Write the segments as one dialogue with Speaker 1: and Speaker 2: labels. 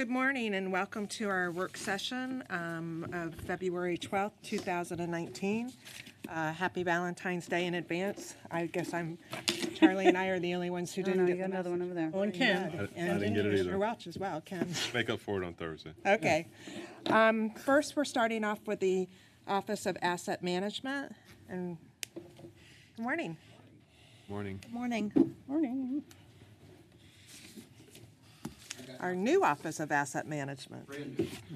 Speaker 1: Good morning and welcome to our work session of February 12th, 2019. Happy Valentine's Day in advance. I guess Charlie and I are the only ones who didn't
Speaker 2: you
Speaker 1: get
Speaker 2: got
Speaker 1: the
Speaker 2: another one over there.
Speaker 1: Oh, and Ken.
Speaker 3: I didn't get it either.
Speaker 1: Mr. Welch as well, Ken.
Speaker 3: Make up for it on Thursday.
Speaker 1: Okay. First, we're starting off with the Office of Asset Management. And good morning.
Speaker 3: Morning.
Speaker 2: Morning. Morning.
Speaker 1: Our new Office of Asset Management.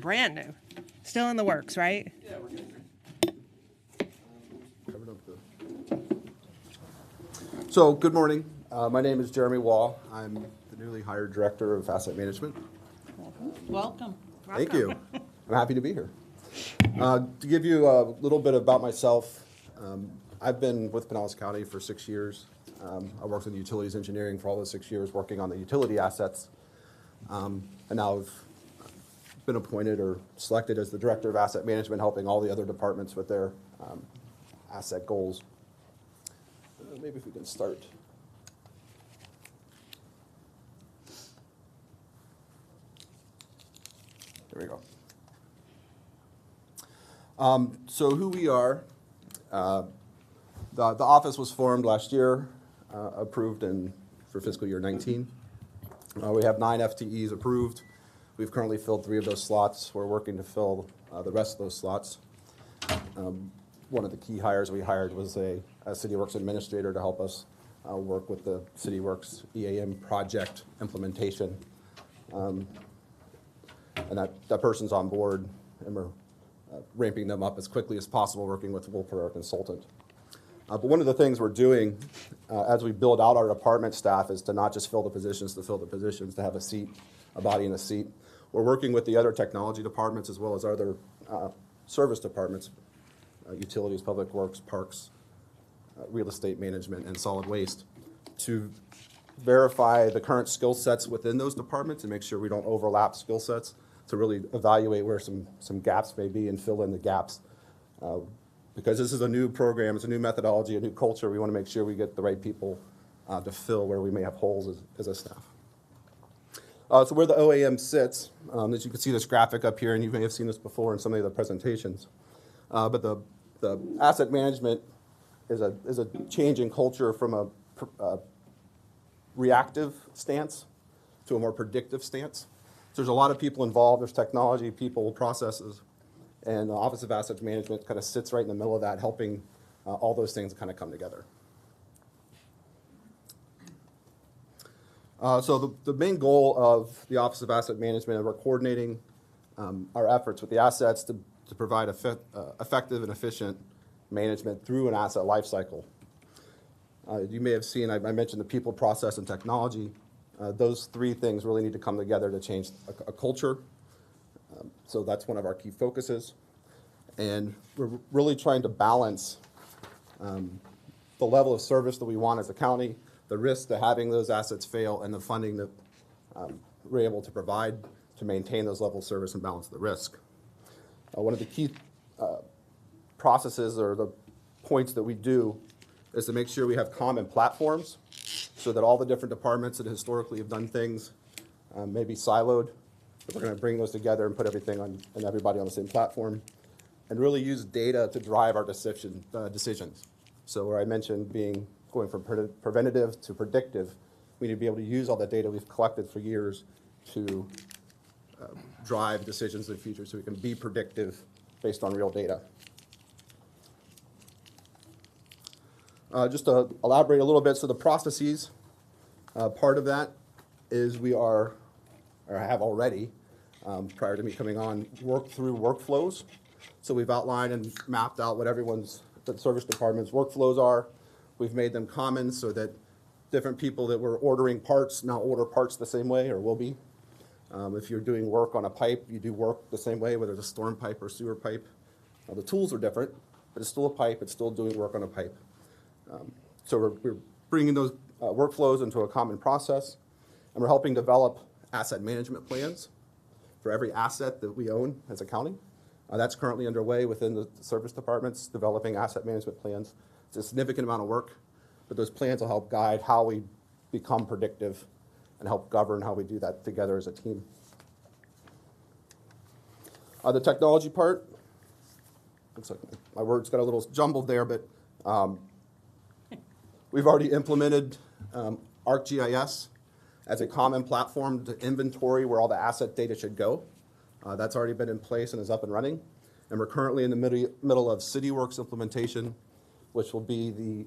Speaker 1: Brand new. Still in the works, right?
Speaker 4: Yeah, we're getting there. So, good morning. My name is Jeremy Wall. I'm the newly hired Director of Asset Management.
Speaker 2: Welcome.
Speaker 4: Thank you. I'm happy to be here. To give you a little bit about myself, I've been with Pinellas County for 6 years. I worked in utilities engineering for all those 6 years, working on the utility assets. And now I've been appointed or selected as the Director of Asset Management, helping all the other departments with their asset goals. Maybe if we can start. There we go. So who we are, the office was formed last year, approved for fiscal year 19. We have 9 FTEs approved. We've currently filled 3 of those slots. We're working to fill the rest of those slots. One of the key hires we hired was a CityWorks administrator to help us work with the CityWorks EAM project implementation. And that person's on board, and we're ramping them up as quickly as possible, working with Wolper, our consultant. But one of the things we're doing as we build out our department staff is to not just fill the positions, to have a seat, a body in a seat. We're working with the other technology departments as well as other service departments, utilities, public works, parks, real estate management, and solid waste, to verify the current skill sets within those departments and make sure we don't overlap skill sets, to really evaluate where some gaps may be and fill in the gaps. Because this is a new program, it's a new methodology, a new culture, we want to make sure we get the right people to fill where we may have holes as a staff. So where the OAM sits, as you can see this graphic up here, and you may have seen this before in some of the other presentations, but the asset management is a change in culture from a reactive stance to a more predictive stance. So there's a lot of people involved, there's technology, people, processes, and the Office of Asset Management kind of sits right in the middle of that, helping all those things kind of come together. So the main goal of the Office of Asset Management is we're coordinating our efforts with the assets to provide effective and efficient management through an asset lifecycle. You may have seen, I mentioned the people, process, and technology. Those 3 things really need to come together to change a culture. So that's one of our key focuses. And we're really trying to balance the level of service that we want as a county, the risk to having those assets fail, and the funding that we're able to provide to maintain those levels of service and balance the risk. One of the key processes or the points that we do is to make sure we have common platforms so that all the different departments that historically have done things may be siloed. But we're going to bring those together and put everything and everybody on the same platform, and really use data to drive our decisions. So where I mentioned going from preventative to predictive, we need to be able to use all the data we've collected for years to drive decisions in the future so we can be predictive based on real data. Just to elaborate a little bit, so the processes, part of that is we are, or have already, prior to me coming on, worked through workflows. So we've outlined and mapped out what the service department's workflows are. We've made them common so that different people that were ordering parts now order parts the same way, or will be. If you're doing work on a pipe, you do work the same way, whether it's a storm pipe or sewer pipe. The tools are different, but it's still a pipe, it's still doing work on a pipe. So we're bringing those workflows into a common process, and we're helping develop asset management plans for every asset that we own as a county. That's currently underway within the service departments, developing asset management plans. It's a significant amount of work, but those plans will help guide how we become predictive and help govern how we do that together as a team. The technology part, looks like my words got a little jumbled there, but we've already implemented ArcGIS as a common platform to inventory where all the asset data should go. That's already been in place and is up and running. And we're currently in the middle of CityWorks implementation, which will be the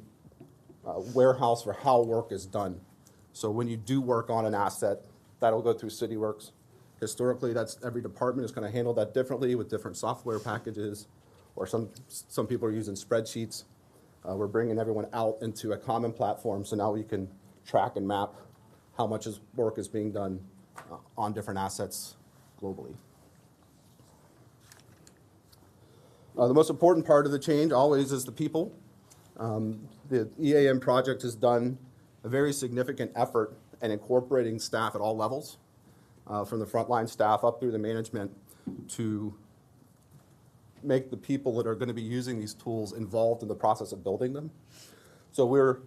Speaker 4: warehouse for how work is done. So when you do work on an asset, that'll go through CityWorks. Historically, that's every department is going to handle that differently with different software packages, or some people are using spreadsheets. We're bringing everyone out into a common platform, so now we can track and map how much work is being done on different assets globally. The most important part of the change always is the people. The EAM project has done a very significant effort in incorporating staff at all levels, from the frontline staff up through the management, to make the people that are going to be using these tools involved in the process of building them. So we're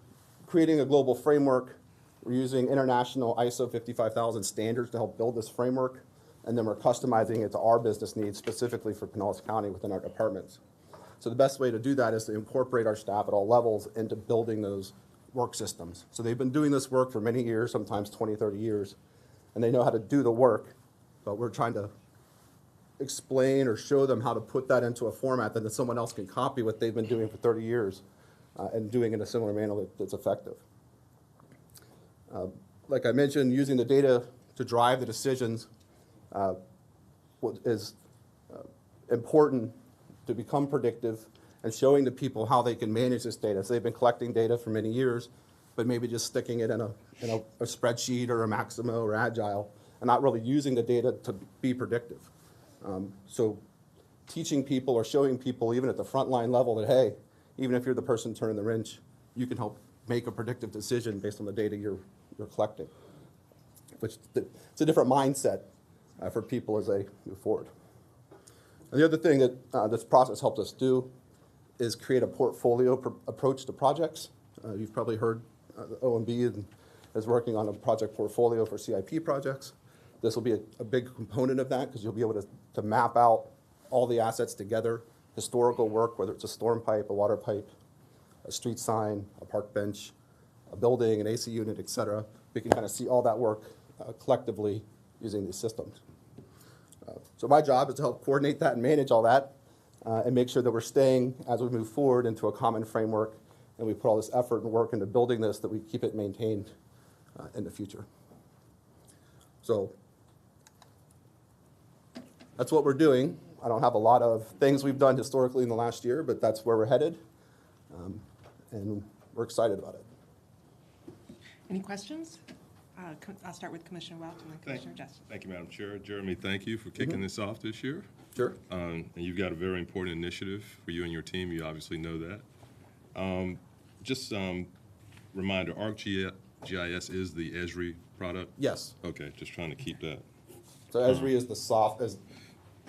Speaker 4: creating a global framework. We're using international ISO 55000 standards to help build this framework, and then we're customizing it to our business needs, specifically for Pinellas County within our departments. So the best way to do that is to incorporate our staff at all levels into building those work systems. So they've been doing this work for many years, sometimes 20, 30 years, and they know how to do the work, but we're trying to explain or show them how to put that into a format that someone else can copy what they've been doing for 30 years and doing it in a similar manner that's effective. Like I mentioned, using the data to drive the decisions is important to become predictive, and showing the people how they can manage this data. So they've been collecting data for many years, but maybe just sticking it in a spreadsheet or a Maximo or Agile, and not really using the data to be predictive. So teaching people or showing people, even at the frontline level, that, hey, even if you're the person turning the wrench, you can help make a predictive decision based on the data you're collecting. Which it's a different mindset for people as they move forward. And the other thing that this process helped us do is create a portfolio approach to projects. You've probably heard OMB is working on a project portfolio for CIP projects. This will be a big component of that, because you'll be able to map out all the assets together, historical work, whether it's a storm pipe, a water pipe, a street sign, a park bench, a building, an AC unit, et cetera. We can kind of see all that work collectively using these systems. So my job is to help coordinate that and manage all that, and make sure that we're staying, as we move forward, into a common framework, and we put all this effort and work into building this, that we keep it maintained in the future. So that's what we're doing. I don't have a lot of things we've done historically in the last year, but that's where we're headed, and we're excited about it.
Speaker 1: Any questions? I'll start with Commissioner Welch and then Commissioner Justin.
Speaker 3: Thank you, Madam Chair. Jeremy, thank you for kicking this off this year.
Speaker 4: Sure.
Speaker 3: And you've got a very important initiative for you and your team. You obviously know that. Just reminder, ArcGIS is the Esri product?
Speaker 4: Yes.
Speaker 3: Okay, just trying to keep that.
Speaker 4: So Esri is the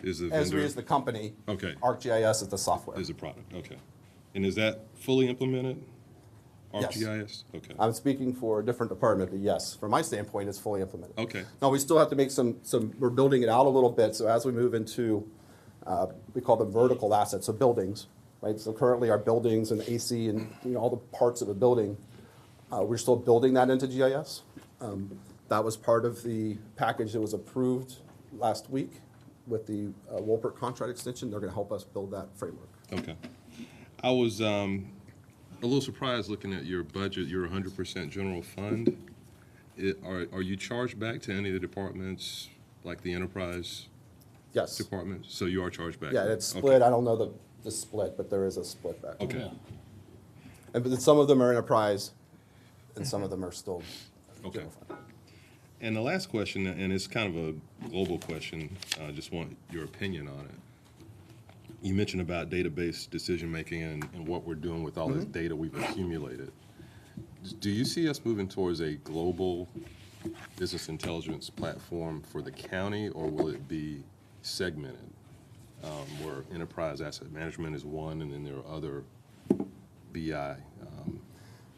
Speaker 3: Is the
Speaker 4: Esri
Speaker 3: vendor?
Speaker 4: is the company.
Speaker 3: Okay.
Speaker 4: ArcGIS is the software.
Speaker 3: Is the product, okay. And is that fully implemented?
Speaker 4: Yes.
Speaker 3: ArcGIS? Okay.
Speaker 4: I'm speaking for a different department, but yes, from my standpoint, it's fully implemented.
Speaker 3: Okay.
Speaker 4: Now, we still have to make some, we're building it out a little bit, so as we move into, we call them vertical assets, so buildings, right? So currently our buildings and AC and, all the parts of a building, we're still building that into GIS. That was part of the package that was approved last week with the Wolpert contract extension. They're gonna help us build that framework.
Speaker 3: Okay. I was a little surprised looking at your budget, your 100% general fund. Are you charged back to any of the departments, like the enterprise
Speaker 4: Yes.
Speaker 3: department? So you are charged back?
Speaker 4: Yeah, it's
Speaker 3: Okay.
Speaker 4: split. I don't know the split, but there is a split back.
Speaker 3: Okay,
Speaker 4: And but some of them are enterprise, and some of them are still
Speaker 3: okay.
Speaker 4: general fund.
Speaker 3: And the last question, and it's kind of a global question, I just want your opinion on it. You mentioned about database decision-making and what we're doing with all this data we've accumulated. Do you see us moving towards a global business intelligence platform for the county, or will it be segmented, where enterprise asset management is one, and then there are other BI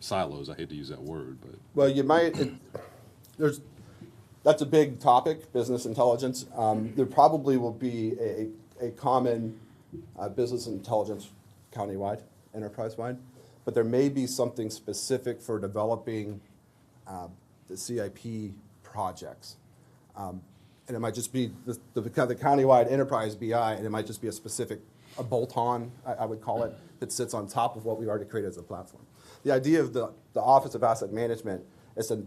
Speaker 3: silos? I hate to use that word, but.
Speaker 4: Well, you might, that's a big topic, business intelligence. There probably will be a a common business intelligence countywide, enterprise-wide, but there may be something specific for developing the CIP projects. And it might just be the countywide enterprise BI, and it might just be a bolt-on, I would call it, that sits on top of what we've already created as a platform. The idea of the Office of Asset Management is to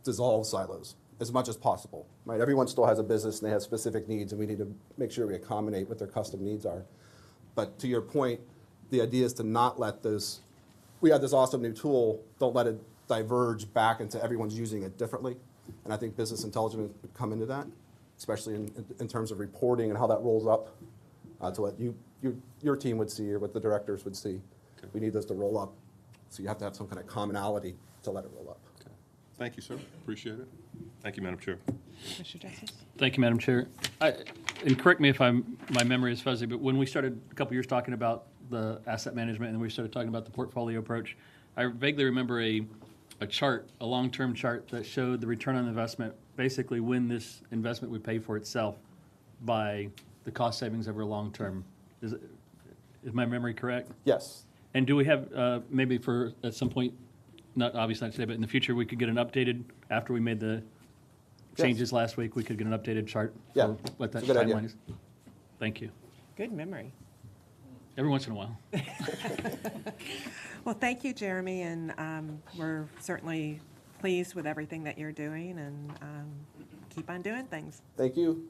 Speaker 4: dissolve silos as much as possible, right? Everyone still has a business and they have specific needs, and we need to make sure we accommodate what their custom needs are. But to your point, the idea is to not let this, we have this awesome new tool, don't let it diverge back into everyone's using it differently. And I think business intelligence would come into that, especially in terms of reporting and how that rolls up to what your team would see or what the directors would see.
Speaker 3: Okay.
Speaker 4: We need those to roll up. So you have to have some kind of commonality to let it roll up.
Speaker 3: Okay. Thank you, sir. Appreciate it. Thank you, Madam Chair.
Speaker 1: Mr. Justice?
Speaker 2: Thank you, Madam Chair. And correct me if my memory is fuzzy, but when we started a couple years talking about the asset management and we started talking about the portfolio approach, I vaguely remember a chart, a long-term chart that showed the return on investment, basically when this investment would pay for itself by the cost savings over long term. Is my memory correct?
Speaker 4: Yes.
Speaker 2: And do we have, maybe for, at some point, not obviously not today, but in the future, we could get an updated, after we made the changes last week, we could get an updated chart
Speaker 4: Yeah,
Speaker 2: for what that
Speaker 4: it's a good idea.
Speaker 2: timeline is? Thank you.
Speaker 1: Good memory.
Speaker 2: Every once in a while.
Speaker 1: Well, thank you, Jeremy, and we're certainly pleased with everything that you're doing, and keep on doing things.
Speaker 4: Thank you.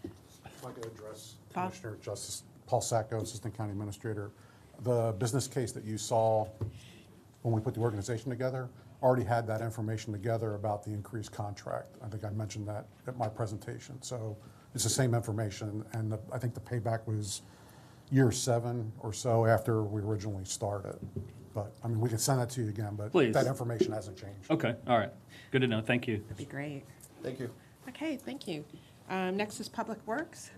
Speaker 5: If I could address
Speaker 1: Paul?
Speaker 5: Commissioner Justice Paul Sacco, Assistant County Administrator. The business case that you saw when we put the organization together already had that information together about the increased contract. I think I mentioned that at my presentation. So it's the same information, and I think the payback was year 7 or so after we originally started. But, I mean, we can send that to you again, but
Speaker 2: Please.
Speaker 5: that information hasn't changed.
Speaker 2: Okay, all right. Good to know. Thank you.
Speaker 1: That'd be great.
Speaker 4: Thank you.
Speaker 1: Okay, thank you. Next is Public Works.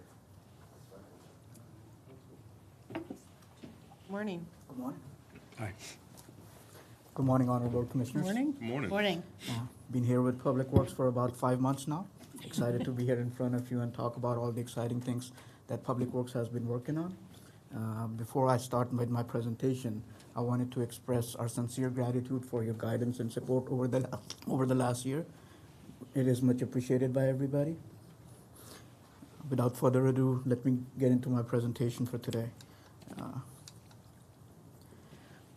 Speaker 1: Morning.
Speaker 6: Good morning.
Speaker 2: Hi.
Speaker 6: Good morning, Honorable Commissioners.
Speaker 3: Good morning.
Speaker 2: Morning.
Speaker 6: Been here with Public Works for about 5 months now. Excited to be here in front of you and talk about all the exciting things that Public Works has been working on. Before I start with my presentation, I wanted to express our sincere gratitude for your guidance and support over the last year. It is much appreciated by everybody. Without further ado, let me get into my presentation for today.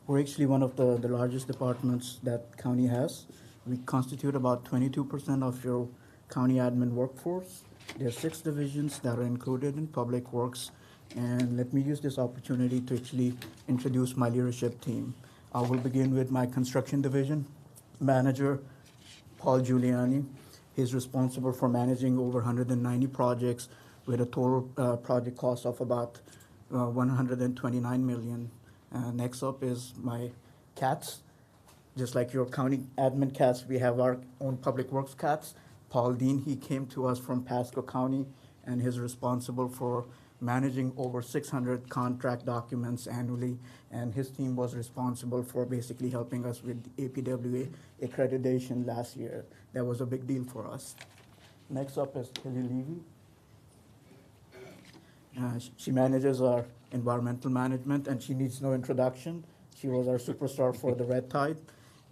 Speaker 6: We're actually one of the largest departments that county has. We constitute about 22% of your county admin workforce. There are 6 divisions that are included in Public Works. And let me use this opportunity to actually introduce my leadership team. I will begin with my construction division manager, Paul Giuliani. He's responsible for managing over 190 projects with a total project cost of about $129 million. Next up is my CATs. Just like your county admin CATs, we have our own Public Works CATs. Paul Dean, he came to us from Pasco County, and he's responsible for managing over 600 contract documents annually, and his team was responsible for basically helping us with APWA accreditation last year. That was a big deal for us. Next up is Hilly Levy. She manages our environmental management, and she needs no introduction. She was our superstar for the Red Tide,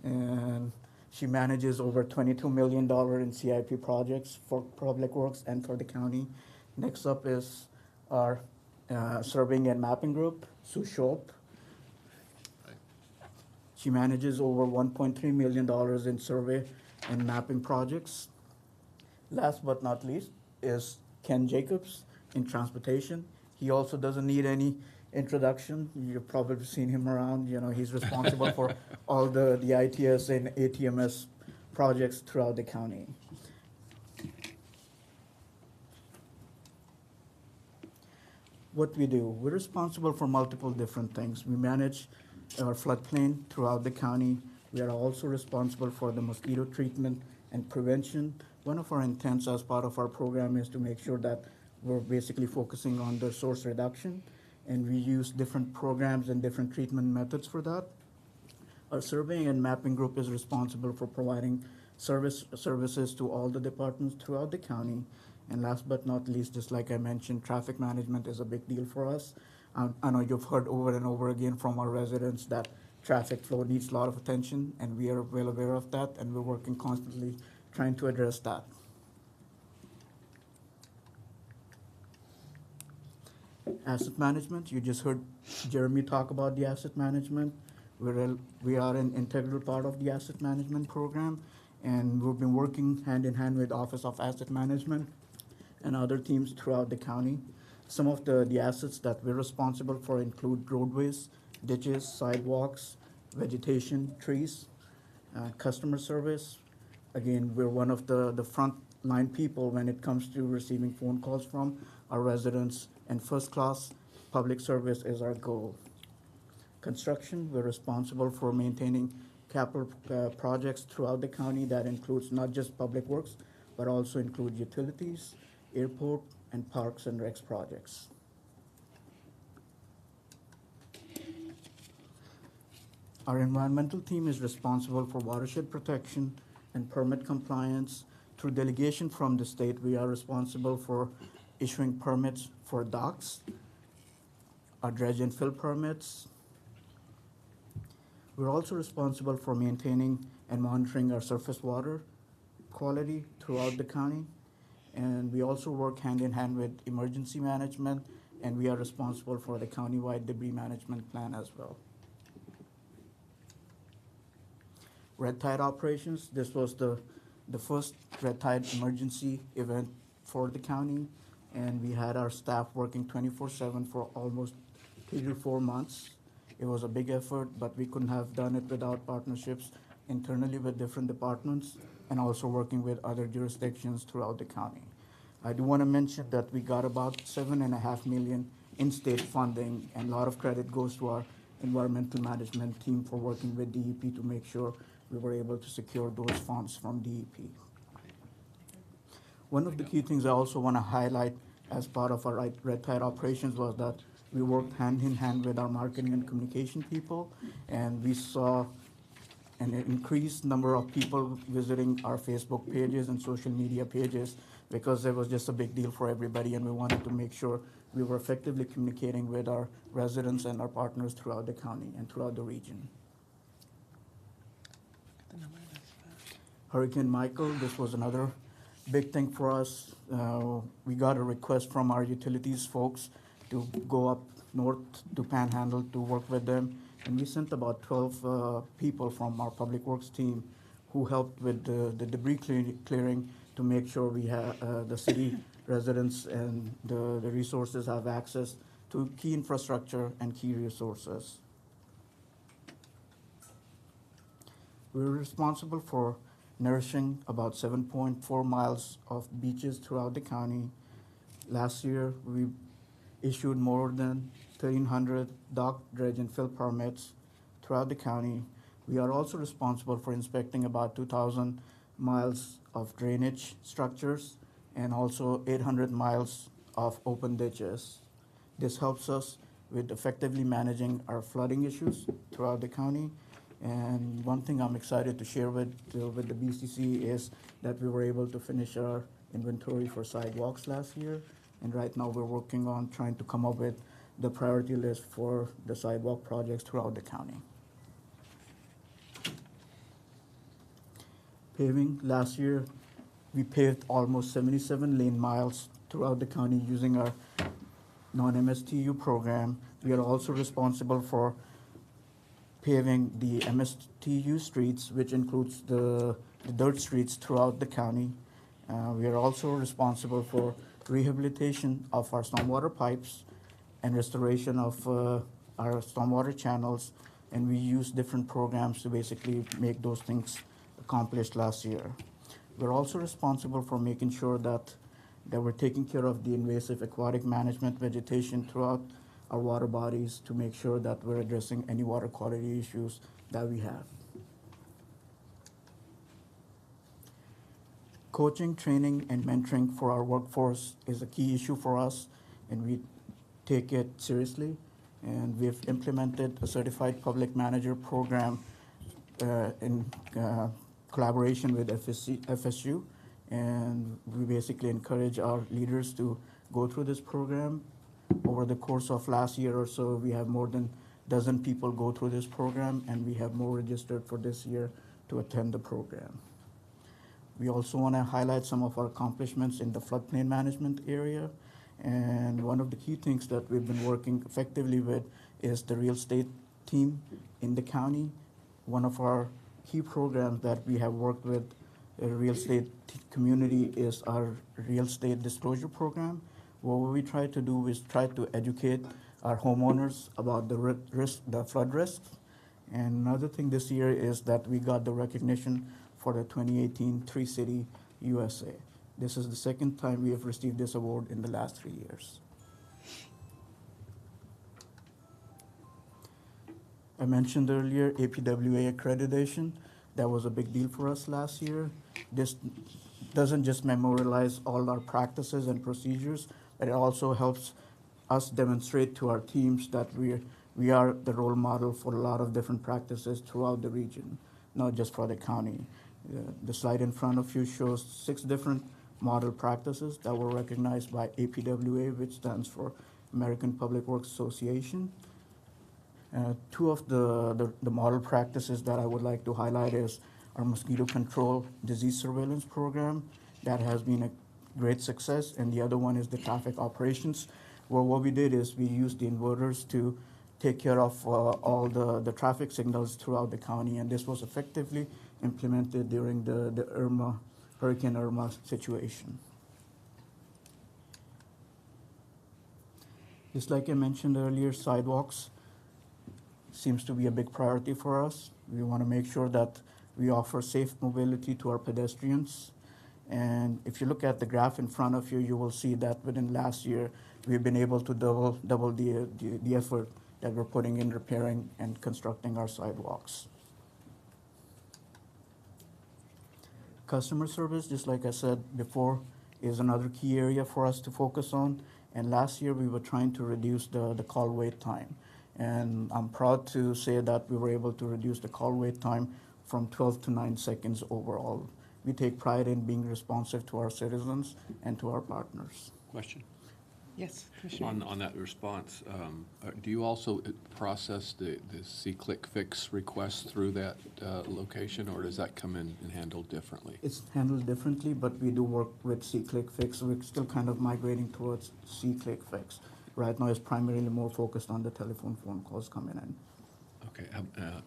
Speaker 6: and she manages over $22 million in CIP projects for Public Works and for the county. Next up is our surveying and mapping group, Sue Schulp. She manages over $1.3 million in survey and mapping projects. Last but not least is Ken Jacobs in transportation. He also doesn't need any introduction. You've probably seen him around. You know, he's responsible for all the ITS and ATMS projects throughout the county. What we do, we're responsible for multiple different things. We manage our floodplain throughout the county. We are also responsible for the mosquito treatment and prevention. One of our intents as part of our program is to make sure that we're basically focusing on the source reduction, and we use different programs and different treatment methods for that. Our surveying and mapping group is responsible for providing services to all the departments throughout the county, And last but not least, just like I mentioned, traffic management is a big deal for us. I know you've heard over and over again from our residents that traffic flow needs a lot of attention, and we are well aware of that, and we're working constantly trying to address that. Asset management, you just heard Jeremy talk about the asset management. We are an integral part of the asset management program, and we've been working hand in hand with Office of Asset Management and other teams throughout the county. Some of the assets that we're responsible for include roadways, ditches, sidewalks, vegetation, trees, customer service. Again, we're one of the front line people when it comes to receiving phone calls from our residents, and first class public service is our goal. Construction, we're responsible for maintaining capital projects throughout the county. That includes not just public works, but also include utilities, airport, and parks and recs projects. Our environmental team is responsible for watershed protection and permit compliance. Through delegation from the state, we are responsible for issuing permits for docks, our dredge and fill permits. We're also responsible for maintaining and monitoring our surface water quality throughout the county. And we also work hand in hand with emergency management, and we are responsible for the countywide debris management plan as well. Red Tide operations, this was the first Red Tide emergency event for the county, and we had our staff working 24/7 for almost 3 to 4 months. It was a big effort, but we couldn't have done it without partnerships internally with different departments and also working with other jurisdictions throughout the county. I do want to mention that we got about $7.5 million in-state funding, and a lot of credit goes to our environmental management team for working with DEP to make sure we were able to secure those funds from DEP. One of the key things I also want to highlight as part of our Red Tide operations was that we worked hand in hand with our marketing and communication people, and we saw an increased number of people visiting our Facebook pages and social media pages because it was just a big deal for everybody, and we wanted to make sure we were effectively communicating with our residents and our partners throughout the county and throughout the region. Hurricane Michael, this was another big thing for us. We got a request from our utilities folks to go up north to Panhandle to work with them. And we sent about 12 people from our public works team who helped with the debris clearing to make sure we have the city residents and the resources have access to key infrastructure and key resources. We're responsible for nourishing about 7.4 miles of beaches throughout the county. Last year, we issued more than 1,300 dock, dredge, and fill permits throughout the county. We are also responsible for inspecting about 2,000 miles of drainage structures and also 800 miles of open ditches. This helps us with effectively managing our flooding issues throughout the county. And one thing I'm excited to share with the BCC is that we were able to finish our inventory for sidewalks last year. And right now we're working on trying to come up with the priority list for the sidewalk projects throughout the county. Paving, last year we paved almost 77 lane miles throughout the county using our non-MSTU program. We are also responsible for paving the MSTU streets, which includes the dirt streets throughout the county. We are also responsible for rehabilitation of our stormwater pipes and restoration of our stormwater channels, and we use different programs to basically make those things accomplished last year. We're also responsible for making sure that we're taking care of the invasive aquatic management vegetation throughout our water bodies to make sure that we're addressing any water quality issues that we have. Coaching, training, and mentoring for our workforce is a key issue for us, and we take it seriously. And we've implemented a certified public manager program in collaboration with FSU, And we basically encourage our leaders to go through this program. Over the course of last year or so, we have more than a dozen people go through this program, and we have more registered for this year to attend the program. We also want to highlight some of our accomplishments in the floodplain management area. And one of the key things that we've been working effectively with is the real estate team in the county. One of our key programs that we have worked with the real estate community is our real estate disclosure program. What we try to do is try to educate our homeowners about the flood risks. And another thing this year is that we got the recognition for the 2018 Tree City USA. This is the second time we have received this award in the last 3 years. I mentioned earlier APWA accreditation. That was a big deal for us last year. This doesn't just memorialize all our practices and procedures, but it also helps us demonstrate to our teams that we are the role model for a lot of different practices throughout the region, not just for the county. The slide in front of you shows 6 different model practices that were recognized by APWA, which stands for American Public Works Association. 2 of the model practices that I would like to highlight is our mosquito control disease surveillance program. That has been a great success, and the other one is the traffic operations, where what we did is we used the inverters to take care of all the traffic signals throughout the county, and this was effectively implemented during the Hurricane Irma situation. Just like I mentioned earlier, sidewalks seems to be a big priority for us. We want to make sure that we offer safe mobility to our pedestrians. And if you look at the graph in front of you, you will see that within last year, we've been able to double the effort that we're putting in repairing and constructing our sidewalks. Customer service, just like I said before, is another key area for us to focus on. And last year, we were trying to reduce the call wait time. And I'm proud to say that we were able to reduce the call wait time from 12 to 9 seconds overall. We take pride in being responsive to our citizens and to our partners.
Speaker 7: Question.
Speaker 1: Yes, Commissioner.
Speaker 7: On that response, do you also process the C-Click Fix requests through that location, or does that come in and handled differently?
Speaker 6: It's handled differently, but we do work with C-Click Fix. We're still kind of migrating towards C-Click Fix. Right now, it's primarily more focused on the telephone phone calls coming in.
Speaker 7: Okay,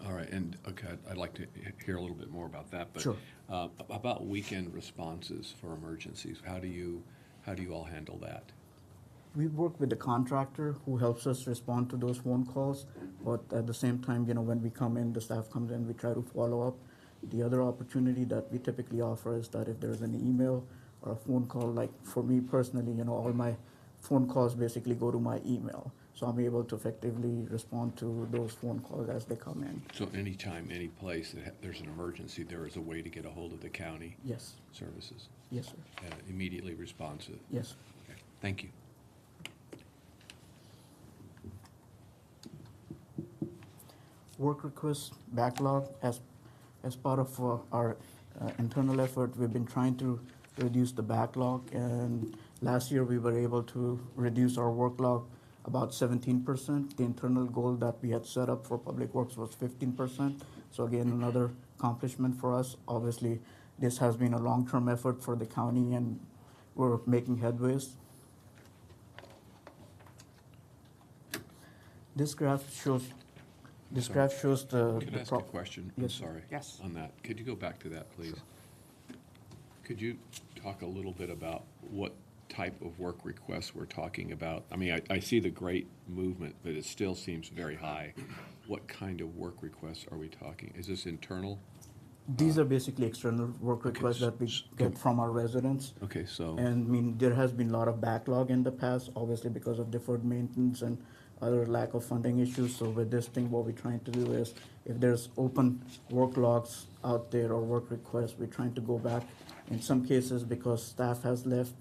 Speaker 7: all right, and okay, I'd like to hear a little bit more about that. But,
Speaker 6: Sure.
Speaker 7: About weekend responses for emergencies, how do you all handle that?
Speaker 6: We work with the contractor who helps us respond to those phone calls, but at the same time, when we come in, the staff comes in, we try to follow up. The other opportunity that we typically offer is that if there's an email or a phone call, like for me personally, all my phone calls basically go to my email. So I'm able to effectively respond to those phone calls as they come in.
Speaker 7: So anytime, any place that there's an emergency, there is a way to get a hold of the county
Speaker 6: Yes,
Speaker 7: services?
Speaker 6: yes, sir.
Speaker 7: Immediately responsive?
Speaker 6: Yes.
Speaker 7: Okay, thank you.
Speaker 6: Work request backlog, as part of our internal effort, we've been trying to reduce the backlog, and last year we were able to reduce our workload about 17%. The internal goal that we had set up for Public Works was 15%. So again, another accomplishment for us. Obviously, this has been a long-term effort for the county, and we're making headways. This graph shows the
Speaker 7: Can I ask a
Speaker 6: prop-
Speaker 7: question?
Speaker 6: Yes,
Speaker 7: I'm sorry.
Speaker 1: Yes.
Speaker 7: On that. Could you go back to that, please? Could you talk a little bit about what type of work requests we're talking about? I mean, I see the great movement, but it still seems very high. What kind of work requests are we talking? Is this internal?
Speaker 6: These are basically external work requests that we get from our residents.
Speaker 7: Okay, so.
Speaker 6: And I mean, there has been a lot of backlog in the past, obviously because of deferred maintenance and other lack of funding issues. So with this thing, what we're trying to do is, if there's open work logs out there or work requests, we're trying to go back. In some cases, because staff has left,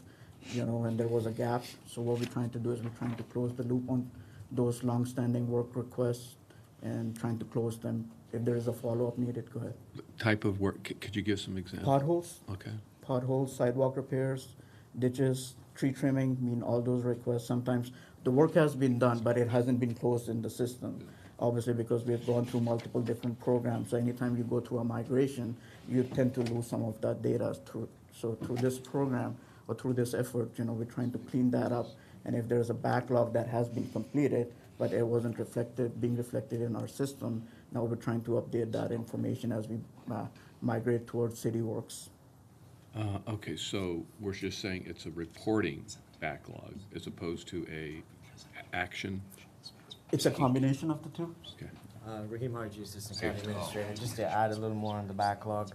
Speaker 6: and there was a gap. So what we're trying to do is we're trying to close the loop on those longstanding work requests and trying to close them. If there is a follow-up needed, go ahead.
Speaker 7: Type of work, could you give some examples?
Speaker 6: Potholes,
Speaker 7: Okay,
Speaker 6: potholes, sidewalk repairs, ditches, tree trimming, all those requests. Sometimes the work has been done, but it hasn't been closed in the system. Obviously, because we've gone through multiple different programs, so anytime you go through a migration, you tend to lose some of that data. So through this program, or through this effort, we're trying to clean that up. And if there's a backlog that has been completed, but it wasn't being reflected in our system, now we're trying to update that information as we migrate towards CityWorks.
Speaker 7: Okay, so we're just saying it's a reporting backlog as opposed to a action?
Speaker 6: It's a combination of the two.
Speaker 7: Okay.
Speaker 8: Rahim Harji, Assistant County Administrator. Just to add a little more on the backlog,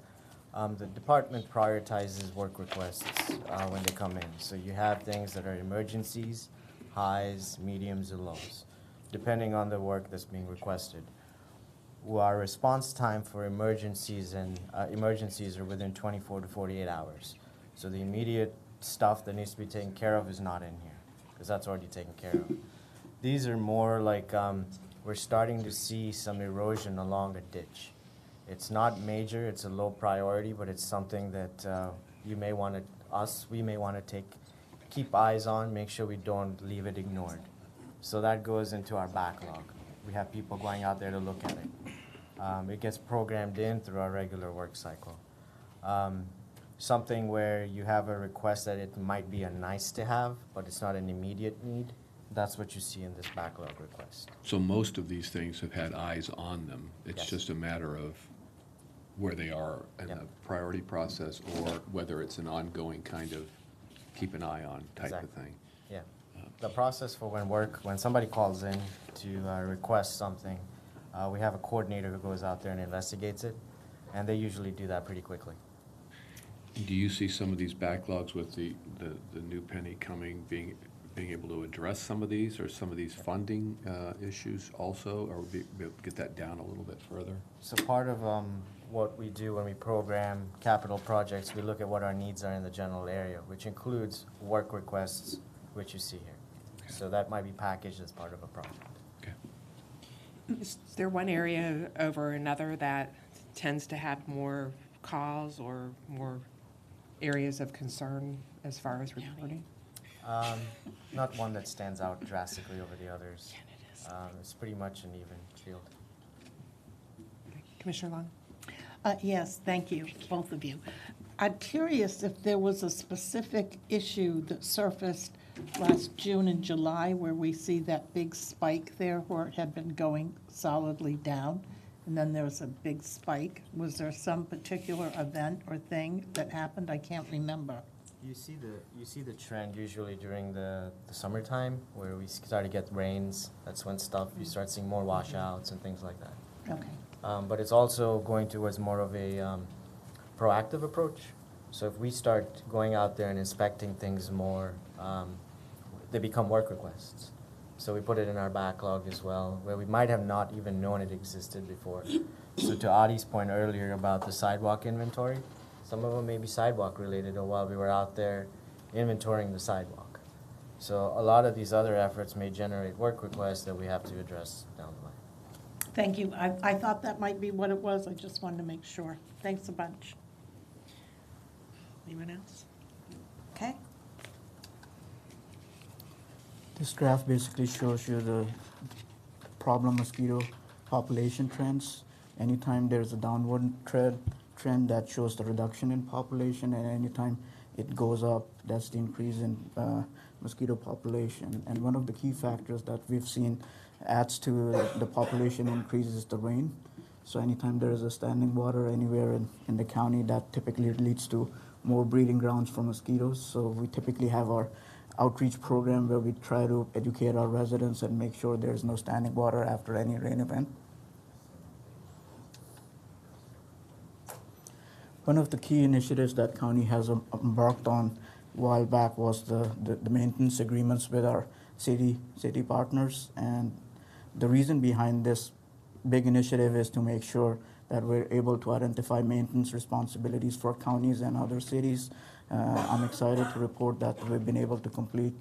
Speaker 8: the department prioritizes work requests when they come in. So you have things that are emergencies, highs, mediums, and lows, depending on the work that's being requested. Our response time for emergencies are within 24 to 48 hours. So the immediate stuff that needs to be taken care of is not in here, because that's already taken care of. These are more like we're starting to see some erosion along a ditch. It's not major, it's a low priority, but it's something that we may want to keep eyes on, make sure we don't leave it ignored. So that goes into our backlog. We have people going out there to look at it. It gets programmed in through our regular work cycle. Something where you have a request that it might be a nice to have, but it's not an immediate need, that's what you see in this backlog request.
Speaker 7: So most of these things have had eyes on them. It's
Speaker 8: Yes.
Speaker 7: just a matter of where they are in
Speaker 8: Yep.
Speaker 7: the priority process or whether it's an ongoing kind of keep an eye on type of
Speaker 8: Exactly.
Speaker 7: thing.
Speaker 8: Yeah. The process for when somebody calls in to request something, we have a coordinator who goes out there and investigates it, and they usually do that pretty quickly.
Speaker 7: Do you see some of these backlogs with the new penny coming, being able to address some of these or some of these funding issues also, or be able to get that down a little bit further?
Speaker 8: So part of what we do when we program capital projects, we look at what our needs are in the general area, which includes work requests, which you see here. So that might be packaged as part of a project.
Speaker 7: Okay.
Speaker 1: Is there one area over another that tends to have more calls or more areas of concern as far as reporting?
Speaker 8: Not one that stands out drastically over the others. It's pretty much an even field.
Speaker 1: Commissioner Long?
Speaker 9: Yes, thank you, both of you. I'm curious if there was a specific issue that surfaced last June and July where we see that big spike there where it had been going solidly down, and then there was a big spike. Was there some particular event or thing that happened? I can't remember.
Speaker 8: You see the trend usually during the summertime where we start to get rains. That's when you start seeing more washouts and things like that.
Speaker 9: Okay.
Speaker 8: But it's also going towards more of a proactive approach. So if we start going out there and inspecting things more, they become work requests. So we put it in our backlog as well, where we might have not even known it existed before. So to Adi's point earlier about the sidewalk inventory, some of them may be sidewalk related or while we were out there inventorying the sidewalk. So a lot of these other efforts may generate work requests that we have to address down the line.
Speaker 9: Thank you. I thought that might be what it was. I just wanted to make sure. Thanks a bunch.
Speaker 1: Anyone else? Okay.
Speaker 6: This graph basically shows you the problem mosquito population trends. Anytime there's a downward trend that shows the reduction in population, and anytime it goes up, that's the increase in mosquito population. And one of the key factors that we've seen adds to the population increase is the rain. So anytime there is a standing water anywhere in the county, that typically leads to more breeding grounds for mosquitoes. So we typically have our outreach program where we try to educate our residents and make sure there's no standing water after any rain event. One of the key initiatives that county has embarked on a while back was the maintenance agreements with our city partners. And the reason behind this big initiative is to make sure that we're able to identify maintenance responsibilities for counties and other cities. I'm excited to report that we've been able to complete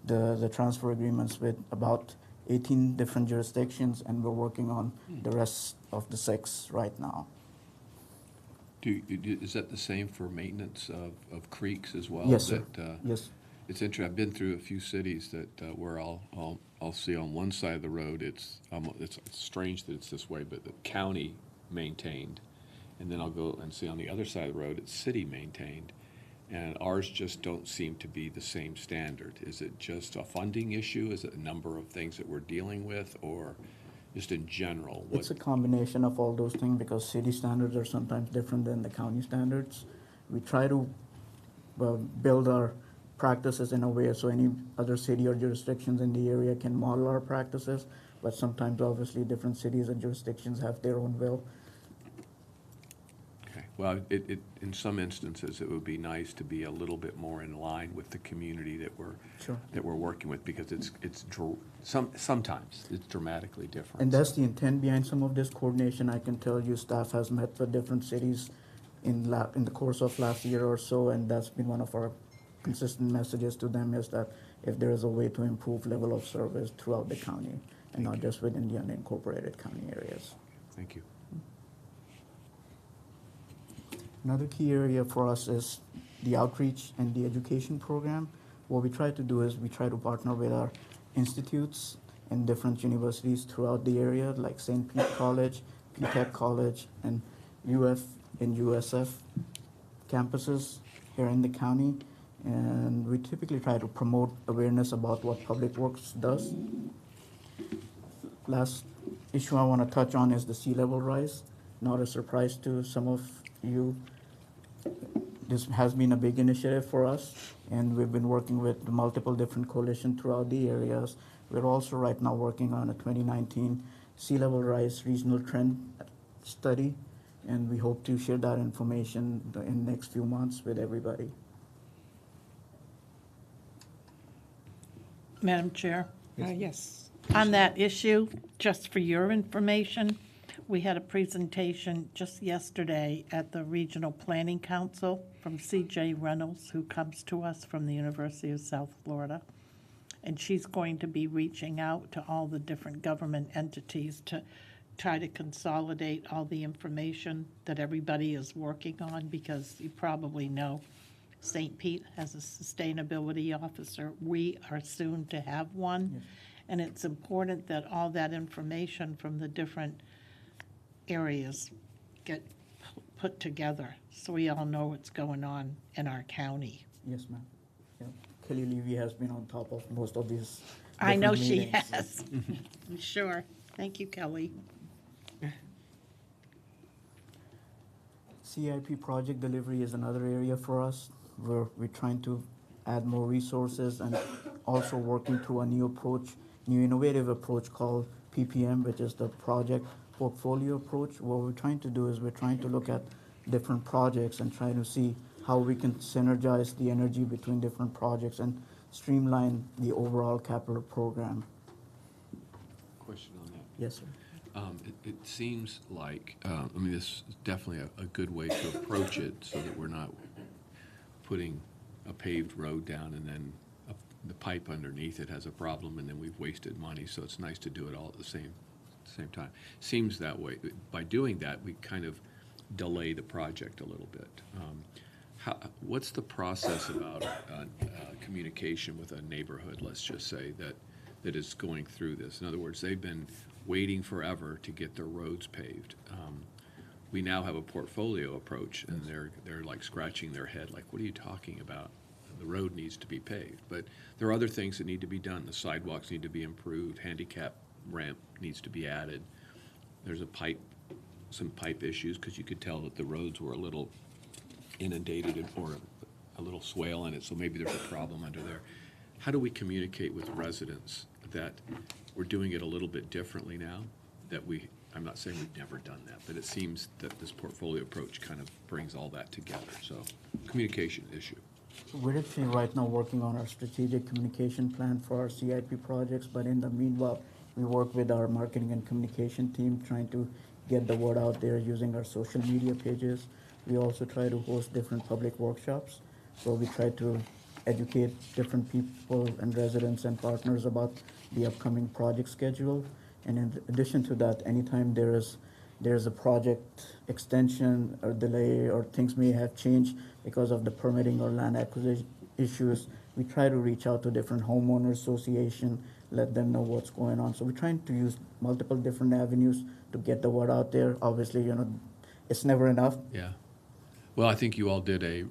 Speaker 6: the transfer agreements with about 18 different jurisdictions, and we're working on the rest of the 6 right now.
Speaker 7: Is that the same for maintenance of creeks as well?
Speaker 6: Yes, sir.
Speaker 7: That,
Speaker 6: Yes.
Speaker 7: It's interesting, I've been through a few cities that, where I'll see on one side of the road, it's strange that it's this way, but the county maintained. And then I'll go and see on the other side of the road, it's city maintained. And ours just don't seem to be the same standard. Is it just a funding issue? Is it a number of things that we're dealing with, or just in general?
Speaker 6: It's a combination of all those things because city standards are sometimes different than the county standards. We try to build our practices in a way so any other city or jurisdictions in the area can model our practices, but sometimes obviously different cities and jurisdictions have their own will.
Speaker 7: Okay, well, in some instances, it would be nice to be a little bit more in line with the community that
Speaker 6: Sure.
Speaker 7: we're working with, because sometimes it's dramatically different.
Speaker 6: And that's the intent behind some of this coordination. I can tell you staff has met with different cities in the course of last year or so, and that's been one of our consistent messages to them is that if there is a way to improve level of service throughout the county and not just within the unincorporated county areas.
Speaker 7: Thank you.
Speaker 6: Another key area for us is the outreach and the education program. What we try to do is we try to partner with our institutes and different universities throughout the area, like St. Pete College, P-Tech College, and UF and USF campuses here in the county. And we typically try to promote awareness about what Public Works does. Last issue I want to touch on is the sea level rise. Not a surprise to some of you. This has been a big initiative for us, and we've been working with multiple different coalitions throughout the areas. We're also right now working on a 2019 sea level rise regional trend study, and we hope to share that information in the next few months with everybody.
Speaker 9: Madam Chair,
Speaker 1: Yes.
Speaker 9: on that issue, just for your information, we had a presentation just yesterday at the Regional Planning Council from C.J. Reynolds, who comes to us from the University of South Florida. And she's going to be reaching out to all the different government entities to try to consolidate all the information that everybody is working on, because you probably know St. Pete has a sustainability officer. We are soon to have one. And it's important that all that information from the different areas get put together so we all know what's going on in our county.
Speaker 6: Yes, ma'am. Yeah. Kelly Levy has been on top of most of these.
Speaker 9: I know
Speaker 6: different
Speaker 9: she
Speaker 6: meetings.
Speaker 9: has. Sure. Thank you, Kelly.
Speaker 6: CIP project delivery is another area for us where we're trying to add more resources and also working through a new innovative approach called PPM, which is the project portfolio approach. What we're trying to do is we're trying to look at different projects and try to see how we can synergize the energy between different projects and streamline the overall capital program.
Speaker 7: Question on that.
Speaker 6: Yes, sir.
Speaker 7: It seems like, this is definitely a good way to approach it, so that we're not putting a paved road down and then the pipe underneath it has a problem, and then we've wasted money. So it's nice to do it all at the same time. Seems that way. By doing that, we kind of delay the project a little bit. What's the process about communication with a neighborhood, let's just say, that is going through this? In other words, they've been waiting forever to get their roads paved. We now have a portfolio approach, and they're like scratching their head, like, what are you talking about? The road needs to be paved. But there are other things that need to be done. The sidewalks need to be improved, handicap ramp needs to be added. There's some pipe issues, because you could tell that the roads were a little inundated or a little swale in it, so maybe there's a problem under there. How do we communicate with residents that we're doing it a little bit differently now? I'm not saying we've never done that, but it seems that this portfolio approach kind of brings all that together. So, communication issue.
Speaker 6: We're actually right now working on our strategic communication plan for our CIP projects, but in the meanwhile, we work with our marketing and communication team trying to get the word out there using our social media pages. We also try to host different public workshops, so we try to educate different people and residents and partners about the upcoming project schedule. And in addition to that, anytime there is there's a project extension or delay or things may have changed because of the permitting or land acquisition issues, we try to reach out to different homeowner association, let them know what's going on. So we're trying to use multiple different avenues to get the word out there. Obviously, it's never enough.
Speaker 7: Yeah. Well, I think you all did it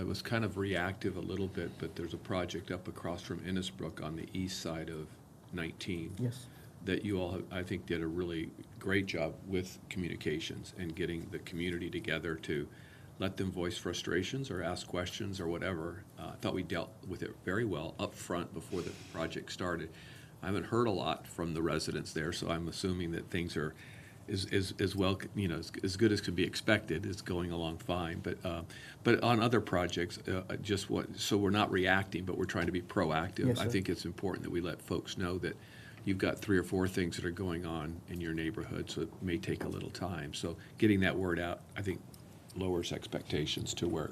Speaker 7: was kind of reactive a little bit, but there's a project up across from Innisbrook on the east side of 19.
Speaker 6: Yes.
Speaker 7: That you all, I think, did a really great job with communications and getting the community together to let them voice frustrations or ask questions or whatever. I thought we dealt with it very well up front before the project started. I haven't heard a lot from the residents there, so I'm assuming that things are as well, as good as could be expected. It's going along fine. But on other projects, so we're not reacting, but we're trying to be proactive.
Speaker 6: Yes,
Speaker 7: I
Speaker 6: sir.
Speaker 7: think it's important that we let folks know that you've got 3 or 4 things that are going on in your neighborhood, so it may take a little time. So getting that word out, I think, lowers expectations to where,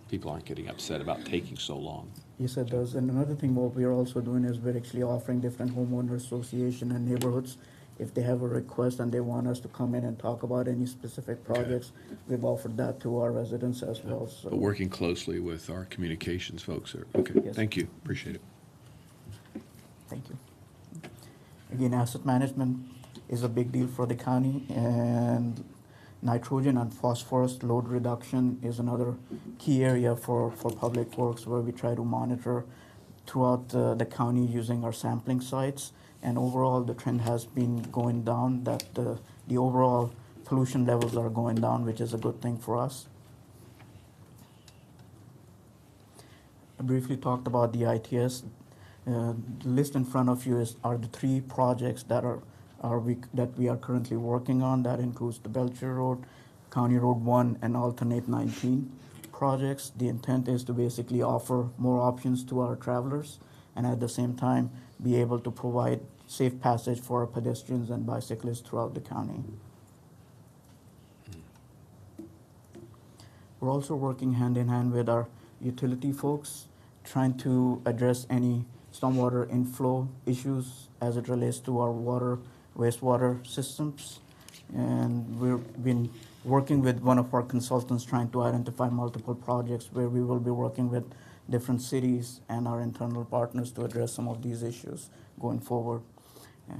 Speaker 7: people aren't getting upset about taking so long.
Speaker 6: Yes, it does. And another thing what we're also doing is we're actually offering different homeowner association and neighborhoods. If they have a request and they want us to come in and talk about any specific projects, we've offered that to our residents as well.
Speaker 7: But
Speaker 6: So,
Speaker 7: working closely with our communications folks are, okay,
Speaker 6: Yes.
Speaker 7: thank you, appreciate it.
Speaker 6: thank you. Again, asset management is a big deal for the county, and nitrogen and phosphorus load reduction is another key area for public works, where we try to monitor throughout the county using our sampling sites. And overall, the trend has been going down, that the overall pollution levels are going down, which is a good thing for us. I briefly talked about the ITS. The list in front of you are the 3 projects that we are currently working on. That includes the Belcher Road, County Road 1, and Alternate 19 projects. The intent is to basically offer more options to our travelers, and at the same time be able to provide safe passage for our pedestrians and bicyclists throughout the county. We're also working hand in hand with our utility folks, trying to address any stormwater inflow issues as it relates to our water, wastewater systems. And we've been working with one of our consultants trying to identify multiple projects where we will be working with different cities and our internal partners to address some of these issues going forward. Yeah.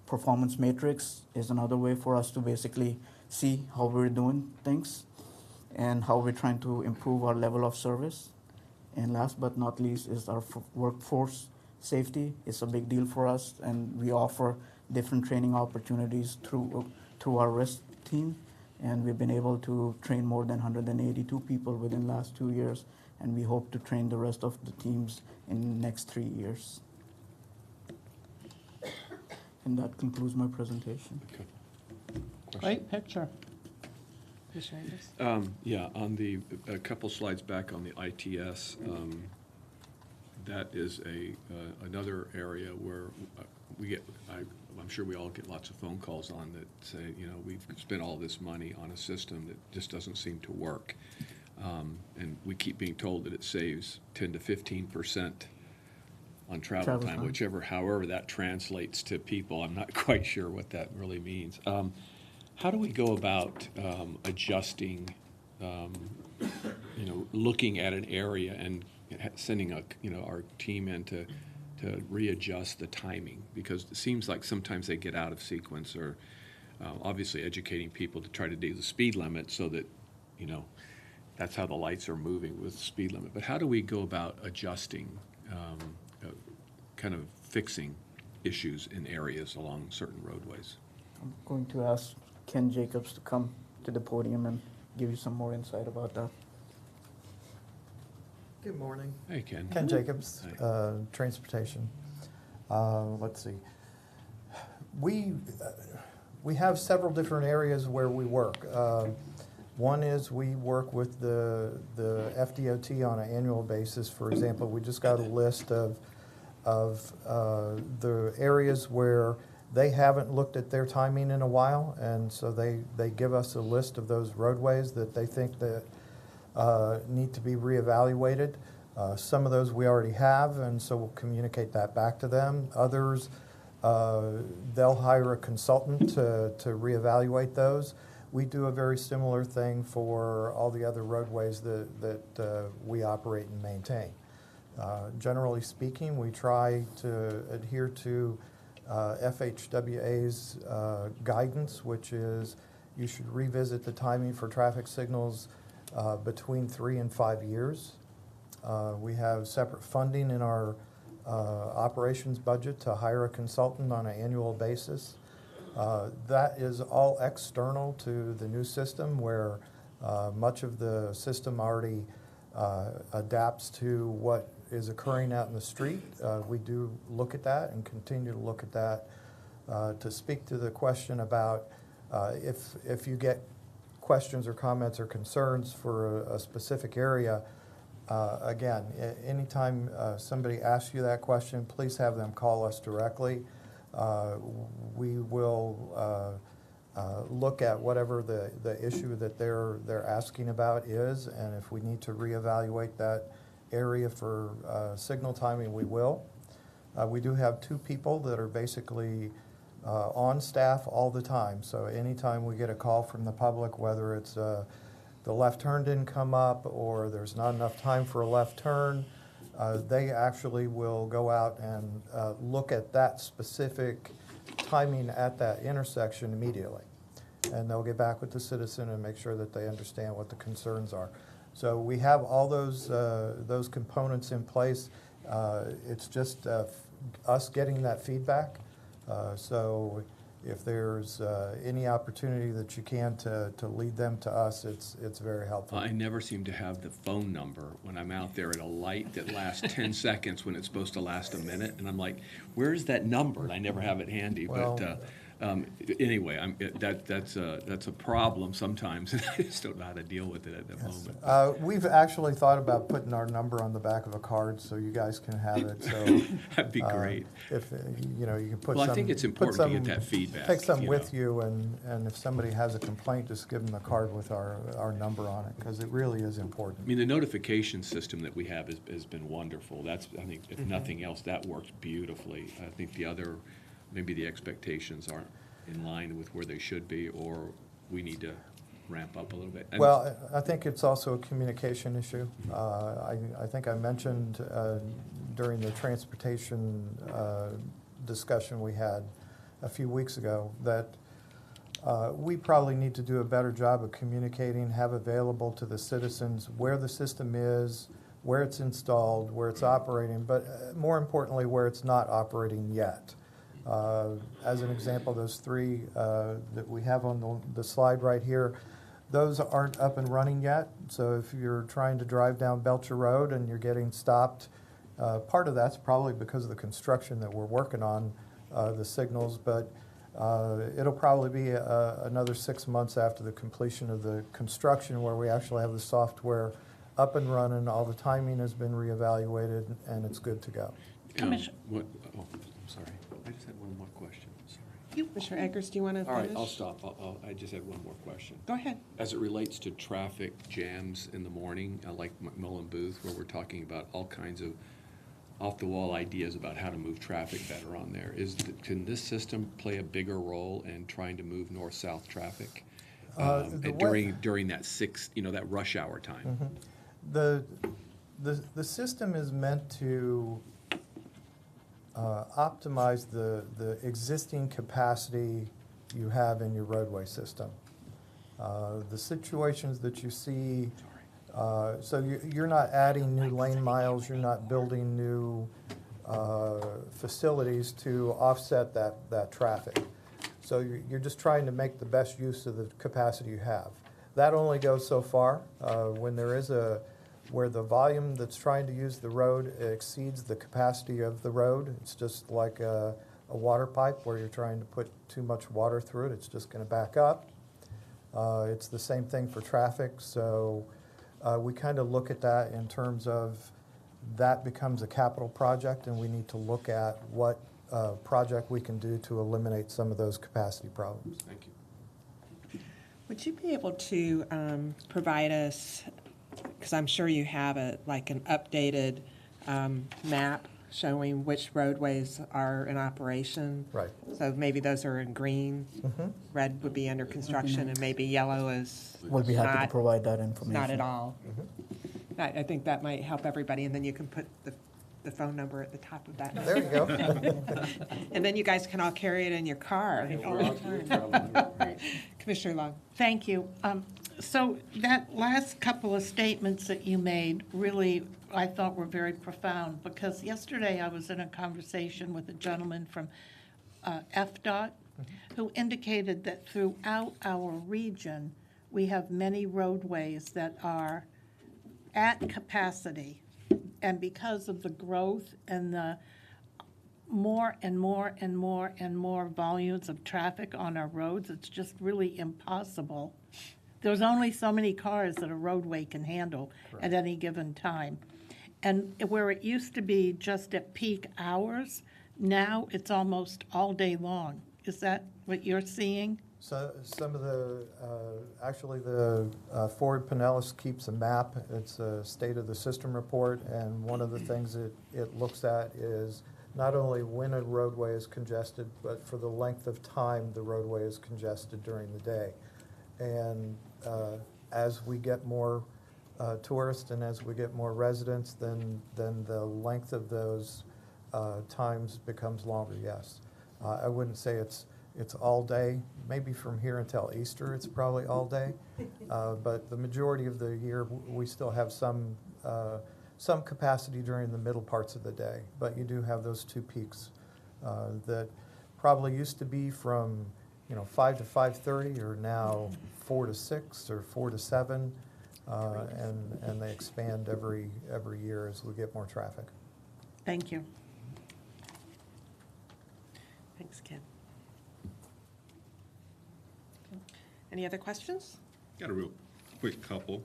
Speaker 6: Performance matrix is another way for us to basically see how we're doing things and how we're trying to improve our level of service. And last but not least is our workforce safety. It's a big deal for us, and we offer different training opportunities through our risk team. And we've been able to train more than 182 people within the last 2 years, and we hope to train the rest of the teams in the next 3 years. And that concludes my presentation.
Speaker 7: Okay.
Speaker 9: Great picture.
Speaker 1: Commissioner Andrews?
Speaker 7: Yeah, on a couple slides back on the ITS, that is another area where I'm sure we all get lots of phone calls on that say, we've spent all this money on a system that just doesn't seem to work. And we keep being told that it saves 10 to 15% on travel time, however that translates to people. I'm not quite sure what that really means. How do we go about adjusting, looking at an area and sending our team in to readjust the timing? Because it seems like sometimes they get out of sequence, or obviously educating people to try to do the speed limit so that, that's how the lights are moving with the speed limit. But how do we go about adjusting, kind of fixing issues in areas along certain roadways?
Speaker 6: I'm going to ask Ken Jacobs to come to the podium and give you some more insight about that.
Speaker 10: Good morning.
Speaker 7: Hey, Ken.
Speaker 10: Ken Jacobs,
Speaker 7: Hi.
Speaker 10: Transportation. Let's see. We have several different areas where we work. One is we work with the FDOT on an annual basis. For example, we just got a list of the areas where they haven't looked at their timing in a while, and so they give us a list of those roadways that they think that need to be reevaluated. Some of those we already have, and so we'll communicate that back to them. Others, They'll hire a consultant to reevaluate those. We do a very similar thing for all the other roadways that we operate and maintain. Generally speaking, we try to adhere to FHWA's guidance, which is you should revisit the timing for traffic signals between 3 and 5 years. We have separate funding in our operations budget to hire a consultant on an annual basis. That is all external to the new system, where much of the system already adapts to what is occurring out in the street. We do look at that and continue to look at that. To speak to the question about if you get questions or comments or concerns for a specific area, again, anytime somebody asks you that question, please have them call us directly. We will look at whatever the issue that they're asking about is, and if we need to reevaluate that area for signal timing, we will. We do have 2 people that are basically on staff all the time. So anytime we get a call from the public, whether it's the left turn didn't come up or there's not enough time for a left turn, they actually will go out and look at that specific timing at that intersection immediately. And they'll get back with the citizen and make sure that they understand what the concerns are. So we have all those components in place. It's just us getting that feedback. So if there's any opportunity that you can to lead them to us, it's very helpful.
Speaker 7: I never seem to have the phone number when I'm out there at a light that lasts 10 seconds when it's supposed to last a minute. And I'm like, where's that number? And I never have it handy.
Speaker 10: Well,
Speaker 7: but anyway, that's a problem sometimes, and I just don't know how to deal with it at the moment.
Speaker 10: We've actually thought about putting our number on the back of a card so you guys can have it. So
Speaker 7: That'd be great.
Speaker 10: If you can put
Speaker 7: Well,
Speaker 10: some.
Speaker 7: I think it's
Speaker 10: put
Speaker 7: important to get
Speaker 10: some-
Speaker 7: that feedback,
Speaker 10: Take some
Speaker 7: you
Speaker 10: with
Speaker 7: know.
Speaker 10: you, and if somebody has a complaint, just give them the card with our number on it, because it really is important.
Speaker 7: I mean, the notification system that we have has been wonderful. That's, I think, if nothing else, that works beautifully. I think the other, maybe the expectations aren't in line with where they should be, or we need to ramp up a little bit. And-
Speaker 10: Well, I think it's also a communication issue. I think I mentioned during the transportation discussion we had a few weeks ago that we probably need to do a better job of communicating, have available to the citizens where the system is, where it's installed, where it's operating, but more importantly, where it's not operating yet. As an example, those 3 that we have on the slide right here, those aren't up and running yet. So if you're trying to drive down Belcher Road and you're getting stopped, part of that's probably because of the construction that we're working on, the signals, but it'll probably be another 6 months after the completion of the construction where we actually have the software up and running, all the timing has been reevaluated, and it's good to go.
Speaker 7: What, oh, I'm sorry. I just had one more question. Sorry.
Speaker 1: Mr. Eggers, do you want to
Speaker 7: All
Speaker 1: finish?
Speaker 7: right, I'll stop. I just had one more question.
Speaker 1: Go ahead.
Speaker 7: As it relates to traffic jams in the morning, like McMullen Booth, where we're talking about all kinds of off-the-wall ideas about how to move traffic better on there, can this system play a bigger role in trying to move north-south traffic during that that rush hour time?
Speaker 10: The system is meant to optimize the existing capacity you have in your roadway system. The situations that you see, so you're not adding new lane miles, you're not building new facilities to offset that traffic. So you're just trying to make the best use of the capacity you have. That only goes so far. When there is where the volume that's trying to use the road exceeds the capacity of the road, it's just like a water pipe where you're trying to put too much water through it, it's just going to back up. It's the same thing for traffic, so we kind of look at that in terms of that becomes a capital project, and we need to look at what project we can do to eliminate some of those capacity problems.
Speaker 7: Thank you.
Speaker 1: Would you be able to provide us, because I'm sure you have an updated map showing which roadways are in operation.
Speaker 10: Right.
Speaker 1: So maybe those are in green, red would be under construction, and maybe yellow is
Speaker 6: We'll be happy to
Speaker 1: not,
Speaker 6: provide that information.
Speaker 1: not at all. I think that might help everybody, and then you can put the phone number at the top of that.
Speaker 10: There you go.
Speaker 1: And then you guys can all carry it in your car all the time. Commissioner Long.
Speaker 9: Thank you. So that last couple of statements that you made really, I thought were very profound, because yesterday I was in a conversation with a gentleman from FDOT who indicated that throughout our region, we have many roadways that are at capacity. And because of the growth and the more and more and more and more volumes of traffic on our roads, it's just really impossible. There's only so many cars that a roadway can handle at any given time. And where it used to be just at peak hours, now it's almost all day long. Is that what you're seeing?
Speaker 10: So some of the, actually the Ford Pinellas keeps a map. It's a state of the system report, and one of the things it looks at is not only when a roadway is congested, but for the length of time the roadway is congested during the day. And as we get more tourists and as we get more residents, then the length of those times becomes longer, yes. I wouldn't say it's all day. Maybe from here until Easter, it's probably all day. But the majority of the year, we still have some capacity during the middle parts of the day. But you do have those two peaks that probably used to be from 5 to 5:30, or now 4 to 6 or 4 to 7, and they expand every year as we get more traffic.
Speaker 9: Thank you.
Speaker 1: Thanks, Ken. Any other questions?
Speaker 3: Got a real quick couple.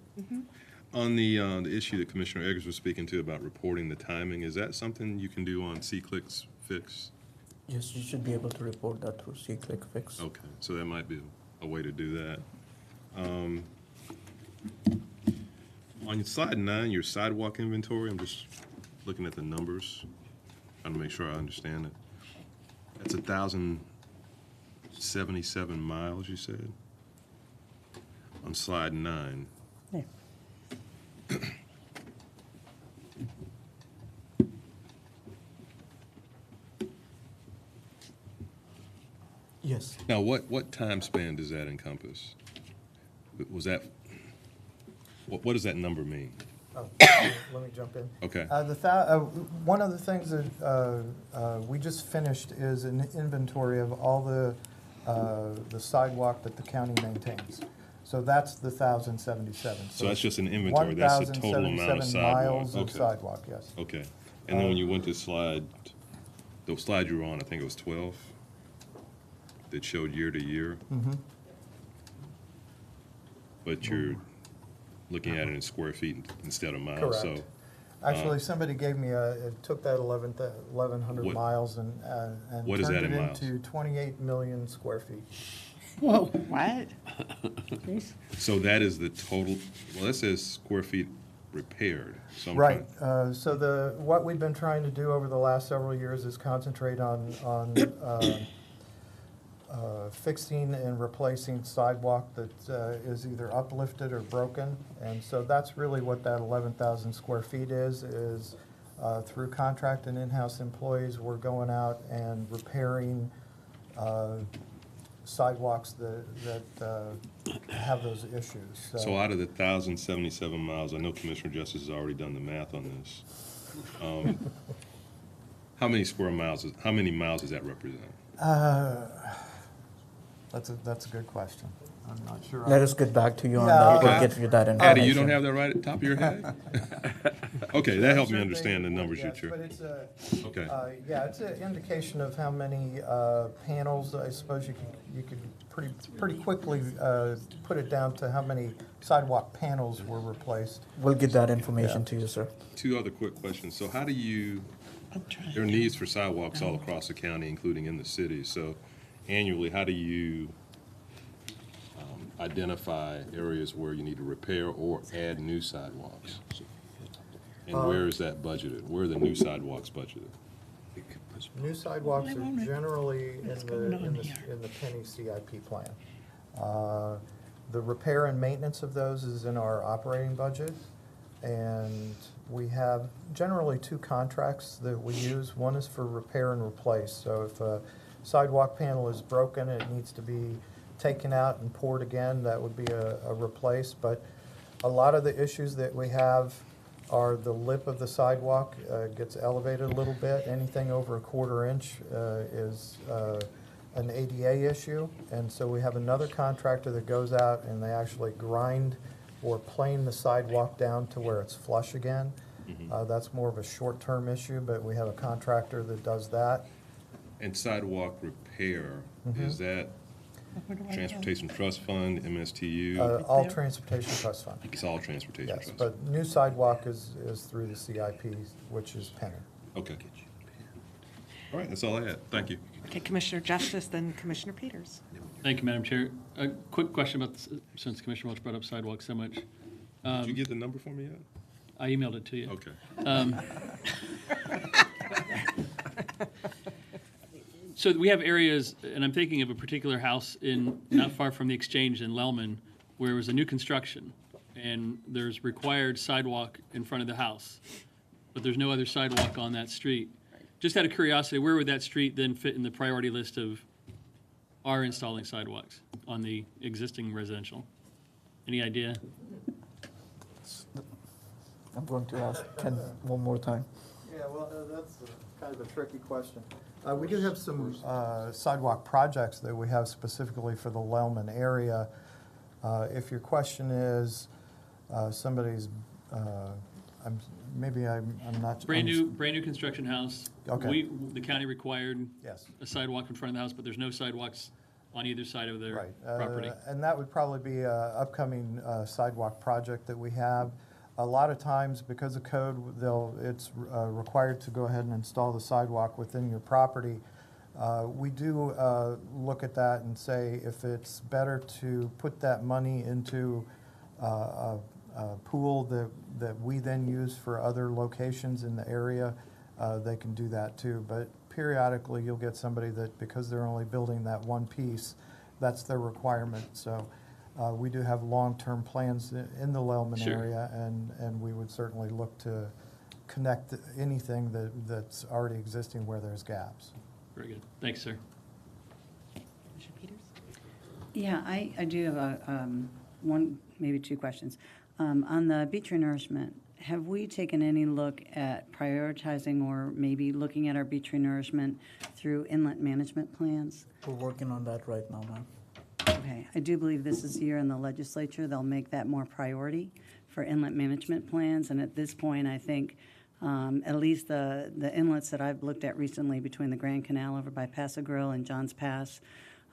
Speaker 3: On the issue that Commissioner Eggers was speaking to about reporting the timing, is that something you can do on C-Clicks Fix?
Speaker 6: Yes, you should be able to report that through C-Click Fix.
Speaker 3: Okay, so that might be a way to do that. On slide 9, your sidewalk inventory, I'm just looking at the numbers, trying to make sure I understand it. That's 1,077 miles, you said? On slide 9.
Speaker 9: Yeah.
Speaker 6: Yes.
Speaker 3: Now, what time span does that encompass? Was that, what does that number mean?
Speaker 10: Let me jump in.
Speaker 3: Okay.
Speaker 10: One of the things that we just finished is an inventory of all the sidewalk that the county maintains. So that's the 1,077.
Speaker 3: So that's just an inventory, that's the total amount of
Speaker 10: 1,077
Speaker 3: sidewalk?
Speaker 10: miles of
Speaker 3: Okay.
Speaker 10: sidewalk, yes.
Speaker 3: Okay. And then when you went to the slide you were on, I think it was 12, that showed year to year? But you're looking at it in square feet instead of miles, so.
Speaker 10: Correct. Actually, somebody gave me took that 1,100
Speaker 3: What-
Speaker 10: miles and
Speaker 3: what is that
Speaker 10: turned
Speaker 3: in
Speaker 10: it
Speaker 3: miles?
Speaker 10: into 28 million square feet.
Speaker 9: Whoa, what?
Speaker 3: So that is the total, well, that says square feet repaired. So I'm
Speaker 10: Right,
Speaker 3: trying-
Speaker 10: so what we've been trying to do over the last several years is concentrate on fixing and replacing sidewalk that is either uplifted or broken. And so that's really what that 11,000 square feet is through contract and in-house employees, we're going out and repairing sidewalks that have those issues.
Speaker 3: So out of the 1,077 miles, I know Commissioner Justice has already done the math on this. How many miles does that represent?
Speaker 10: That's a good question. I'm not sure.
Speaker 6: Let us get back to you on
Speaker 10: Yeah,
Speaker 6: that.
Speaker 10: okay.
Speaker 6: We'll get you that information.
Speaker 3: Addie, you don't have that right at the top of your head? Okay, that helped me
Speaker 10: Sure
Speaker 3: understand the
Speaker 10: thing,
Speaker 3: numbers
Speaker 10: yes,
Speaker 3: you're.
Speaker 10: But it's
Speaker 3: Okay.
Speaker 10: yeah, it's an indication of how many panels. I suppose you could pretty quickly put it down to how many sidewalk panels were replaced.
Speaker 6: We'll get that information to you, sir.
Speaker 3: Two other quick questions. So how do you, there are needs for sidewalks all across the county, including in the city. So annually, how do you identify areas where you need to repair or add new sidewalks? And where is that budgeted? Where are the new sidewalks budgeted?
Speaker 10: New sidewalks
Speaker 9: Why
Speaker 10: are
Speaker 9: won't it-
Speaker 10: generally
Speaker 9: What's
Speaker 10: in
Speaker 9: going on
Speaker 10: the
Speaker 9: here?
Speaker 10: Penny CIP plan. The repair and maintenance of those is in our operating budget. And we have generally two contracts that we use. One is for repair and replace. So if a sidewalk panel is broken, it needs to be taken out and poured again, that would be a replace. But a lot of the issues that we have are the lip of the sidewalk gets elevated a little bit. Anything over a 1/4 inch is an ADA issue. And so we have another contractor that goes out and they actually grind or plane the sidewalk down to where it's flush again. That's more of a short-term issue, but we have a contractor that does that.
Speaker 3: And sidewalk repair, is that
Speaker 9: Where do I go?
Speaker 3: Transportation Trust Fund, MSTU?
Speaker 10: All Transportation Trust Fund.
Speaker 3: It's all Transportation
Speaker 10: Yes,
Speaker 3: Trust?
Speaker 10: but new sidewalk is through the CIP, which is Penny.
Speaker 3: Okay. All right, that's all I had. Thank you.
Speaker 1: Okay, Commissioner Justice, then Commissioner Peters.
Speaker 2: Thank you, Madam Chair. A quick question about, since Commissioner Welch brought up sidewalks so much.
Speaker 3: Did you get the number for me yet?
Speaker 2: I emailed it to you.
Speaker 3: Okay.
Speaker 2: So we have areas, and I'm thinking of a particular house in, not far from the Exchange in Lelman, where it was a new construction, and there's required sidewalk in front of the house, but there's no other sidewalk on that street. Just out of curiosity, where would that street then fit in the priority list of our installing sidewalks on the existing residential? Any idea?
Speaker 6: I'm going to ask Ken one more time.
Speaker 10: Yeah, well, that's kind of a tricky question. We do have some sidewalk projects that we have specifically for the Lelman area. If your question is somebody's, I'm not.
Speaker 2: Brand new construction house.
Speaker 10: Okay.
Speaker 2: The county required
Speaker 10: Yes.
Speaker 2: a sidewalk in front of the house, but there's no sidewalks on either side of their
Speaker 10: Right.
Speaker 2: property.
Speaker 10: And that would probably be an upcoming sidewalk project that we have. A lot of times, because of code, it's required to go ahead and install the sidewalk within your property. We do look at that and say if it's better to put that money into a pool that we then use for other locations in the area, they can do that too. But periodically, you'll get somebody that, because they're only building that one piece, that's their requirement. So we do have long-term plans in the Lelman
Speaker 2: Sure.
Speaker 10: area, and we would certainly look to connect anything that's already existing where there's gaps.
Speaker 2: Very good. Thanks, sir.
Speaker 1: Commissioner Peters?
Speaker 11: Yeah, I do have one, maybe two questions. On the beach renourishment, have we taken any look at prioritizing or maybe looking at our beach renourishment through inlet management plans?
Speaker 6: We're working on that right now, ma'am.
Speaker 11: Okay, I do believe this is here in the legislature, they'll make that more priority for inlet management plans, and at this point, I think at least the inlets that I've looked at recently between the Grand Canal over by Paso Grill and Johns Pass,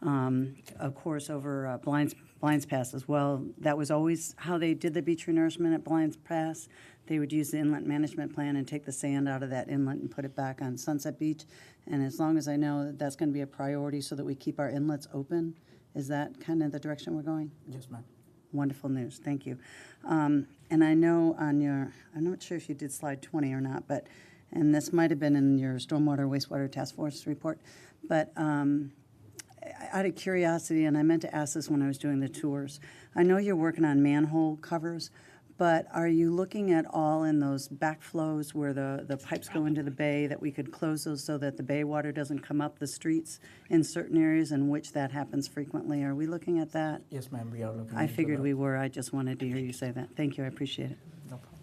Speaker 11: of course over Blinds Pass as well, that was always how they did the beach renourishment at Blinds Pass. They would use the inlet management plan and take the sand out of that inlet and put it back on Sunset Beach, and as long as I know that that's going to be a priority so that we keep our inlets open. Is that kind of the direction we're going?
Speaker 6: Yes, ma'am.
Speaker 11: Wonderful news, thank you. And I know on your, I'm not sure if you did slide 20 or not, but, and this might have been in your Stormwater Wastewater Task Force report, but out of curiosity, and I meant to ask this when I was doing the tours, I know you're working on manhole covers, but are you looking at all in those backflows where the pipes go into the bay, that we could close those so that the bay water doesn't come up the streets in certain areas in which that happens frequently? Are we looking at that?
Speaker 6: Yes, ma'am, we are looking
Speaker 11: I
Speaker 6: into
Speaker 11: figured
Speaker 6: that.
Speaker 11: we were. I just wanted to hear you say that. Thank you. I appreciate it.
Speaker 6: No problem.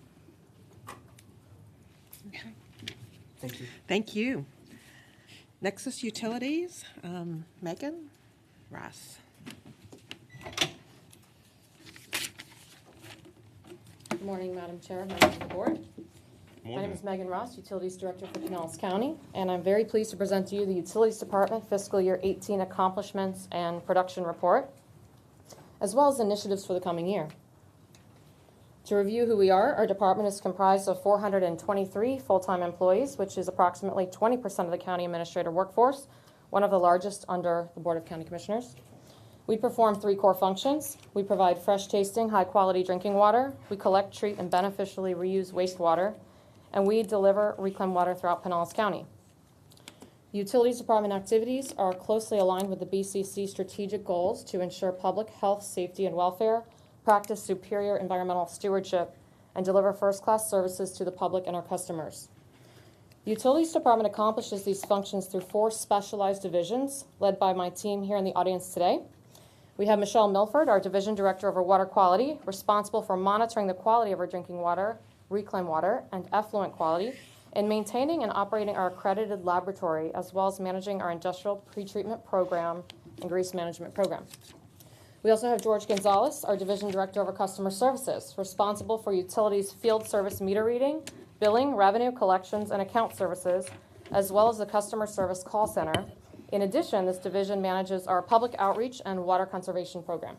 Speaker 6: Thank you.
Speaker 1: Thank you. Nexus Utilities, Megan Ross.
Speaker 12: Good morning, Madam Chair, members of the board. My name is Megan Ross, Utilities Director for Pinellas County, and I'm very pleased to present to you the Utilities Department Fiscal Year 18 Accomplishments and Production Report, as well as initiatives for the coming year. To review who we are, our department is comprised of 423 full-time employees, which is approximately 20% of the county administrator workforce, one of the largest under the Board of County Commissioners. We perform 3 core functions. We provide fresh tasting, high quality drinking water. We collect, treat, and beneficially reuse wastewater. and we deliver reclaimed water throughout Pinellas County. Utilities Department activities are closely aligned with the BCC strategic goals to ensure public health, safety, and welfare, practice superior environmental stewardship, and deliver first-class services to the public and our customers. The Utilities Department accomplishes these functions through 4 specialized divisions, led by my team here in the audience today. We have Michelle Milford, our Division Director over Water Quality, responsible for monitoring the quality of our drinking water, reclaimed water, and effluent quality, and maintaining and operating our accredited laboratory, as well as managing our industrial pretreatment program and grease management program. We also have George Gonzalez, our Division Director over Customer Services, responsible for utilities field service meter reading, billing, revenue collections, and account services, as well as the customer service call center. In addition, this division manages our public outreach and water conservation program.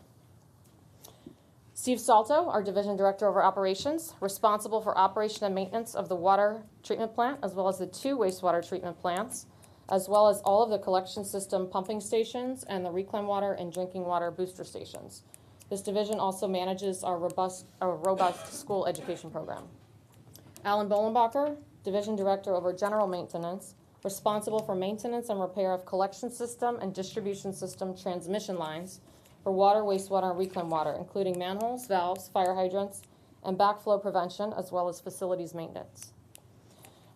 Speaker 12: Steve Salto, our Division Director over Operations, responsible for operation and maintenance of the water treatment plant, as well as the 2 wastewater treatment plants, as well as all of the collection system pumping stations and the reclaimed water and drinking water booster stations. This division also manages our robust school education program. Alan Bolenbacher, Division Director over General Maintenance, responsible for maintenance and repair of collection system and distribution system transmission lines for water, wastewater, and reclaimed water, including manholes, valves, fire hydrants, and backflow prevention, as well as facilities maintenance.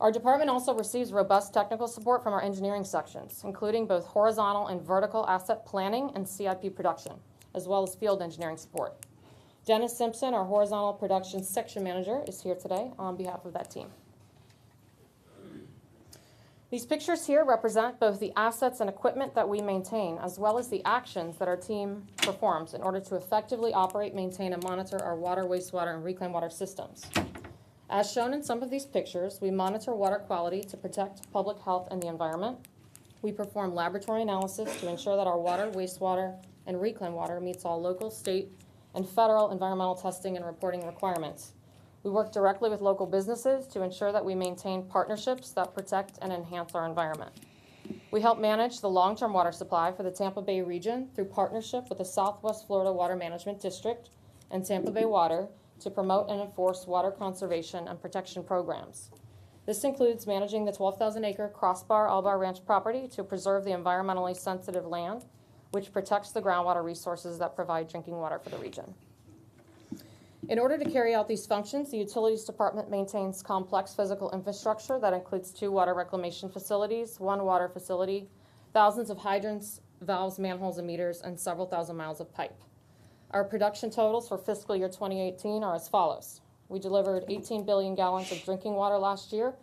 Speaker 12: Our department also receives robust technical support from our engineering sections, including both horizontal and vertical asset planning and CIP production, as well as field engineering support. Dennis Simpson, our horizontal production section manager, is here today on behalf of that team. These pictures here represent both the assets and equipment that we maintain, as well as the actions that our team performs in order to effectively operate, maintain, and monitor our water, wastewater, and reclaimed water systems. As shown in some of these pictures, we monitor water quality to protect public health and the environment. We perform laboratory analysis to ensure that our water, wastewater, and reclaimed water meets all local, state, and federal environmental testing and reporting requirements. We work directly with local businesses to ensure that we maintain partnerships that protect and enhance our environment. We help manage the long-term water supply for the Tampa Bay region through partnership with the Southwest Florida Water Management District and Tampa Bay Water to promote and enforce water conservation and protection programs. This includes managing the 12,000-acre Crossbar Albar Ranch property to preserve the environmentally sensitive land, which protects the groundwater resources that provide drinking water for the region. In order to carry out these functions, the Utilities Department maintains complex physical infrastructure that includes 2 water reclamation facilities, 1 water facility, thousands of hydrants, valves, manholes, and meters, and several thousand miles of pipe. Our production totals for fiscal year 2018 are as follows. We delivered 18 billion gallons of drinking water last year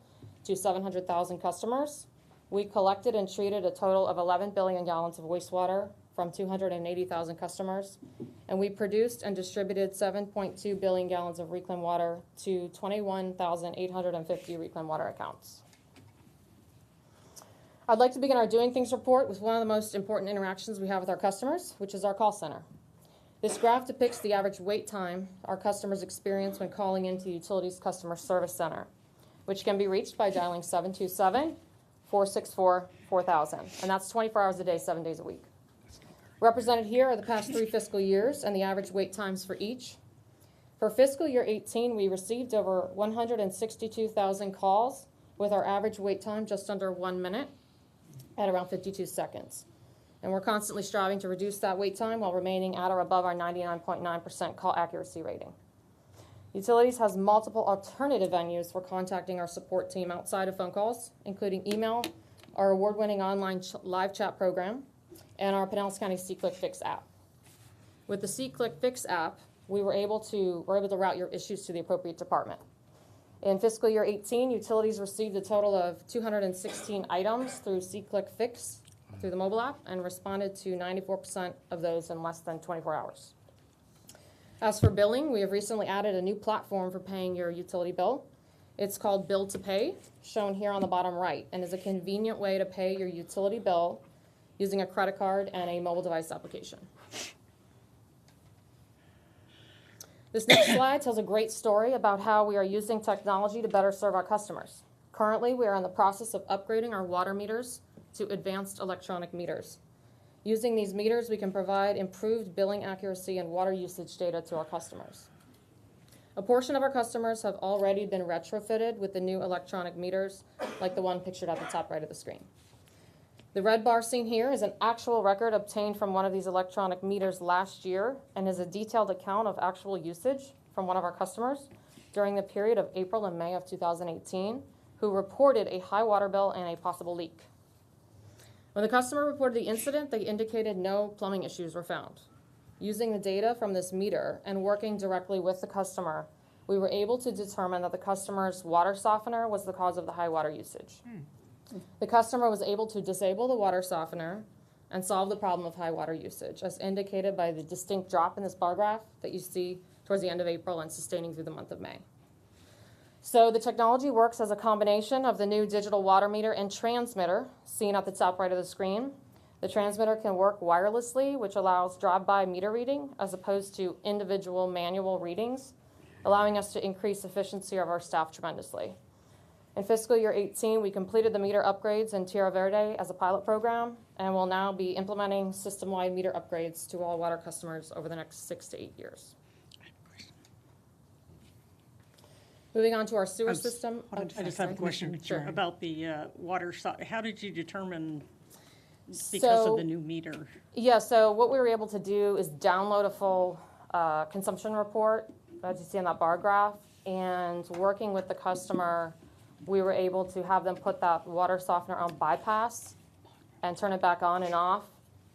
Speaker 12: to 700,000 customers. We collected and treated a total of 11 billion gallons of wastewater from 280,000 customers, and we produced and distributed 7.2 billion gallons of reclaimed water to 21,850 reclaimed water accounts. I'd like to begin our Doing Things report with one of the most important interactions we have with our customers, which is our call center. This graph depicts the average wait time our customers experience when calling into Utilities Customer Service Center, which can be reached by dialing 727-464-4000, and that's 24 hours a day, 7 days a week. Represented here are the past 3 fiscal years and the average wait times for each. For fiscal year 18, we received over 162,000 calls with our average wait time just under 1 minute at around 52 seconds. And we're constantly striving to reduce that wait time while remaining at or above our 99.9% call accuracy rating. Utilities has multiple alternative venues for contacting our support team outside of phone calls, including email, our award-winning online live chat program, and our Pinellas County SeeClick Fix app. With the SeeClick Fix app, we're able to route your issues to the appropriate department. In fiscal year 18, utilities received a total of 216 items through SeeClick Fix through the mobile app and responded to 94% of those in less than 24 hours. As for billing, we have recently added a new platform for paying your utility bill. It's called Bill to Pay, shown here on the bottom right, and is a convenient way to pay your utility bill using a credit card and a mobile device application. This next slide tells a great story about how we are using technology to better serve our customers. Currently, we are in the process of upgrading our water meters to advanced electronic meters. Using these meters, we can provide improved billing accuracy and water usage data to our customers. A portion of our customers have already been retrofitted with the new electronic meters, like the one pictured at the top right of the screen. The red bar seen here is an actual record obtained from one of these electronic meters last year and is a detailed account of actual usage from one of our customers during the period of April and May of 2018, who reported a high water bill and a possible leak. When the customer reported the incident, they indicated no plumbing issues were found. Using the data from this meter and working directly with the customer, we were able to determine that the customer's water softener was the cause of the high water usage. The customer was able to disable the water softener and solve the problem of high water usage, as indicated by the distinct drop in this bar graph that you see towards the end of April and sustaining through the month of May. So the technology works as a combination of the new digital water meter and transmitter seen at the top right of the screen. The transmitter can work wirelessly, which allows drive-by meter reading as opposed to individual manual readings, allowing us to increase efficiency of our staff tremendously. In fiscal year 18, we completed the meter upgrades in Tierra Verde as a pilot program, and will now be implementing system-wide meter upgrades to all water customers over the next 6 to 8 years. Moving on to our sewer system.
Speaker 13: I just have a question
Speaker 12: Sure.
Speaker 13: about the water side. How did you determine because of the new meter?
Speaker 12: Yeah, so what we were able to do is download a full consumption report, as you see in that bar graph, and working with the customer, we were able to have them put that water softener on bypass and turn it back on and off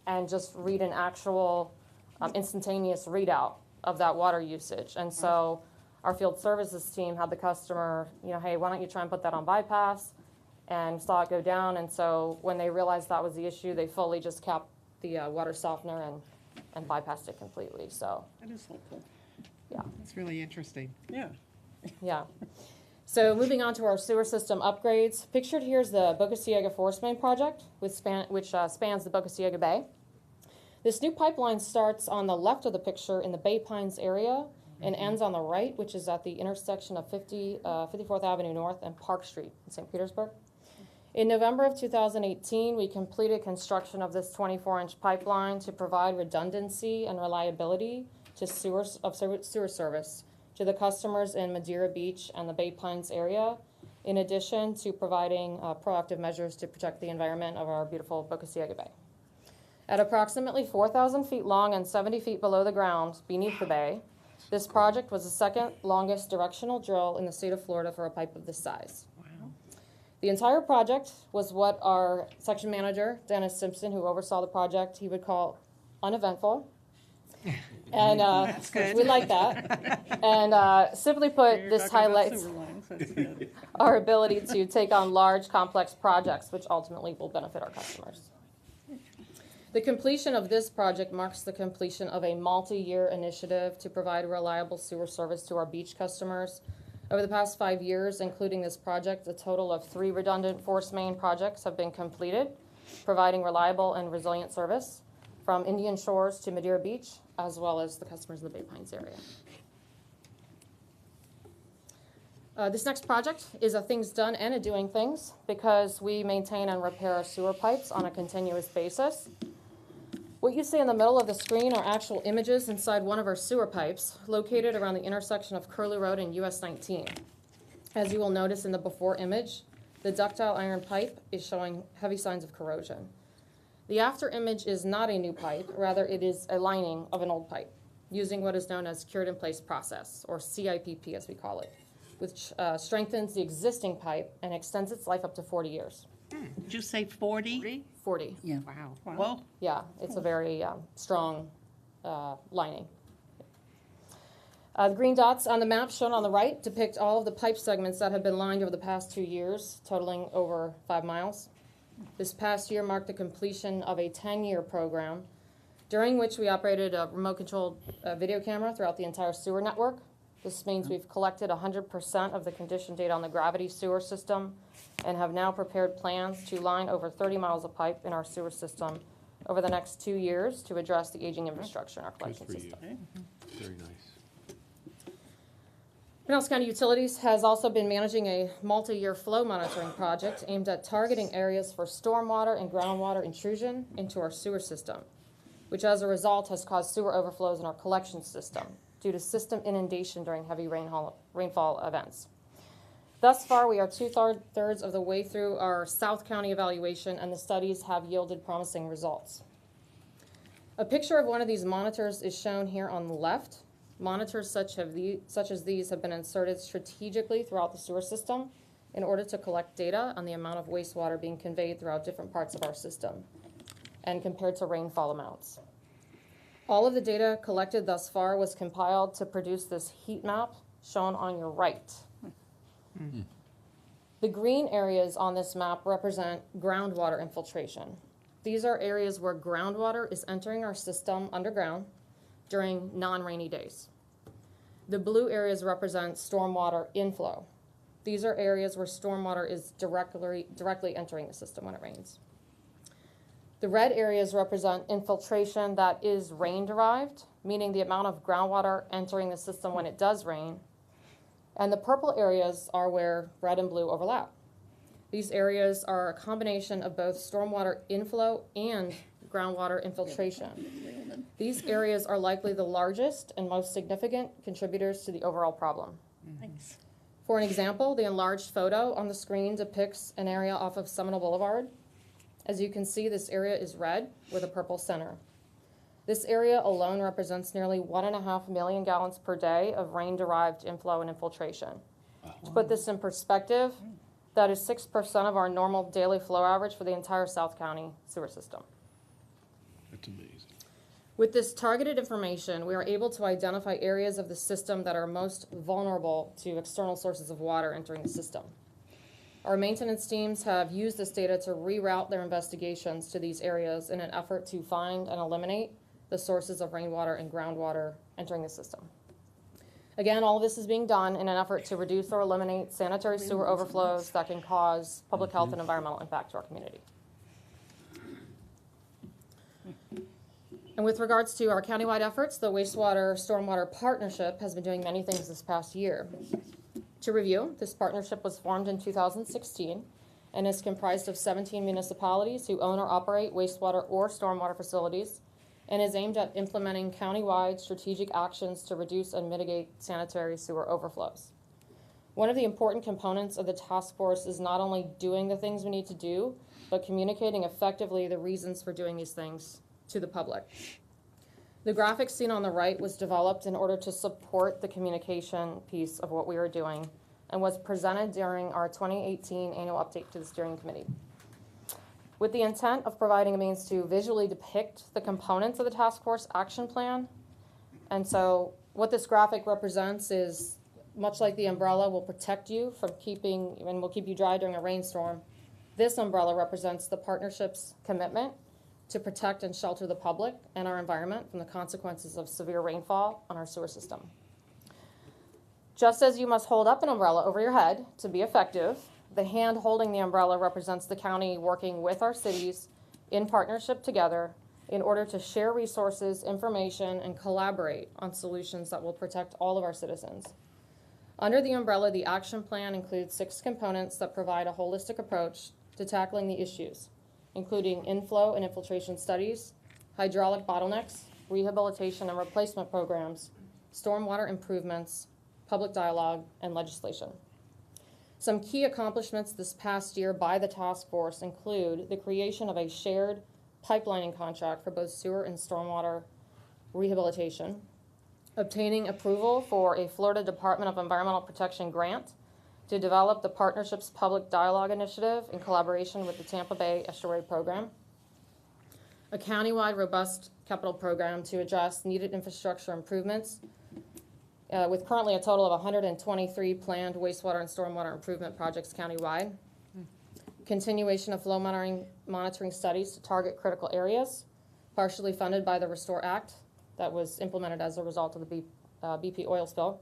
Speaker 12: and just read an actual instantaneous readout of that water usage. And so our field services team had the customer, hey, why don't you try and put that on bypass, and saw it go down. And so when they realized that was the issue, they fully just capped the water softener and bypassed it completely. So
Speaker 13: That is helpful.
Speaker 12: yeah.
Speaker 1: That's really interesting.
Speaker 13: Yeah.
Speaker 12: Yeah. So moving on to our sewer system upgrades. Pictured here is the Boca Ciega Force Main project, which spans the Boca Ciega Bay. This new pipeline starts on the left of the picture in the Bay Pines area and ends on the right, which is at the intersection of 54th Avenue North and Park Street in St. Petersburg. In November of 2018, we completed construction of this 24-inch pipeline to provide redundancy and reliability to sewer service to the customers in Madeira Beach and the Bay Pines area, in addition to providing proactive measures to protect the environment of our beautiful Boca Ciega Bay. At approximately 4,000 feet long and 70 feet below the ground beneath the bay, this project was the second longest directional drill in the state of Florida for a pipe of this size. The entire project was what our section manager, Dennis Simpson, who oversaw the project, he would call uneventful. And we like that. And simply put, this highlights our ability to take on large, complex projects, which ultimately will benefit our customers. The completion of this project marks the completion of a multi-year initiative to provide reliable sewer service to our beach customers. Over the past 5 years, including this project, a total of 3 redundant force main projects have been completed, providing reliable and resilient service from Indian Shores to Madeira Beach, as well as the customers in the Bay Pines area. This next project is a things done and a doing things, because we maintain and repair our sewer pipes on a continuous basis. What you see in the middle of the screen are actual images inside one of our sewer pipes located around the intersection of Curlew Road and US 19. As you will notice in the before image, the ductile iron pipe is showing heavy signs of corrosion. The after image is not a new pipe, rather it is a lining of an old pipe, using what is known as cured in place process, or CIPP as we call it, which strengthens the existing pipe and extends its life up to 40 years.
Speaker 13: Did you say 40?
Speaker 12: 40.
Speaker 11: Yeah.
Speaker 1: Wow.
Speaker 13: Well,
Speaker 12: Yeah, it's a very strong lining. The green dots on the map shown on the right depict all of the pipe segments that have been lined over the past 2 years, totaling over 5 miles. This past year marked the completion of a 10-year program, during which we operated a remote-controlled video camera throughout the entire sewer network. This means we've collected 100% of the condition data on the gravity sewer system and have now prepared plans to line over 30 miles of pipe in our sewer system over the next 2 years to address the aging infrastructure in our collection
Speaker 7: for you.
Speaker 12: system.
Speaker 7: Very nice.
Speaker 12: Pinellas County Utilities has also been managing a multi-year flow monitoring project aimed at targeting areas for stormwater and groundwater intrusion into our sewer system, which as a result has caused sewer overflows in our collection system. due to system inundation during heavy rainfall events. Thus far, we are two-thirds of the way through our South County evaluation, and the studies have yielded promising results. A picture of one of these monitors is shown here on the left. Monitors such as these have been inserted strategically throughout the sewer system in order to collect data on the amount of wastewater being conveyed throughout different parts of our system and compared to rainfall amounts. All of the data collected thus far was compiled to produce this heat map shown on your right. The green areas on this map represent groundwater infiltration. These are areas where groundwater is entering our system underground during non-rainy days. The blue areas represent stormwater inflow. These are areas where stormwater is directly entering the system when it rains. The red areas represent infiltration that is rain-derived, meaning the amount of groundwater entering the system when it does rain. And the purple areas are where red and blue overlap. These areas are a combination of both stormwater inflow and groundwater infiltration. These areas are likely the largest and most significant contributors to the overall problem.
Speaker 13: Thanks.
Speaker 12: For an example, the enlarged photo on the screen depicts an area off of Seminole Boulevard. As you can see, this area is red with a purple center. This area alone represents nearly 1.5 million gallons per day of rain-derived inflow and infiltration. To put this in perspective, that is 6% of our normal daily flow average for the entire South County sewer system.
Speaker 7: That's amazing.
Speaker 12: With this targeted information, we are able to identify areas of the system that are most vulnerable to external sources of water entering the system. Our maintenance teams have used this data to reroute their investigations to these areas in an effort to find and eliminate the sources of rainwater and groundwater entering the system. Again, all of this is being done in an effort to reduce or eliminate sanitary sewer overflows that can cause public health and environmental impact to our community. And with regards to our countywide efforts, the Wastewater Stormwater Partnership has been doing many things this past year. To review, this partnership was formed in 2016 and is comprised of 17 municipalities who own or operate wastewater or stormwater facilities, and is aimed at implementing countywide strategic actions to reduce and mitigate sanitary sewer overflows. One of the important components of the task force is not only doing the things we need to do, but communicating effectively the reasons for doing these things to the public. The graphic seen on the right was developed in order to support the communication piece of what we were doing and was presented during our 2018 annual update to the steering committee, with the intent of providing a means to visually depict the components of the task force action plan. And so what this graphic represents is, much like the umbrella will protect you from will keep you dry during a rainstorm, this umbrella represents the partnership's commitment to protect and shelter the public and our environment from the consequences of severe rainfall on our sewer system. Just as you must hold up an umbrella over your head to be effective, the hand holding the umbrella represents the county working with our cities in partnership together in order to share resources, information, and collaborate on solutions that will protect all of our citizens. Under the umbrella, the action plan includes 6 components that provide a holistic approach to tackling the issues, including inflow and infiltration studies, hydraulic bottlenecks, rehabilitation and replacement programs, stormwater improvements, public dialogue, and legislation. Some key accomplishments this past year by the task force include the creation of a shared pipelining contract for both sewer and stormwater rehabilitation, obtaining approval for a Florida Department of Environmental Protection grant to develop the partnership's public dialogue initiative in collaboration with the Tampa Bay Estuary Program, a countywide robust capital program to address needed infrastructure improvements, with currently a total of 123 planned wastewater and stormwater improvement projects countywide. Continuation of flow monitoring studies to target critical areas, partially funded by the Restore Act that was implemented as a result of the BP oil spill.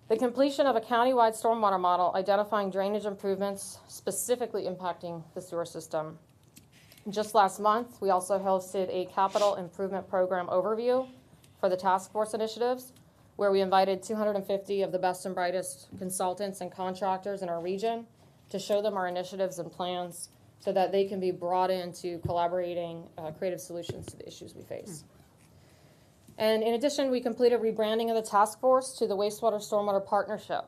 Speaker 12: The completion of a countywide stormwater model identifying drainage improvements specifically impacting the sewer system. Just last month, we also hosted a capital improvement program overview for the task force initiatives, where we invited 250 of the best and brightest consultants and contractors in our region to show them our initiatives and plans so that they can be brought into collaborating creative solutions to the issues we face. And in addition, we completed rebranding of the task force to the Wastewater Stormwater Partnership,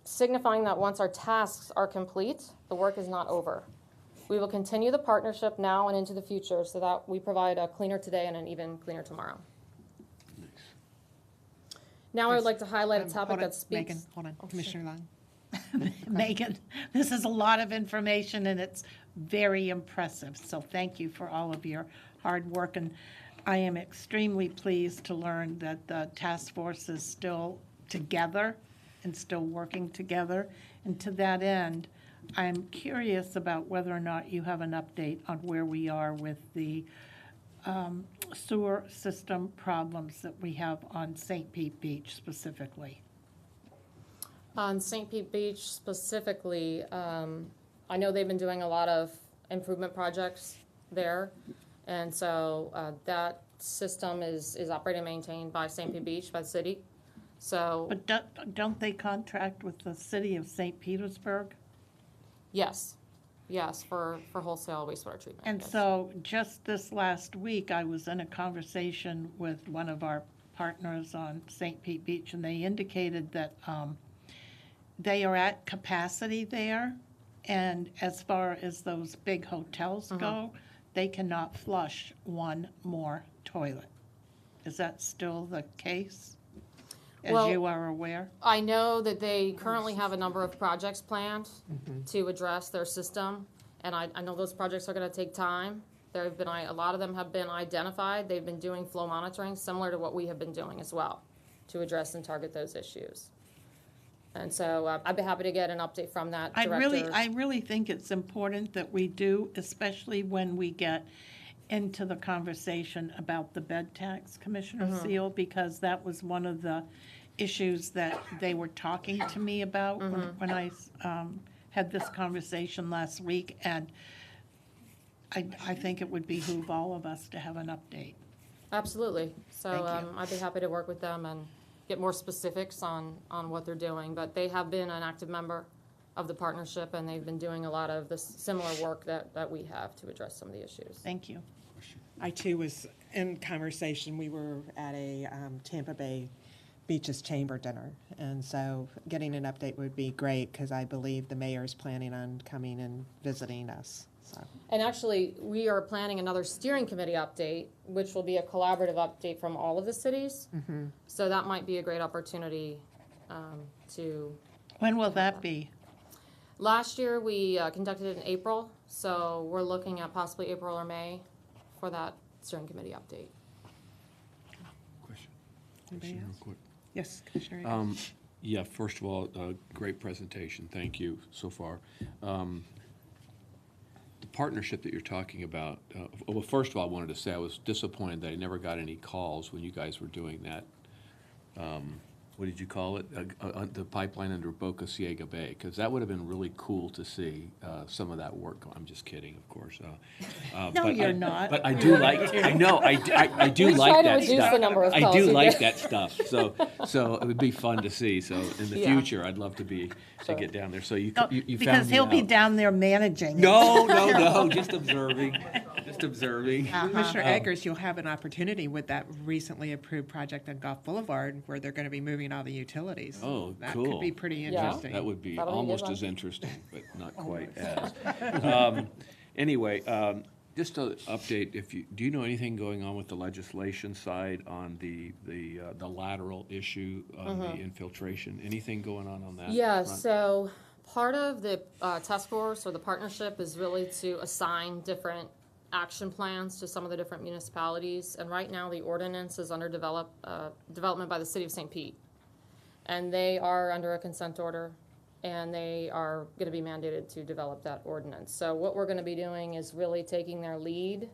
Speaker 12: signifying that once our tasks are complete, the work is not over. We will continue the partnership now and into the future so that we provide a cleaner today and an even cleaner tomorrow. Now I would like to highlight a topic
Speaker 1: Hold on,
Speaker 12: that speaks.
Speaker 1: Megan, hold on, Commissioner Long.
Speaker 9: Megan, this is a lot of information and it's very impressive. So thank you for all of your hard work. And I am extremely pleased to learn that the task force is still together and still working together. And to that end, I'm curious about whether or not you have an update on where we are with the sewer system problems that we have on St. Pete Beach specifically.
Speaker 12: On St. Pete Beach specifically, I know they've been doing a lot of improvement projects there. And so that system is operated and maintained by St. Pete Beach, by the city. So,
Speaker 9: But don't they contract with the city of St. Petersburg?
Speaker 12: yes, for wholesale wastewater treatment.
Speaker 9: And
Speaker 12: yes.
Speaker 9: so just this last week, I was in a conversation with one of our partners on St. Pete Beach, and they indicated that they are at capacity there. And as far as those big hotels go, they cannot flush one more toilet. Is that still the case, as
Speaker 12: Well,
Speaker 9: you are aware?
Speaker 12: I know that they currently have a number of projects planned to address their system, and I know those projects are gonna take time. There have been, a lot of them have been identified. They've been doing flow monitoring, similar to what we have been doing as well, to address and target those issues. And so I'd be happy to get an update from that director.
Speaker 9: I really think it's important that we do, especially when we get into the conversation about the bed tax, Commissioner Seal, because that was one of the issues that they were talking to me about when I had this conversation last week, and I think it would behoove all of us to have an update.
Speaker 12: Absolutely. So
Speaker 9: Thank you.
Speaker 12: I'd be happy to work with them and get more specifics on what they're doing. But they have been an active member of the partnership, and they've been doing a lot of the similar work that we have to address some of the issues.
Speaker 9: Thank you.
Speaker 1: I too was in conversation. We were at a Tampa Bay Beaches Chamber dinner. And so getting an update would be great because I believe the mayor is planning on coming and visiting us. So.
Speaker 12: And actually, we are planning another steering committee update, which will be a collaborative update from all of the cities. So that might be a great opportunity to.
Speaker 9: When will that be?
Speaker 12: Last year, we conducted it in April, so we're looking at possibly April or May for that steering committee update.
Speaker 7: Question.
Speaker 1: Anybody
Speaker 7: Question real
Speaker 1: else?
Speaker 7: quick.
Speaker 1: Yes, Commissioner Akers.
Speaker 7: Yeah, first of all, great presentation. Thank you so far. The partnership that you're talking about, well, first of all, I wanted to say I was disappointed that I never got any calls when you guys were doing that. What did you call it? The pipeline under Boca Ciega Bay, because that would have been really cool to see some of that work. I'm just kidding, of course.
Speaker 9: No, you're not.
Speaker 7: But I do like. I know. I do
Speaker 12: We
Speaker 7: like
Speaker 12: try to
Speaker 7: that
Speaker 12: reduce
Speaker 7: stuff.
Speaker 12: the number of
Speaker 7: I
Speaker 12: calls
Speaker 7: do
Speaker 12: you
Speaker 7: like
Speaker 12: get.
Speaker 7: that stuff. So it would be fun to see. So in the
Speaker 12: Yeah.
Speaker 7: future, I'd love to get down there. So you
Speaker 9: No,
Speaker 7: you found
Speaker 9: because
Speaker 7: me
Speaker 9: he'll be
Speaker 7: out.
Speaker 9: down there managing. it.
Speaker 7: No, just observing, just observing.
Speaker 1: Commissioner Akers, you'll have an opportunity with that recently approved project on Gulf Boulevard where they're going to be moving all the utilities.
Speaker 7: Oh,
Speaker 1: That
Speaker 7: cool.
Speaker 1: could be pretty
Speaker 12: Yeah.
Speaker 1: interesting.
Speaker 7: That would be
Speaker 12: That'll be a good
Speaker 7: almost
Speaker 12: one.
Speaker 7: as interesting, but not quite as. Anyway, just an update, do you know anything going on with the legislation side on the lateral issue on the infiltration? Anything going on that?
Speaker 12: Yeah,
Speaker 7: front?
Speaker 12: so part of the task force or the partnership is really to assign different action plans to some of the different municipalities. And right now, the ordinance is under development by the city of St. Pete. And they are under a consent order, and they are going to be mandated to develop that ordinance. So what we're going to be doing is really taking their lead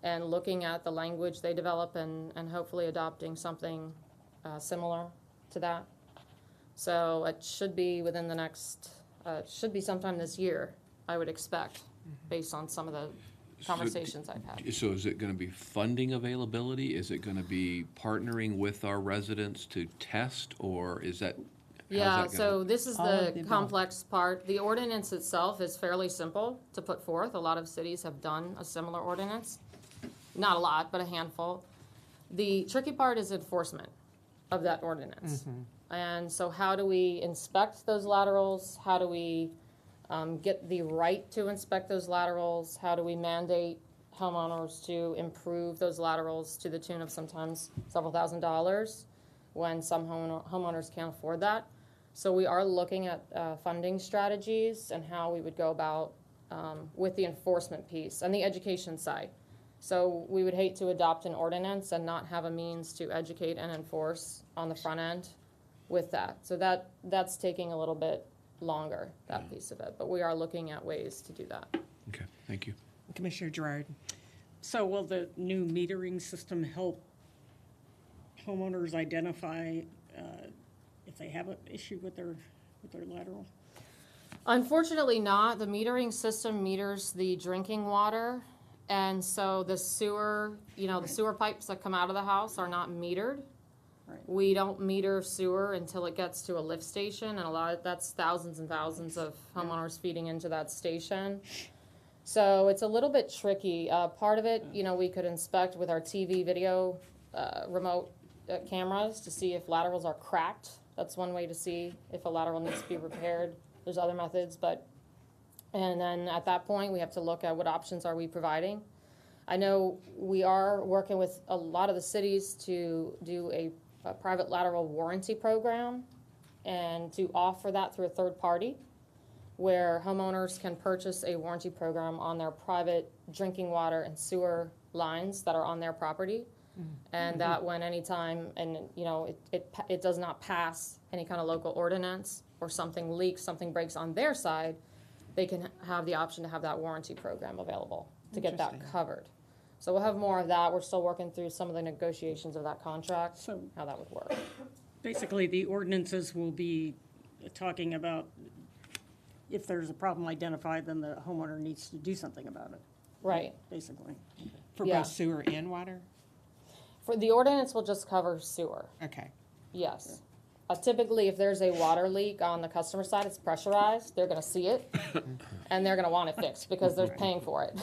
Speaker 12: and looking at the language they develop and hopefully adopting something similar to that. So it should be within the next, should be sometime this year, I would expect, based on some of the conversations I've had.
Speaker 7: So is it going to be funding availability? Is it going to be partnering with our residents to test, or is that?
Speaker 12: Yeah,
Speaker 7: how's that
Speaker 12: so
Speaker 7: gonna-
Speaker 12: this is
Speaker 9: All of
Speaker 12: the
Speaker 9: the above.
Speaker 12: complex part. The ordinance itself is fairly simple to put forth. A lot of cities have done a similar ordinance. Not a lot, but a handful. The tricky part is enforcement of that ordinance. And so how do we inspect those laterals? How do we get the right to inspect those laterals? How do we mandate homeowners to improve those laterals to the tune of sometimes several $1,000s when some homeowners can't afford that? So we are looking at funding strategies and how we would go about with the enforcement piece and the education side. So we would hate to adopt an ordinance and not have a means to educate and enforce on the front end with that. So that's taking a little bit longer, that piece of it. But we are looking at ways to do that.
Speaker 7: Okay, thank you.
Speaker 1: Commissioner Gerard.
Speaker 13: So will the new metering system help homeowners identify if they have an issue with their lateral?
Speaker 12: Unfortunately not. The metering system meters the drinking water. And so the sewer, the sewer pipes that come out of the house are not metered.
Speaker 13: Right.
Speaker 12: We don't meter sewer until it gets to a lift station, and that's thousands and thousands of homeowners feeding into that station. So it's a little bit tricky. Part of it, we could inspect with our TV video remote cameras to see if laterals are cracked. That's one way to see if a lateral needs to be repaired. There's other methods, and then at that point, we have to look at what options are we providing. I know we are working with a lot of the cities to do a private lateral warranty program and to offer that through a third party where homeowners can purchase a warranty program on their private drinking water and sewer lines that are on their property. And that when anytime, and it does not pass any kind of local ordinance or something leaks, something breaks on their side, they can have the option to have that warranty program available to get that covered. So we'll have more of that. We're still working through some of the negotiations of that contract,
Speaker 13: So
Speaker 12: how that would work.
Speaker 13: basically, the ordinances will be talking about if there's a problem identified, then the homeowner needs to do something about it,
Speaker 12: Right.
Speaker 13: basically.
Speaker 1: For
Speaker 12: Yeah.
Speaker 1: both sewer and water?
Speaker 12: For the ordinance will just cover sewer.
Speaker 1: Okay.
Speaker 12: Yes. Typically, if there's a water leak on the customer side, it's pressurized, they're gonna see it, and they're gonna want it fixed, because they're paying for it.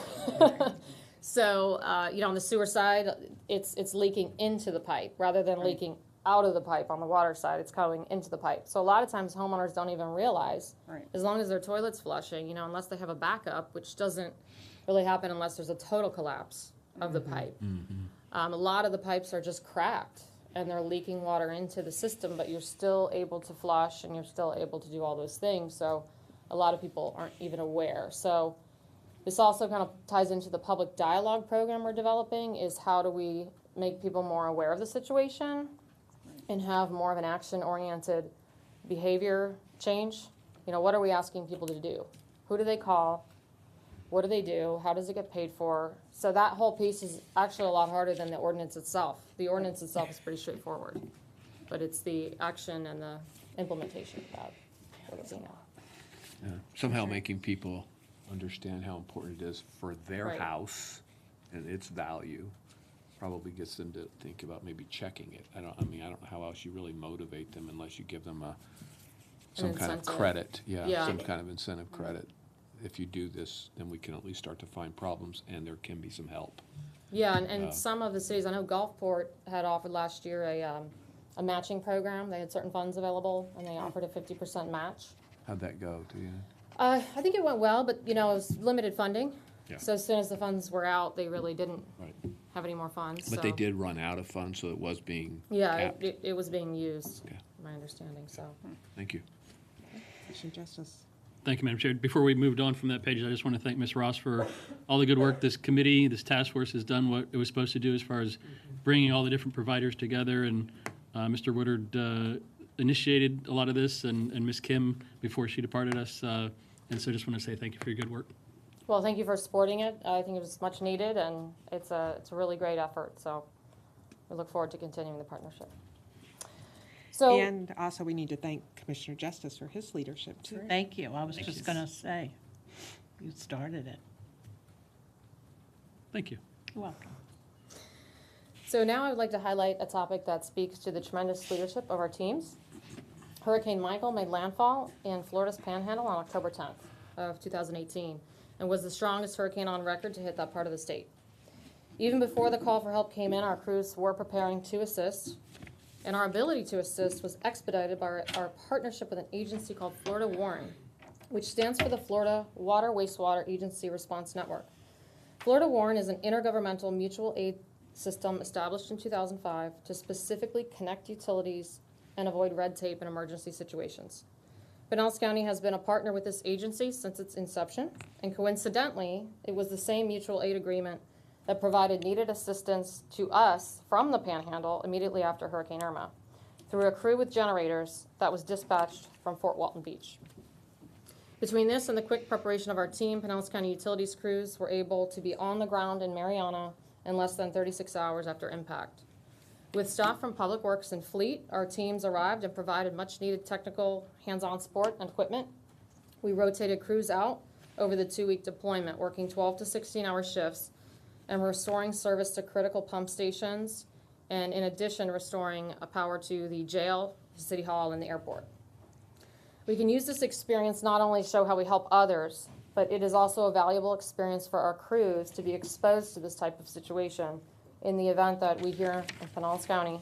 Speaker 12: So, on the sewer side, it's leaking into the pipe, rather than leaking out of the pipe on the water side, it's going into the pipe. So a lot of times homeowners don't even realize,
Speaker 13: Right.
Speaker 12: as long as their toilet's flushing, unless they have a backup, which doesn't really happen unless there's a total collapse of the pipe. A lot of the pipes are just cracked, and they're leaking water into the system, but you're still able to flush and you're still able to do all those things. So a lot of people aren't even aware. So this also kind of ties into the public dialogue program we're developing, is how do we make people more aware of the situation and have more of an action-oriented behavior change? What are we asking people to do? Who do they call? What do they do? How does it get paid for? So that whole piece is actually a lot harder than the ordinance itself. The ordinance itself is pretty straightforward, but it's the action and the implementation of that we're looking at.
Speaker 7: Somehow making people understand how important it is for their
Speaker 12: Right.
Speaker 7: house and its value probably gets them to think about maybe checking it. I don't know how else you really motivate them unless you give them some kind of
Speaker 12: incentive.
Speaker 7: credit.
Speaker 12: Yeah.
Speaker 7: Some kind of incentive credit. If you do this, then we can at least start to find problems, and there can be some help.
Speaker 12: Yeah, and some of the cities, I know Gulfport had offered last year a matching program. They had certain funds available, and they offered a 50% match.
Speaker 7: How'd that go, do you?
Speaker 12: I think it went well, but it was limited funding.
Speaker 7: Yeah.
Speaker 12: So as soon as the funds were out, they really didn't
Speaker 7: Right.
Speaker 12: have any more funds.
Speaker 7: But
Speaker 12: so.
Speaker 7: they did run out of funds, so it was being
Speaker 12: Yeah,
Speaker 7: capped.
Speaker 12: it was being used,
Speaker 7: Okay.
Speaker 12: my understanding, so.
Speaker 7: Thank you.
Speaker 1: Commissioner Justice.
Speaker 2: Thank you, Madam Chair. Before we moved on from that page, I just want to thank Ms. Ross for all the good work this committee, this task force has done what it was supposed to do as far as bringing all the different providers together. And Mr. Woodard initiated a lot of this, and Ms. Kim before she departed us. And so I just want to say thank you for your good work.
Speaker 12: Well, thank you for supporting it. I think it was much needed, and it's a really great effort, so we look forward to continuing the partnership. So,
Speaker 1: And also, we need to thank Commissioner Justice for his leadership, too.
Speaker 9: Thank you. I was just going to say, you started it.
Speaker 2: Thank you.
Speaker 9: You're welcome.
Speaker 12: so now I would like to highlight a topic that speaks to the tremendous leadership of our teams. Hurricane Michael made landfall in Florida's Panhandle on October 10th of 2018 and was the strongest hurricane on record to hit that part of the state. Even before the call for help came in, our crews were preparing to assist, and our ability to assist was expedited by our partnership with an agency called Florida WARN, which stands for the Florida Water Wastewater Agency Response Network. Florida WARN is an intergovernmental mutual aid system established in 2005 to specifically connect utilities and avoid red tape in emergency situations. Pinellas County has been a partner with this agency since its inception, and coincidentally, it was the same mutual aid agreement that provided needed assistance to us from the Panhandle immediately after Hurricane Irma through a crew with generators that was dispatched from Fort Walton Beach. Between this and the quick preparation of our team, Pinellas County Utilities crews were able to be on the ground in Mariana in less than 36 hours after impact. With staff from Public Works and Fleet, our teams arrived and provided much needed technical hands-on support and equipment. We rotated crews out over the 2-week deployment, working 12 to 16-hour shifts and restoring service to critical pump stations, and in addition, restoring power to the jail, City Hall, and the airport. We can use this experience not only to show how we help others, but it is also a valuable experience for our crews to be exposed to this type of situation in the event that we here in Pinellas County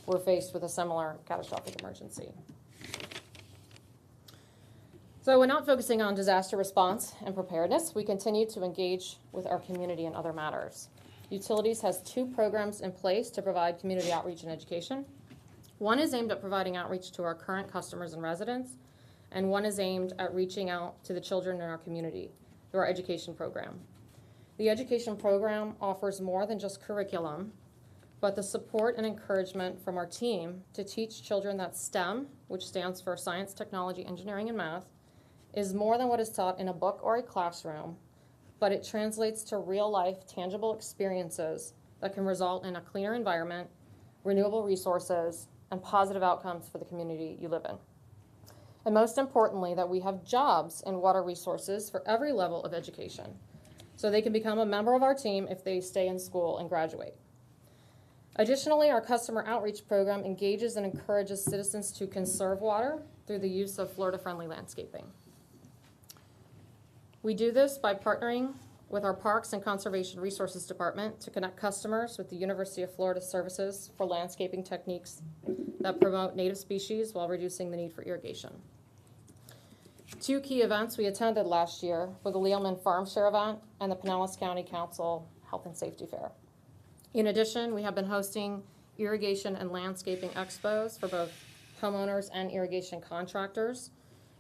Speaker 12: were faced with a similar catastrophic emergency. So we're not focusing on disaster response and preparedness. We continue to engage with our community in other matters. Utilities has 2 programs in place to provide community outreach and education. One is aimed at providing outreach to our current customers and residents, and one is aimed at reaching out to the children in our community through our education program. The education program offers more than just curriculum, but the support and encouragement from our team to teach children that STEM, which stands for Science, Technology, Engineering, and Math, is more than what is taught in a book or a classroom, but it translates to real-life, tangible experiences that can result in a cleaner environment, renewable resources, and positive outcomes for the community you live in. And most importantly, that we have jobs in water resources for every level of education, so they can become a member of our team if they stay in school and graduate. Additionally, our customer outreach program engages and encourages citizens to conserve water through the use of Florida-friendly landscaping. We do this by partnering with our Parks and Conservation Resources Department to connect customers with the University of Florida services for landscaping techniques that promote native species while reducing the need for irrigation. 2 key events we attended last year were the Lealman Farm Share event and the Pinellas County Council Health and Safety Fair. In addition, we have been hosting irrigation and landscaping expos for both homeowners and irrigation contractors.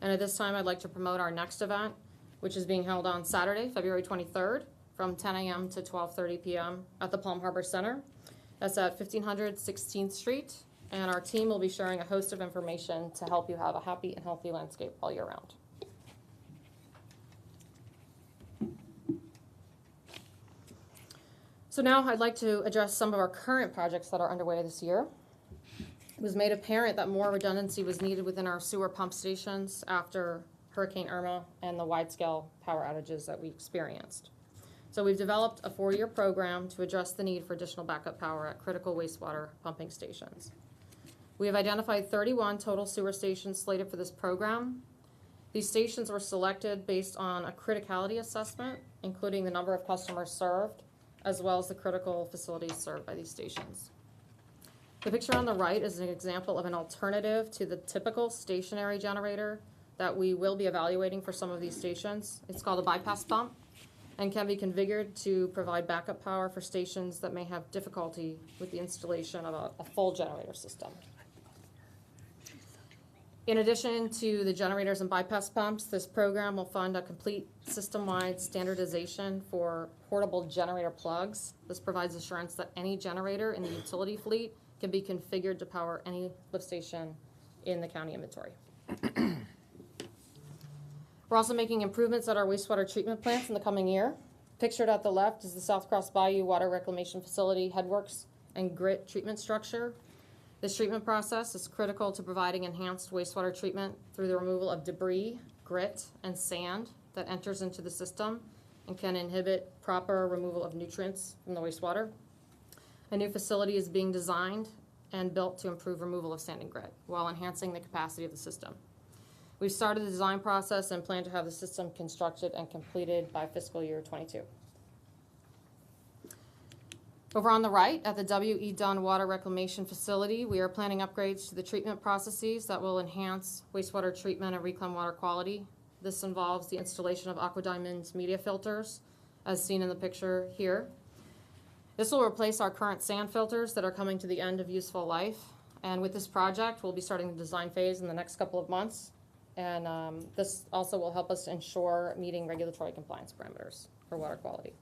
Speaker 12: And at this time, I'd like to promote our next event, which is being held on Saturday, February 23rd, from 10 a.m. to 12:30 p.m. at the Palm Harbor Center. That's at 1500 16th Street, and our team will be sharing a host of information to help you have a happy and healthy landscape all year round. So now I'd like to address some of our current projects that are underway this year. It was made apparent that more redundancy was needed within our sewer pump stations after Hurricane Irma and the wide-scale power outages that we experienced. So we've developed a 4-year program to address the need for additional backup power at critical wastewater pumping stations. We have identified 31 total sewer stations slated for this program. These stations were selected based on a criticality assessment, including the number of customers served, as well as the critical facilities served by these stations. The picture on the right is an example of an alternative to the typical stationary generator that we will be evaluating for some of these stations. It's called a bypass pump and can be configured to provide backup power for stations that may have difficulty with the installation of a full generator system. In addition to the generators and bypass pumps, this program will fund a complete system-wide standardization for portable generator plugs. This provides assurance that any generator in the utility fleet can be configured to power any lift station in the county inventory. We're also making improvements at our wastewater treatment plants in the coming year. Pictured at the left is the South Cross Bayou Water Reclamation Facility headworks and grit treatment structure. This treatment process is critical to providing enhanced wastewater treatment through the removal of debris, grit, and sand that enters into the system and can inhibit proper removal of nutrients from the wastewater. A new facility is being designed and built to improve removal of sand and grit while enhancing the capacity of the system. We've started the design process and plan to have the system constructed and completed by fiscal year '22. Over on the right, at the W.E. Dunn Water Reclamation Facility, we are planning upgrades to the treatment processes that will enhance wastewater treatment and reclaim water quality. This involves the installation of AquaDiamond's media filters, as seen in the picture here. This will replace our current sand filters that are coming to the end of useful life. And with this project, we'll be starting the design phase in the next couple of months. And this also will help us ensure meeting regulatory compliance parameters for water quality.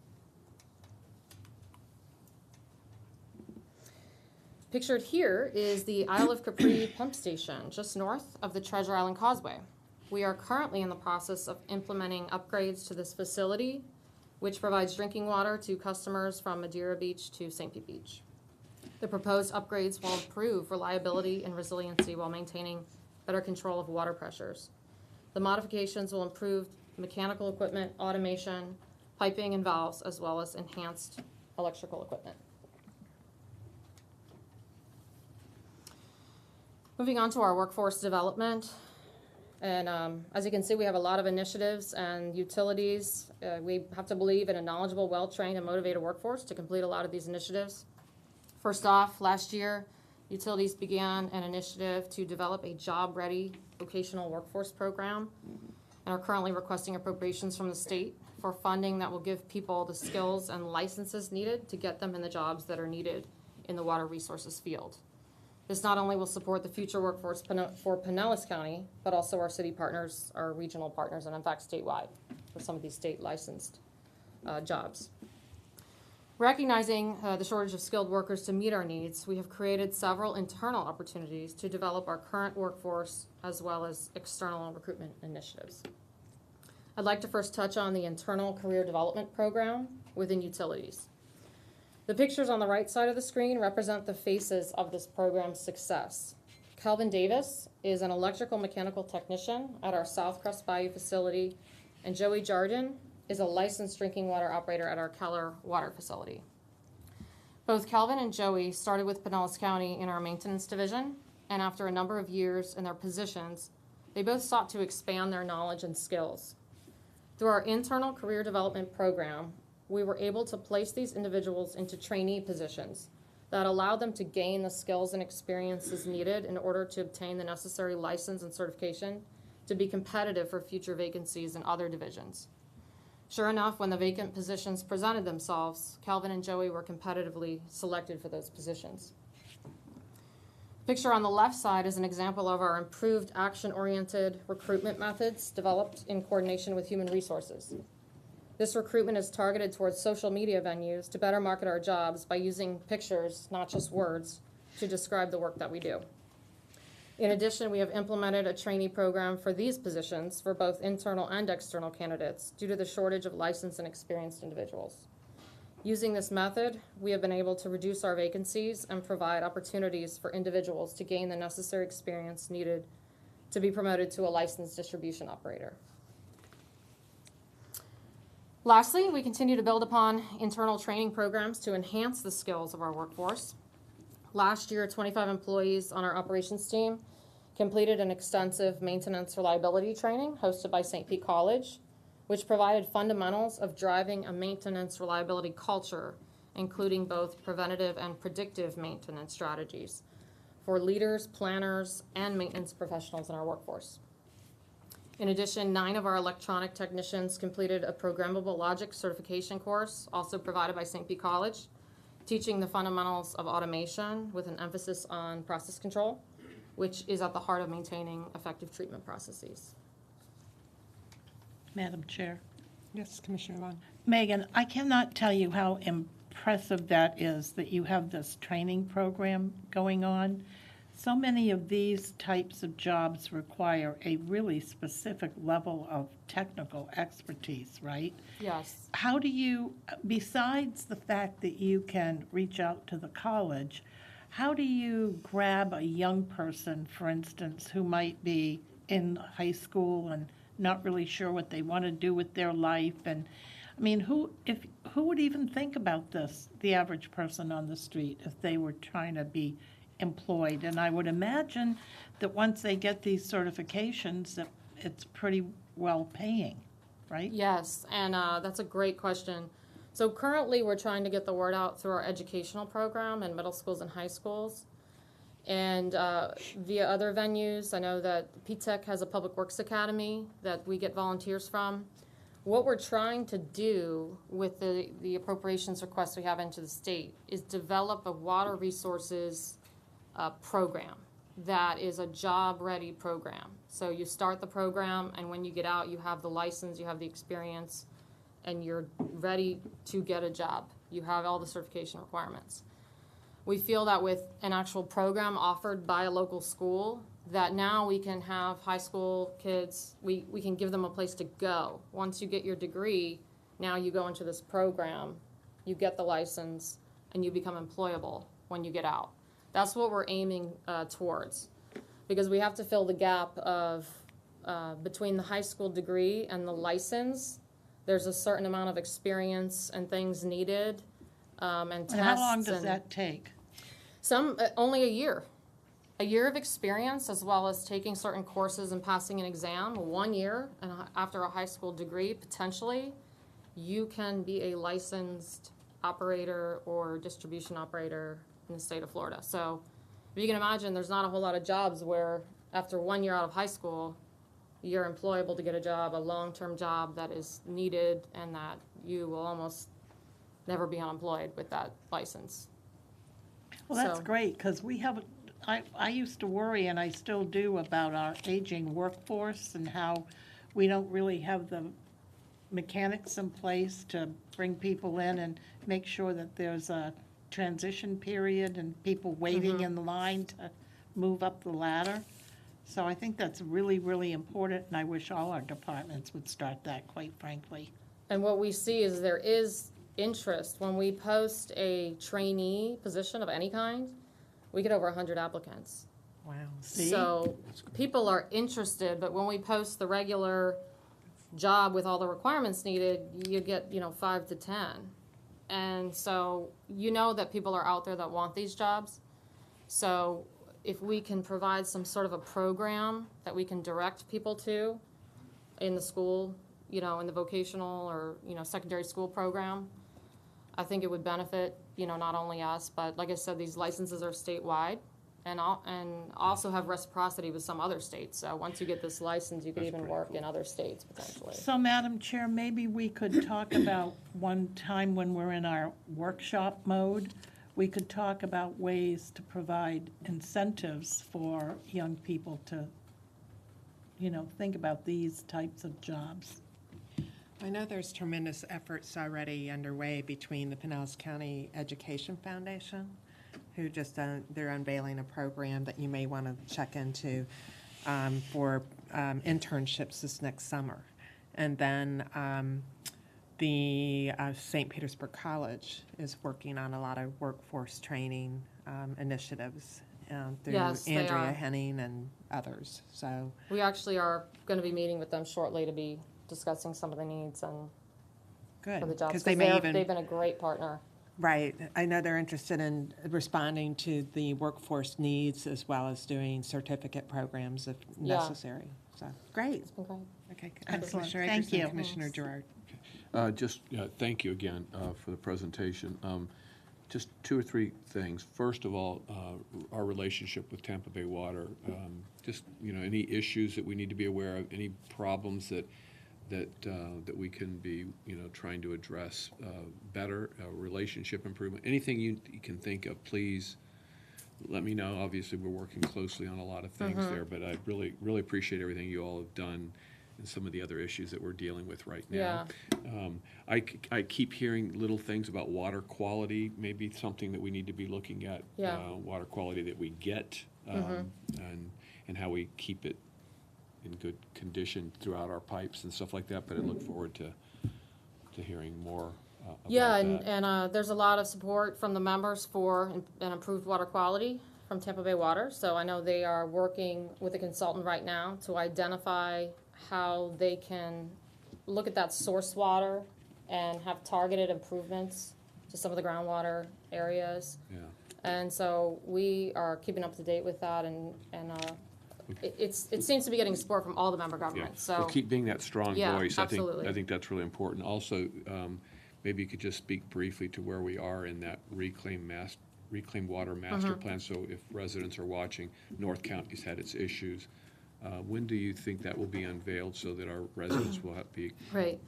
Speaker 12: Pictured here is the Isle of Capri pump station, just north of the Treasure Island Causeway. We are currently in the process of implementing upgrades to this facility, which provides drinking water to customers from Madeira Beach to St. Pete Beach. The proposed upgrades will improve reliability and resiliency while maintaining better control of water pressures. The modifications will improve mechanical equipment, automation, piping and valves, as well as enhanced electrical equipment. Moving on to our workforce development. And as you can see, we have a lot of initiatives and utilities. We have to believe in a knowledgeable, well-trained, and motivated workforce to complete a lot of these initiatives. First off, last year, utilities began an initiative to develop a job-ready vocational workforce program and are currently requesting appropriations from the state for funding that will give people the skills and licenses needed to get them in the jobs that are needed in the water resources field. This not only will support the future workforce for Pinellas County, but also our city partners, our regional partners, and in fact statewide for some of these state licensed jobs. Recognizing the shortage of skilled workers to meet our needs, we have created several internal opportunities to develop our current workforce as well as external recruitment initiatives. I'd like to first touch on the internal career development program within utilities. The pictures on the right side of the screen represent the faces of this program's success. Kelvin Davis is an electrical mechanical technician at our South Crest Bayou facility, and Joey Jardin is a licensed drinking water operator at our Keller Water facility. Both Kelvin and Joey started with Pinellas County in our maintenance division, and after a number of years in their positions, they both sought to expand their knowledge and skills. Through our internal career development program, we were able to place these individuals into trainee positions that allowed them to gain the skills and experiences needed in order to obtain the necessary license and certification to be competitive for future vacancies in other divisions. Sure enough, when the vacant positions presented themselves, Kelvin and Joey were competitively selected for those positions. The picture on the left side is an example of our improved action-oriented recruitment methods developed in coordination with human resources. This recruitment is targeted towards social media venues to better market our jobs by using pictures, not just words, to describe the work that we do. In addition, we have implemented a trainee program for these positions for both internal and external candidates due to the shortage of licensed and experienced individuals. Using this method, we have been able to reduce our vacancies and provide opportunities for individuals to gain the necessary experience needed to be promoted to a licensed distribution operator. Lastly, we continue to build upon internal training programs to enhance the skills of our workforce. Last year, 25 employees on our operations team completed an extensive maintenance reliability training hosted by St. Pete College, which provided fundamentals of driving a maintenance reliability culture, including both preventative and predictive maintenance strategies for leaders, planners, and maintenance professionals in our workforce. In addition, 9 of our electronic technicians completed a programmable logic certification course, also provided by St. Pete College, teaching the fundamentals of automation with an emphasis on process control, which is at the heart of maintaining effective treatment processes.
Speaker 9: Madam Chair.
Speaker 1: Yes, Commissioner Vaughn.
Speaker 9: Megan, I cannot tell you how impressive that is, that you have this training program going on. So many of these types of jobs require a really specific level of technical expertise, right?
Speaker 12: Yes.
Speaker 9: How do you, besides the fact that you can reach out to the college, how do you grab a young person, for instance, who might be in high school and not really sure what they want to do with their life? And I mean, who would even think about this, the average person on the street, if they were trying to be employed? And I would imagine that once they get these certifications, that it's pretty well paying, right?
Speaker 12: Yes, and that's a great question. So currently, we're trying to get the word out through our educational program in middle schools and high schools. And via other venues, I know that P-TECH has a Public Works Academy that we get volunteers from. What we're trying to do with the appropriations requests we have into the state is develop a water resources program that is a job-ready program. So you start the program, and when you get out, you have the license, you have the experience, and you're ready to get a job. You have all the certification requirements. We feel that with an actual program offered by a local school, that now we can have high school kids, we can give them a place to go. Once you get your degree, now you go into this program, you get the license, and you become employable when you get out. That's what we're aiming towards, because we have to fill the gap of between the high school degree and the license. There's a certain amount of experience and things needed, and tests.
Speaker 9: And how long does
Speaker 12: and
Speaker 9: that take?
Speaker 12: Some only a year. A year of experience, as well as taking certain courses and passing an exam. 1 year, and after a high school degree, potentially, you can be a licensed operator or distribution operator in the state of Florida. So if you can imagine, there's not a whole lot of jobs where after 1 year out of high school, you're employable to get a job, a long-term job that is needed, and that you will almost never be unemployed with that license.
Speaker 9: Well, that's
Speaker 12: So-
Speaker 9: great, because we have, I used to worry, and I still do, about our aging workforce and how we don't really have the mechanics in place to bring people in and make sure that there's a transition period and people waiting in the line to move up the ladder. So I think that's really, really important, and I wish all our departments would start that, quite frankly.
Speaker 12: And what we see is there is interest. When we post a trainee position of any kind, we get over 100 applicants.
Speaker 1: Wow.
Speaker 9: See?
Speaker 12: So people are interested, but when we post the regular job with all the requirements needed, you get, 5 to 10. And so you know that people are out there that want these jobs. So if we can provide some sort of a program that we can direct people to in the school, in the vocational or, secondary school program, I think it would benefit, not only us, but like I said, these licenses are statewide and also have reciprocity with some other states. So once you get this license, you could even work in other states potentially.
Speaker 9: So, Madam Chair, maybe we could talk about one time when we're in our workshop mode, we could talk about ways to provide incentives for young people to, think about these types of jobs.
Speaker 1: I know there's tremendous efforts already underway between the Pinellas County Education Foundation, who just, they're unveiling a program that you may want to check into for internships this next summer. And then the St. Petersburg College is working on a lot of workforce training initiatives through
Speaker 12: Yes, they
Speaker 1: Andrea
Speaker 12: are.
Speaker 1: Henning and others. So
Speaker 12: We actually are going to be meeting with them shortly to be discussing some of the needs and
Speaker 1: good,
Speaker 12: for the jobs.
Speaker 1: because they may even
Speaker 12: they've been a great partner.
Speaker 1: right. I know they're interested in responding to the workforce needs as well as doing certificate programs if
Speaker 12: Yeah.
Speaker 1: necessary. So great.
Speaker 12: It's been great.
Speaker 1: Okay.
Speaker 9: Excellent.
Speaker 1: Commissioner
Speaker 9: Thank
Speaker 1: Akers and
Speaker 9: you.
Speaker 1: Commissioner Gerard.
Speaker 7: Thank you again for the presentation. Just two or three things. First of all, our relationship with Tampa Bay Water. Just, any issues that we need to be aware of, any problems that we can be, trying to address better, relationship improvement, anything you can think of, please let me know. Obviously, we're working closely on a lot of things there, but I really, really appreciate everything you all have done and some of the other issues that we're dealing with right now. I keep hearing little things about water quality, maybe something that we need to be looking at.
Speaker 12: Yeah.
Speaker 7: Water quality that we get, and how we keep it in good condition throughout our pipes and stuff like that, but I look forward to hearing more about
Speaker 12: Yeah,
Speaker 7: that.
Speaker 12: and there's a lot of support from the members for an improved water quality from Tampa Bay Water. So I know they are working with a consultant right now to identify how they can look at that source water and have targeted improvements to some of the groundwater areas.
Speaker 7: Yeah.
Speaker 12: And so we are keeping up to date with that, and it seems to be getting support from all the member
Speaker 7: Yeah,
Speaker 12: governments.
Speaker 7: well,
Speaker 12: So
Speaker 7: keep being that strong
Speaker 12: Yeah,
Speaker 7: voice.
Speaker 12: absolutely.
Speaker 7: I think that's really important. Also, maybe you could just speak briefly to where we are in that reclaimed water master plan. So if residents are watching, North County's had its issues. When do you think that will be unveiled so that our residents will be?
Speaker 12: Right.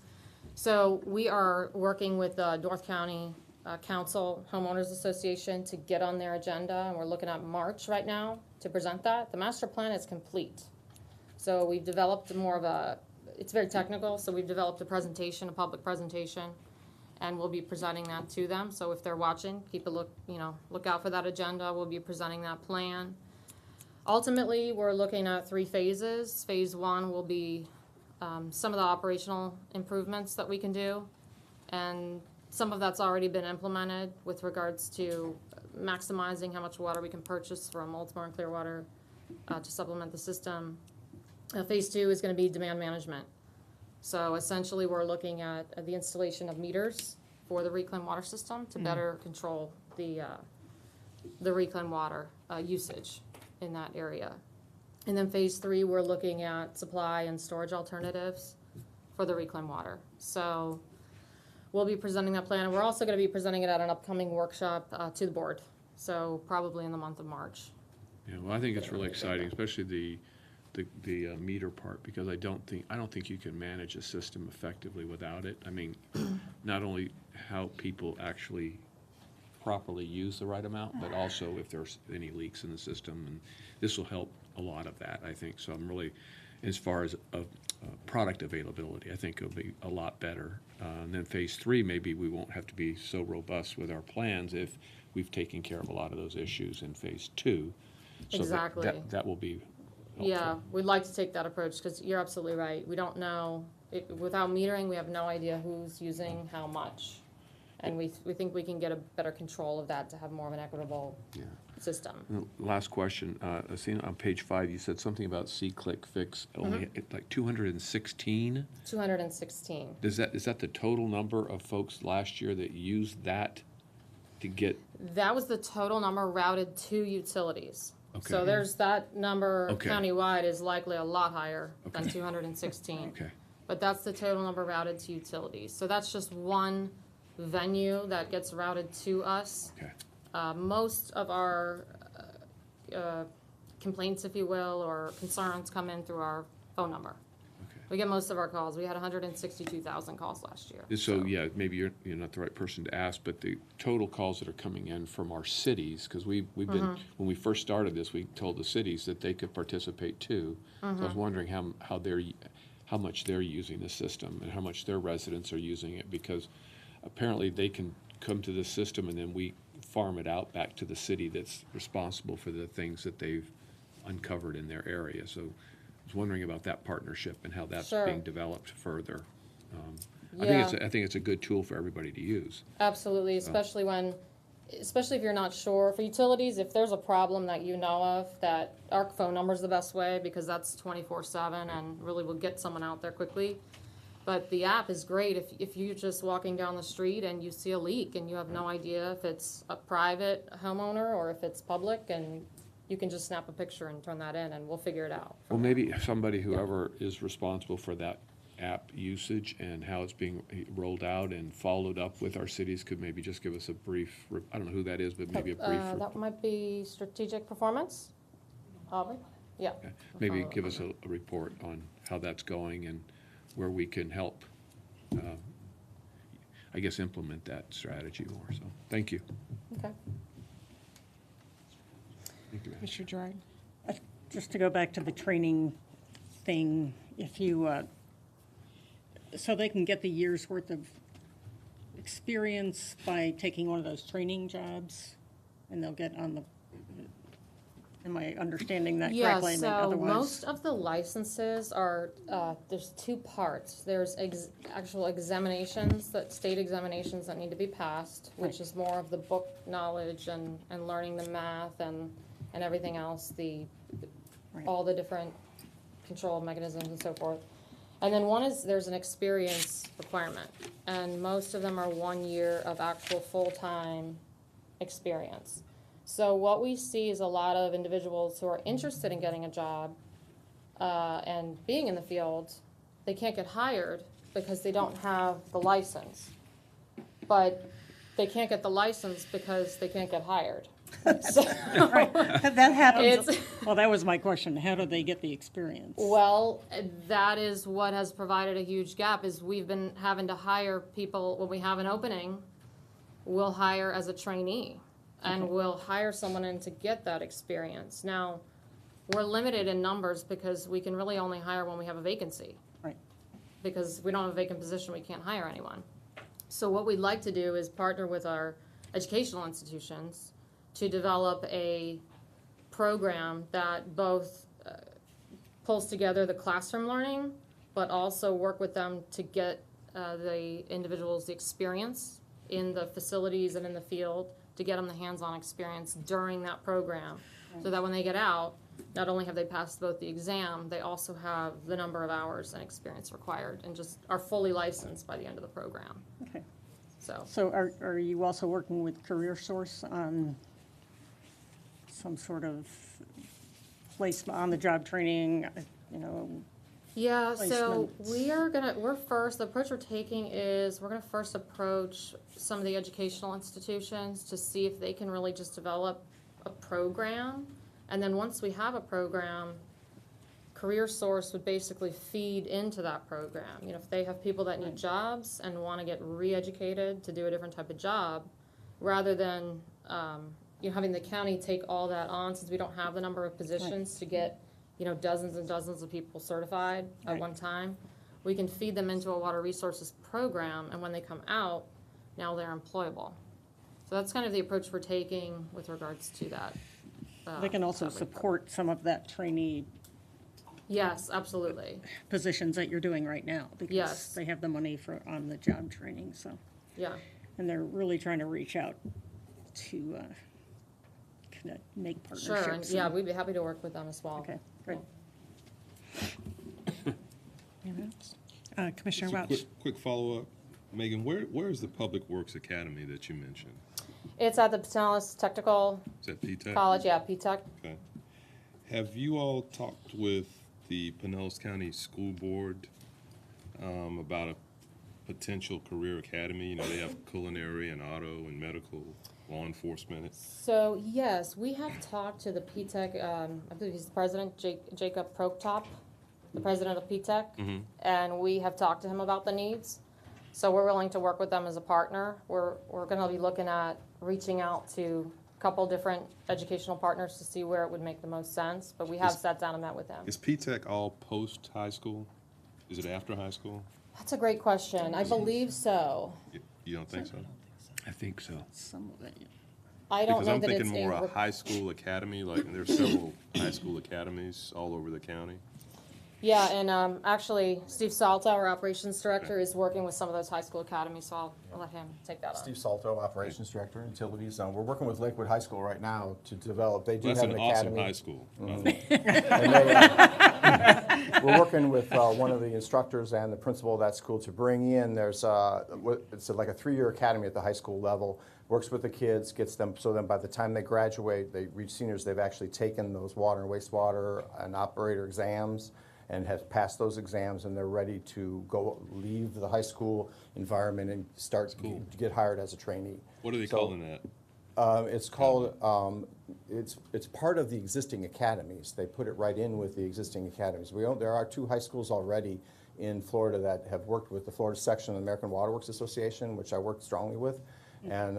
Speaker 12: So we are working with the North County Council Homeowners Association to get on their agenda, and we're looking at March right now to present that. The master plan is complete. So we've developed more of a, it's very technical, so we've developed a presentation, a public presentation, and we'll be presenting that to them. So if they're watching, keep a look, look out for that agenda. We'll be presenting that plan. Ultimately, we're looking at 3 phases. Phase 1 will be some of the operational improvements that we can do, and some of that's already been implemented with regards to maximizing how much water we can purchase from Baltimore and Clearwater to supplement the system. Phase 2 is going to be demand management. So essentially, we're looking at the installation of meters for the reclaimed water system to better control the reclaimed water usage in that area. And then phase 3, we're looking at supply and storage alternatives for the reclaimed water. So we'll be presenting that plan. We're also going to be presenting it at an upcoming workshop to the board. So probably in the month of March.
Speaker 7: Yeah, well, I think it's really exciting, especially the meter part, because I don't think you can manage a system effectively without it. I mean, not only how people actually properly use the right amount, but also if there's any leaks in the system, and this will help a lot of that, I think. So I'm really, as far as product availability, I think it'll be a lot better. And then phase 3, maybe we won't have to be so robust with our plans if we've taken care of a lot of those issues in phase 2. So
Speaker 12: Exactly.
Speaker 7: that will be helpful.
Speaker 12: Yeah, we'd like to take that approach because you're absolutely right. We don't know, without metering, we have no idea who's using how much. And we think we can get a better control of that to have more of an equitable system.
Speaker 7: And the last question, I seen on page 5, you said something about C-Click Fix, only like 216?
Speaker 12: 216.
Speaker 7: Is that the total number of folks last year that used that to get?
Speaker 12: That was the total number routed to utilities.
Speaker 7: Okay.
Speaker 12: So there's that number
Speaker 7: Okay.
Speaker 12: countywide is likely a lot higher than 216.
Speaker 7: Okay.
Speaker 12: But that's the total number routed to utilities. So that's just one venue that gets routed to us.
Speaker 7: Okay.
Speaker 12: Most of our complaints, if you will, or concerns come in through our phone number.
Speaker 7: Okay.
Speaker 12: We get most of our calls. We had 162,000 calls last year.
Speaker 7: So, yeah, maybe you're not the right person to ask, but the total calls that are coming in from our cities, because we've been, when we first started this, we told the cities that they could participate too. So I was wondering how much they're using the system and how much their residents are using it, because apparently they can come to the system and then we farm it out back to the city that's responsible for the things that they've uncovered in their area. So I was wondering about that partnership and how that's
Speaker 12: Sure.
Speaker 7: being developed further.
Speaker 12: Yeah.
Speaker 7: I think it's a good tool for everybody to use.
Speaker 12: Absolutely, especially if you're not sure. For utilities, if there's a problem that you know of, that our phone number is the best way because that's 24/7 and really will get someone out there quickly. But the app is great if you're just walking down the street and you see a leak and you have no idea if it's a private homeowner or if it's public, and you can just snap a picture and turn that in and we'll figure it out.
Speaker 7: Well, maybe whoever is responsible for that app usage and how it's being rolled out and followed up with our cities could maybe just give us a brief, I don't know who that is, but maybe a brief.
Speaker 12: That might be strategic performance, Aubrey? Yeah.
Speaker 7: Okay. Maybe give us a report on how that's going and where we can help, I guess, implement that strategy more. So, thank you.
Speaker 12: Okay.
Speaker 7: Thank you, Madam.
Speaker 1: Mr. Gerard?
Speaker 13: Just to go back to the training thing, if you, so they can get the year's worth of experience by taking one of those training jobs, and they'll get on the, am I understanding that correctly?
Speaker 12: Yeah,
Speaker 13: And
Speaker 12: so
Speaker 13: otherwise-
Speaker 12: most of the licenses are, there's 2 parts. There's actual examinations, state examinations that need to be passed, which is more of the book knowledge and learning the math and everything else, all the different control mechanisms and so forth. And then there's an experience requirement, and most of them are 1 year of actual full-time experience. So what we see is a lot of individuals who are interested in getting a job and being in the field, they can't get hired because they don't have the license. but they can't get the license because they can't get hired.
Speaker 13: That happens.
Speaker 12: It's-
Speaker 13: Well, that was my question. How do they get the experience?
Speaker 12: Well, that is what has provided a huge gap, is we've been having to hire people, when we have an opening, we'll hire as a trainee, and we'll hire someone in to get that experience. Now, we're limited in numbers because we can really only hire when we have a vacancy.
Speaker 13: Right.
Speaker 12: Because we don't have a vacant position, we can't hire anyone. So what we'd like to do is partner with our educational institutions to develop a program that both pulls together the classroom learning, but also work with them to get the individuals the experience in the facilities and in the field, to get them the hands-on experience during that program, so that when they get out, not only have they passed both the exam, they also have the number of hours and experience required, and just are fully licensed by the end of the program.
Speaker 13: Okay.
Speaker 12: So,
Speaker 13: So are you also working with CareerSource on some sort of placement, on-the-job training, you know?
Speaker 12: yeah, so
Speaker 13: Placements.
Speaker 12: we're first, the approach we're taking is, we're gonna first approach some of the educational institutions to see if they can really just develop a program. And then once we have a program, CareerSource would basically feed into that program. You know, if they have people that need jobs and wanna get re-educated to do a different type of job, rather than, you know, having the county take all that on, since we don't have the number of positions to get, you know, dozens and dozens of people certified at
Speaker 13: Right.
Speaker 12: one time, we can feed them into a water resources program, and when they come out, now they're employable. So that's kind of the approach we're taking with regards to that.
Speaker 13: They can also
Speaker 12: that
Speaker 13: support some of that trainee
Speaker 12: Yes, absolutely.
Speaker 13: positions that you're doing right now. Because
Speaker 12: Yes.
Speaker 13: they have the money for on-the-job training, so.
Speaker 12: Yeah.
Speaker 13: And they're really trying to reach out to connect, make
Speaker 12: Sure, and
Speaker 13: partnerships.
Speaker 12: yeah, we'd be happy to work with them as well.
Speaker 13: Okay, great.
Speaker 1: Commissioner
Speaker 3: Just a
Speaker 1: Welch.
Speaker 3: quick follow-up. Megan, where is the Public Works Academy that you mentioned?
Speaker 12: It's at the Pinellas Technical
Speaker 3: Is that P-TECH?
Speaker 12: College, yeah, P-Tech.
Speaker 3: Okay. Have you all talked with the Pinellas County School Board about a potential career academy? You know, they have culinary and auto and medical, law enforcement.
Speaker 12: So, yes, we have talked to the P-TECH, I believe he's the president, Jacob Prokop, the president of P-TECH, and we have talked to him about the needs. So we're willing to work with them as a partner. We're gonna be looking at reaching out to a couple different educational partners to see where it would make the most sense, but we have sat down and met with them.
Speaker 3: Is P-TECH all post-high school? Is it after high school?
Speaker 12: That's a great question. I believe so.
Speaker 3: You don't think so?
Speaker 7: I think so.
Speaker 13: Some of it, yeah.
Speaker 12: I don't
Speaker 3: Because
Speaker 12: know
Speaker 3: I'm
Speaker 12: that it's
Speaker 3: thinking more
Speaker 12: a
Speaker 3: a high school academy, like, and there's several high school academies all over the county.
Speaker 12: Yeah, and actually, Steve Salto, our operations director, is working with some of those high school academies, so I'll let him take that on.
Speaker 4: Steve Salto, Operations Director, Utilities. We're working with Lakewood High School right now to develop, they do
Speaker 3: Well,
Speaker 4: have
Speaker 3: that's
Speaker 4: an
Speaker 3: an awesome
Speaker 4: academy.
Speaker 3: high school.
Speaker 4: And they, we're working with one of the instructors and the principal of that school to bring in, it's like a 3-year academy at the high school level, works with the kids, gets them, so then by the time they graduate, they reach seniors, they've actually taken those water and wastewater and operator exams and have passed those exams, and they're ready to leave the high school environment and start to get hired as a trainee.
Speaker 3: What are they
Speaker 4: So,
Speaker 3: calling that?
Speaker 4: It's called, it's part of the existing academies. They put it right in with the existing academies. There are 2 high schools already in Florida that have worked with the Florida section of the American Water Works Association, which I worked strongly with, and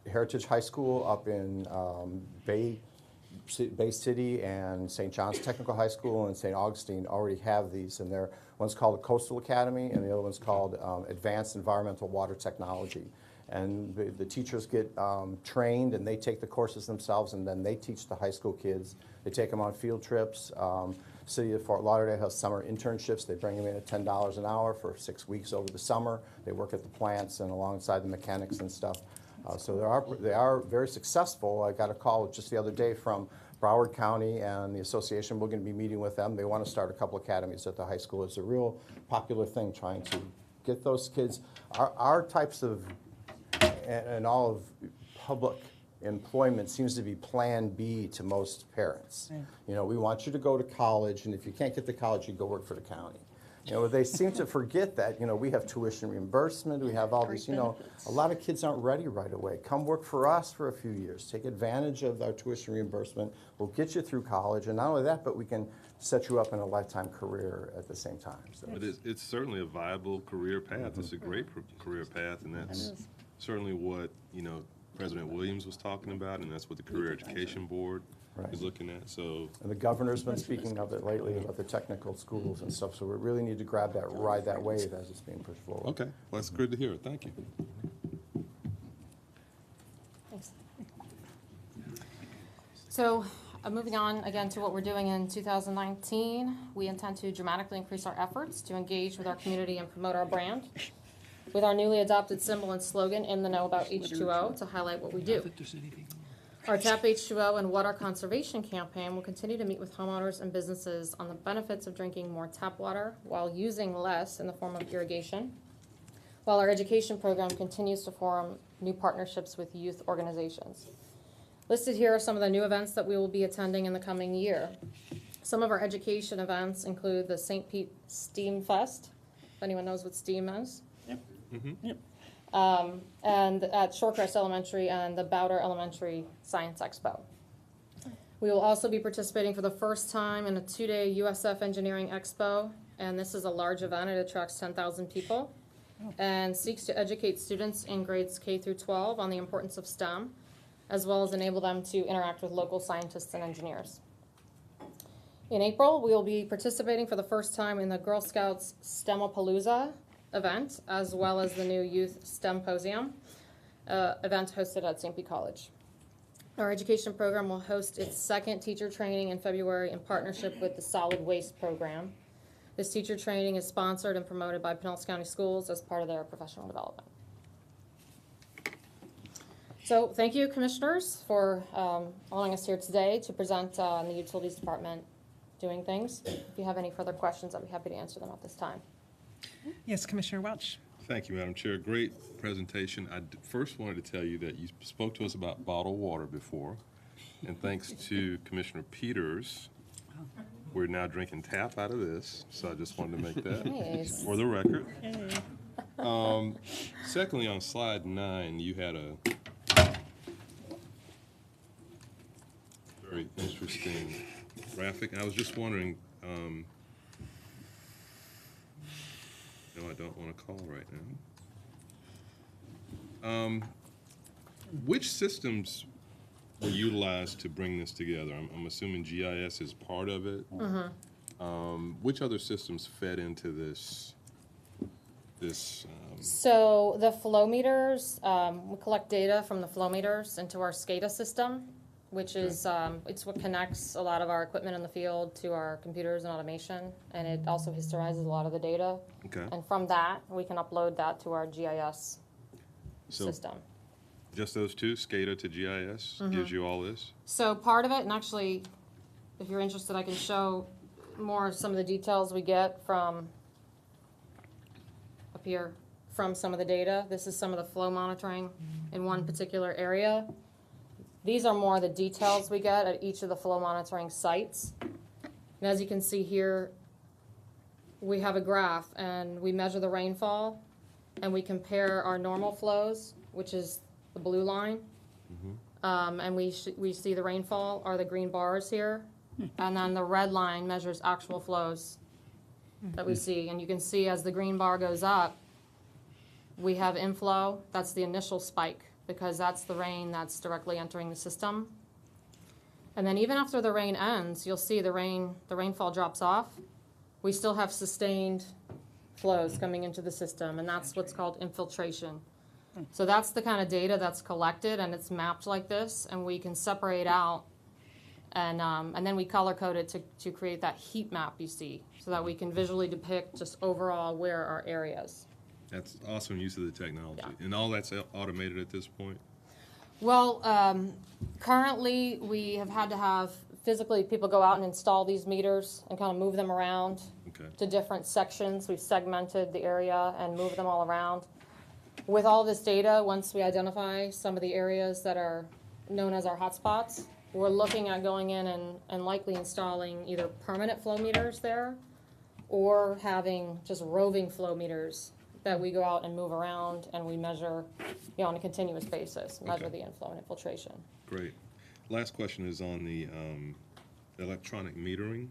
Speaker 4: Heritage High School up in Bay City and St. John's Technical High School and St. Augustine already have these, and one's called the Coastal Academy and the other one's called Advanced Environmental Water Technology. And the teachers get trained, and they take the courses themselves, and then they teach the high school kids. They take them on field trips. City of Fort Lauderdale has summer internships. They bring them in at $10 an hour for 6 weeks over the summer. They work at the plants and alongside the mechanics and stuff. So they are very successful. I got a call just the other day from Broward County and the association. We're going to be meeting with them. They want to start a couple academies at the high school. It's a real popular thing trying to get those kids. Our types of, and all of public employment seems to be plan B to most parents. You know, we want you to go to college, and if you can't get to college, you go work for the county.
Speaker 14: You know, they seem to forget that, you know, we have tuition reimbursement, we have all these, you know, a lot of kids aren't ready right away. Come work for us for a few years. Take advantage of our tuition reimbursement. We'll get you through college, and not only that, but we can set you up in a lifetime career at the same time. So.
Speaker 3: But it's certainly a viable career path. It's a great career path, and that's certainly what, you know, President Williams was talking about, and that's what the Career Education Board is looking at. So,
Speaker 14: and the governor's been speaking of it lately about the technical schools and stuff. So we really need to ride that wave as it's being pushed forward.
Speaker 3: okay, well, that's good to hear. Thank you.
Speaker 12: Thanks. So, moving on again to what we're doing in 2019, we intend to dramatically increase our efforts to engage with our community and promote our brand with our newly adopted symbol and slogan, "In the Know About H2O," to highlight what we do. Our Tap H2O and water conservation campaign will continue to meet with homeowners and businesses on the benefits of drinking more tap water while using less in the form of irrigation, while our education program continues to form new partnerships with youth organizations. Listed here are some of the new events that we will be attending in the coming year. Some of our education events include the St. Pete STEAM Fest, if anyone knows what STEAM is. And at Shorecrest Elementary and the Bowder Elementary Science Expo. We will also be participating for the first time in a 2-day USF Engineering Expo, and this is a large event. It attracts 10,000 people and seeks to educate students in grades K through 12 on the importance of STEM, as well as enable them to interact with local scientists and engineers. In April, we will be participating for the first time in the Girl Scouts STEMapalooza event, as well as the new Youth STEMposium event hosted at St. Pete College. Our education program will host its second teacher training in February in partnership with the Solid Waste Program. This teacher training is sponsored and promoted by Pinellas County Schools as part of their professional development. So thank you, commissioners, for allowing us here today to present on the Utilities Department doing things. If you have any further questions, I'd be happy to answer them at this time.
Speaker 1: Yes, Commissioner Welch.
Speaker 3: Thank you, Madam Chair. Great presentation. I first wanted to tell you that you spoke to us about bottled water before, and thanks to Commissioner Peters, we're now drinking tap out of this, so I just wanted to make that
Speaker 12: Nice.
Speaker 3: for the record. Secondly, on slide 9, you had a very interesting graphic, and I was just wondering, no, I don't want to call right now. Which systems were utilized to bring this together? I'm assuming GIS is part of it. Which other systems fed into this?
Speaker 12: So the flow meters, we collect data from the flow meters into our SCADA system, which is it's what connects a lot of our equipment in the field to our computers and automation, and it also historizes a lot of the data.
Speaker 3: Okay.
Speaker 12: And from that, we can upload that to our GIS system.
Speaker 3: Just those two, SCADA to GIS, gives you all this?
Speaker 12: So part of it, and actually, if you're interested, I can show more some of the details we get from up here from some of the data. This is some of the flow monitoring in one particular area. These are more the details we get at each of the flow monitoring sites. And as you can see here, we have a graph and we measure the rainfall and we compare our normal flows, which is the blue line. And we see the rainfall are the green bars here. And then the red line measures actual flows that we see. And you can see as the green bar goes up, we have inflow. That's the initial spike, because that's the rain that's directly entering the system. And then even after the rain ends, you'll see the rainfall drops off. We still have sustained flows coming into the system, and that's what's called infiltration. So that's the kind of data that's collected, and it's mapped like this, and we can separate out, and then we color code it to create that heat map you see, so that we can visually depict just overall where our areas.
Speaker 3: That's awesome use of the technology. And all that's automated at this point?
Speaker 12: Well, currently, we have had to have physically people go out and install these meters and kind of move them around to different sections. We've segmented the area and moved them all around. With all this data, once we identify some of the areas that are known as our hotspots, we're looking at going in and likely installing either permanent flow meters there or having just roving flow meters that we go out and move around and we measure, on a continuous basis, measure
Speaker 3: Okay.
Speaker 12: the inflow and infiltration.
Speaker 3: Great. Last question is on the electronic metering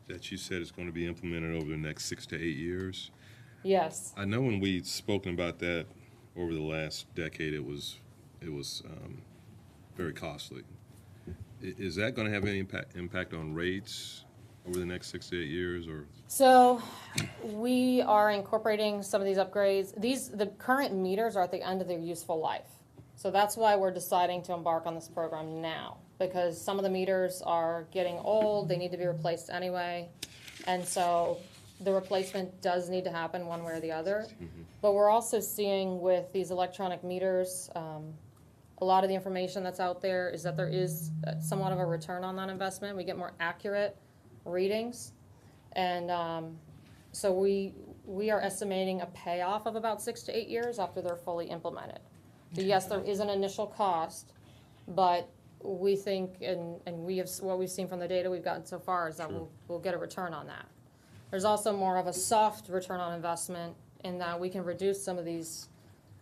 Speaker 3: that you said is going to be implemented over the next 6 to 8 years.
Speaker 12: Yes.
Speaker 3: I know when we'd spoken about that over the last decade, it was very costly. Is that going to have any impact on rates over the next 6 to 8 years, or?
Speaker 12: So we are incorporating some of these upgrades. The current meters are at the end of their useful life. So that's why we're deciding to embark on this program now, because some of the meters are getting old, they need to be replaced anyway. And so the replacement does need to happen one way or the other. But we're also seeing with these electronic meters, a lot of the information that's out there is that there is somewhat of a return on that investment. We get more accurate readings. And so we are estimating a payoff of about 6 to 8 years after they're fully implemented. So yes, there is an initial cost, but we think, and we have, what we've seen from the data we've gotten so far is that we'll get a return on that. There's also more of a soft return on investment in that we can reduce some of these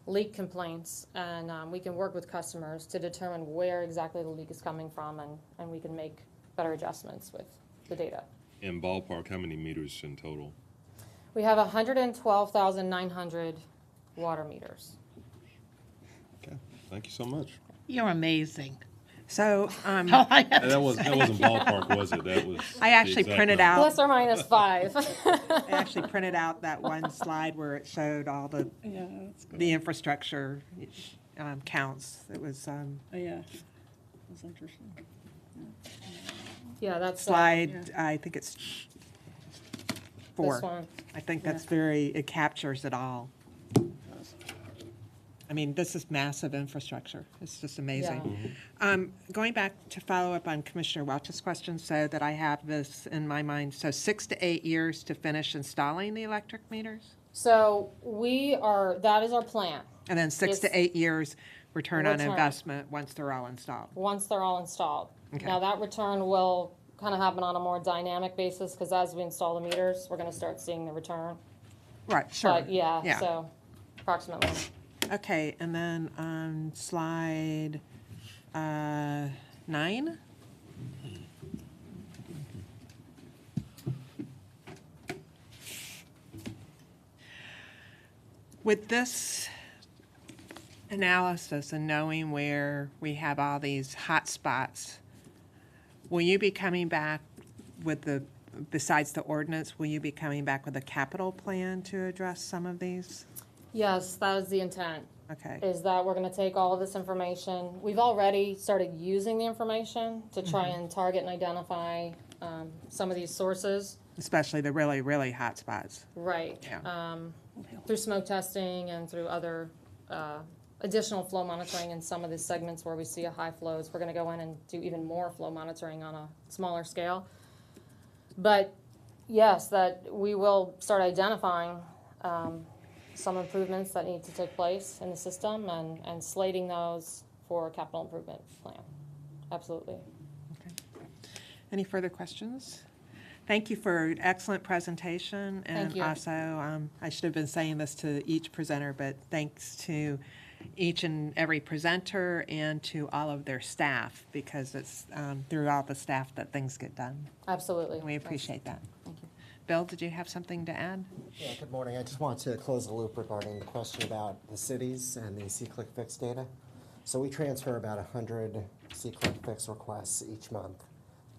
Speaker 12: leak complaints, and we can work with customers to determine where exactly the leak is coming from, and we can make better adjustments with the data.
Speaker 3: In ballpark, how many meters in total?
Speaker 12: We have 112,900 water meters.
Speaker 3: Okay, thank you so much.
Speaker 9: You're amazing.
Speaker 1: So
Speaker 3: That wasn't ballpark, was it? That was.
Speaker 1: I actually
Speaker 3: the exact
Speaker 1: printed
Speaker 3: number.
Speaker 1: out.
Speaker 12: Plus or minus 5.
Speaker 1: I actually printed out that one slide where it showed all the infrastructure counts. It was
Speaker 13: Yeah, that's interesting.
Speaker 12: Yeah, that's
Speaker 1: slide, I think it's 4.
Speaker 12: This one.
Speaker 1: I think that's it captures it all. I mean, this is massive infrastructure. It's just amazing. Going back to follow up on Commissioner Welch's question, so that I have this in my mind. So 6 to 8 years to finish installing the electric meters?
Speaker 12: So that is our plan.
Speaker 1: And then 6 to 8 years return on
Speaker 12: Return.
Speaker 1: investment once they're all installed?
Speaker 12: Once they're all installed.
Speaker 1: Okay.
Speaker 12: Now, that return will kind of happen on a more dynamic basis, because as we install the meters, we're going to start seeing the return.
Speaker 1: Right, sure.
Speaker 12: But yeah, so approximately.
Speaker 1: Okay, and then on slide 9. With this analysis and knowing where we have all these hot spots, will you be coming back with besides the ordinance, will you be coming back with a capital plan to address some of these?
Speaker 12: Yes, that is the intent.
Speaker 1: Okay.
Speaker 12: Is that we're going to take all of this information. We've already started using the information to try and target and identify some of these sources.
Speaker 1: Especially the really, really hot spots.
Speaker 12: Right.
Speaker 1: Yeah.
Speaker 12: Through smoke testing and through other additional flow monitoring in some of the segments where we see a high flows. We're going to go in and do even more flow monitoring on a smaller scale. But yes, that we will start identifying some improvements that need to take place in the system and slating those for a capital improvement plan. Absolutely.
Speaker 1: Okay. Any further questions? Thank you for an excellent presentation. And
Speaker 12: Thank you.
Speaker 1: also, I should have been saying this to each presenter, but thanks to each and every presenter and to all of their staff, because it's through all the staff that things get done.
Speaker 12: Absolutely.
Speaker 1: We appreciate that. Thank you. Bill, did you have something to add?
Speaker 15: Yeah, good morning. I just want to close the loop regarding the question about the cities and the C-Click Fix data. So we transfer about 100 C-Click Fix requests each month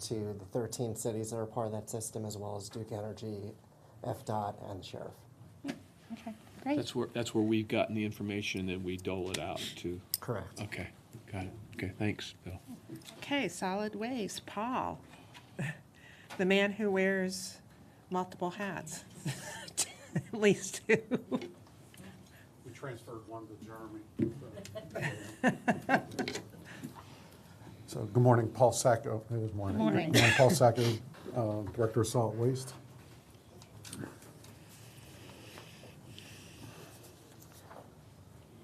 Speaker 15: to the 13 cities that are part of that system, as well as Duke Energy, FDOT, and the sheriff.
Speaker 1: Okay, great.
Speaker 7: That's where we've gotten the information and we dole it out to.
Speaker 15: Correct.
Speaker 7: Okay, got it. Okay, thanks, Bill.
Speaker 1: Okay, solid waste, Paul. The man who wears multiple hats, at least 2.
Speaker 5: We transferred one to Jeremy. So, good morning, Paul Sacco. Good morning.
Speaker 9: Morning.
Speaker 5: Good morning, Paul Sacco, Director of Solid Waste.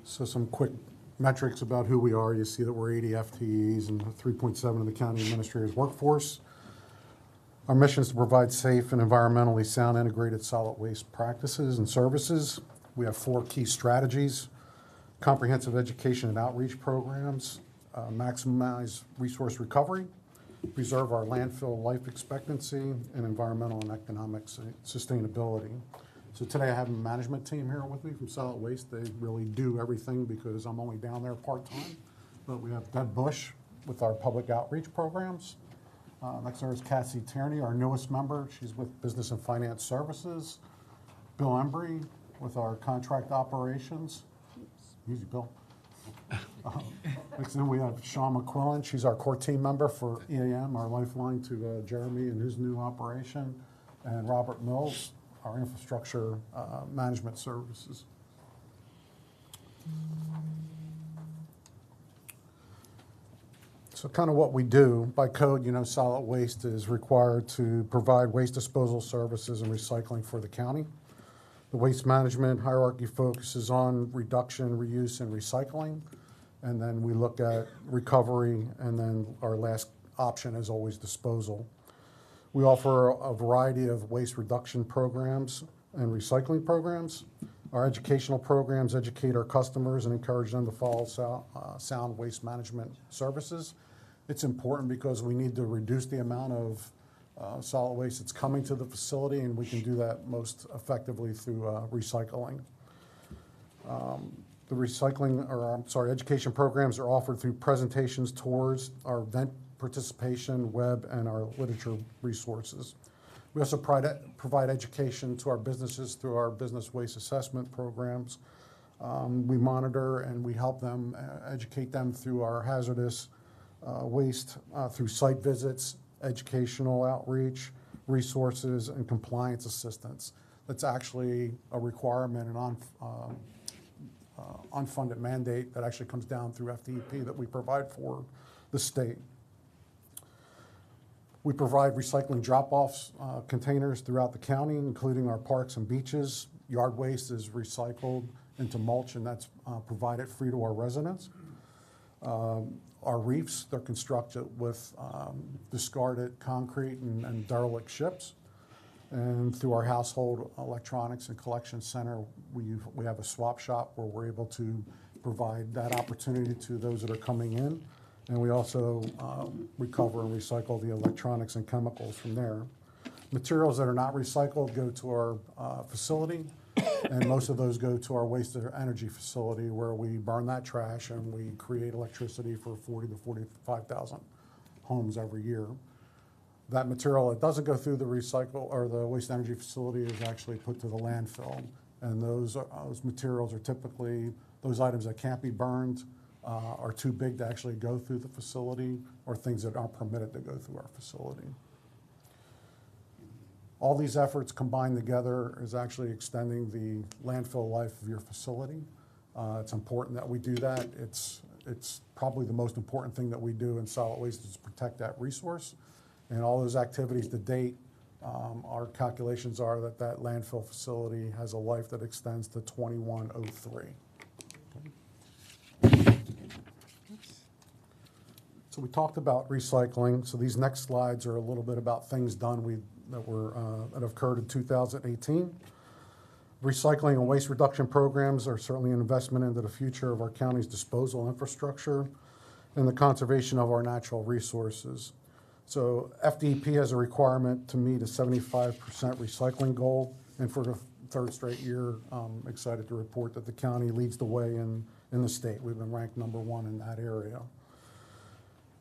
Speaker 5: So some quick metrics about who we are. You see that we're 80 FTEs and 3.7 of the county administrator's workforce. Our mission is to provide safe and environmentally sound integrated solid waste practices and services. We have 4 key strategies: comprehensive education and outreach programs, maximize resource recovery, preserve our landfill life expectancy, and environmental and economic sustainability. So today I have a management team here with me from Solid Waste. They really do everything because I'm only down there part-time. But we have Deb Bush with our public outreach programs. Next there is Cassie Tierney, our newest member. She's with Business and Finance Services. Bill Embry with our contract operations. Easy, Bill. Next then we have Sean McQuillan. She's our core team member for EAM, our lifeline to Jeremy and his new operation. And Robert Mills, our infrastructure management services. So kind of what we do, by code, solid waste is required to provide waste disposal services and recycling for the county. The waste management hierarchy focuses on reduction, reuse, and recycling. And then we look at recovery, and then our last option is always disposal. We offer a variety of waste reduction programs and recycling programs. Our educational programs educate our customers and encourage them to follow sound waste management services. It's important because we need to reduce the amount of solid waste that's coming to the facility, and we can do that most effectively through recycling. The education programs are offered through presentations, tours, our event participation, web, and our literature resources. We also provide education to our businesses through our business waste assessment programs. We monitor and we help them, educate them through our hazardous waste, through site visits, educational outreach, resources, and compliance assistance. That's actually a requirement and unfunded mandate that actually comes down through FDEP that we provide for the state. We provide recycling drop-offs containers throughout the county, including our parks and beaches. Yard waste is recycled into mulch, and that's provided free to our residents. Our reefs, they're constructed with discarded concrete and derelict ships. And through our household electronics and collection center, we have a swap shop where we're able to provide that opportunity to those that are coming in. And we also recover and recycle the electronics and chemicals from there. Materials that are not recycled go to our facility, and most of those go to our waste energy facility where we burn that trash and we create electricity for 40,000 to 45,000 homes every year. That material that doesn't go through the recycle or the waste energy facility is actually put to the landfill. And those materials are typically those items that can't be burned, are too big to actually go through the facility, or things that aren't permitted to go through our facility. All these efforts combined together is actually extending the landfill life of your facility. It's important that we do that. It's probably the most important thing that we do in solid waste is protect that resource. And all those activities to date, our calculations are that that landfill facility has a life that extends to 2103. So we talked about recycling. So these next slides are a little bit about things done that have occurred in 2018. Recycling and waste reduction programs are certainly an investment into the future of our county's disposal infrastructure and the conservation of our natural resources. So FDEP has a requirement to meet a 75% recycling goal, and for the third straight year, I'm excited to report that the county leads the way in the state. We've been ranked #1 in that area.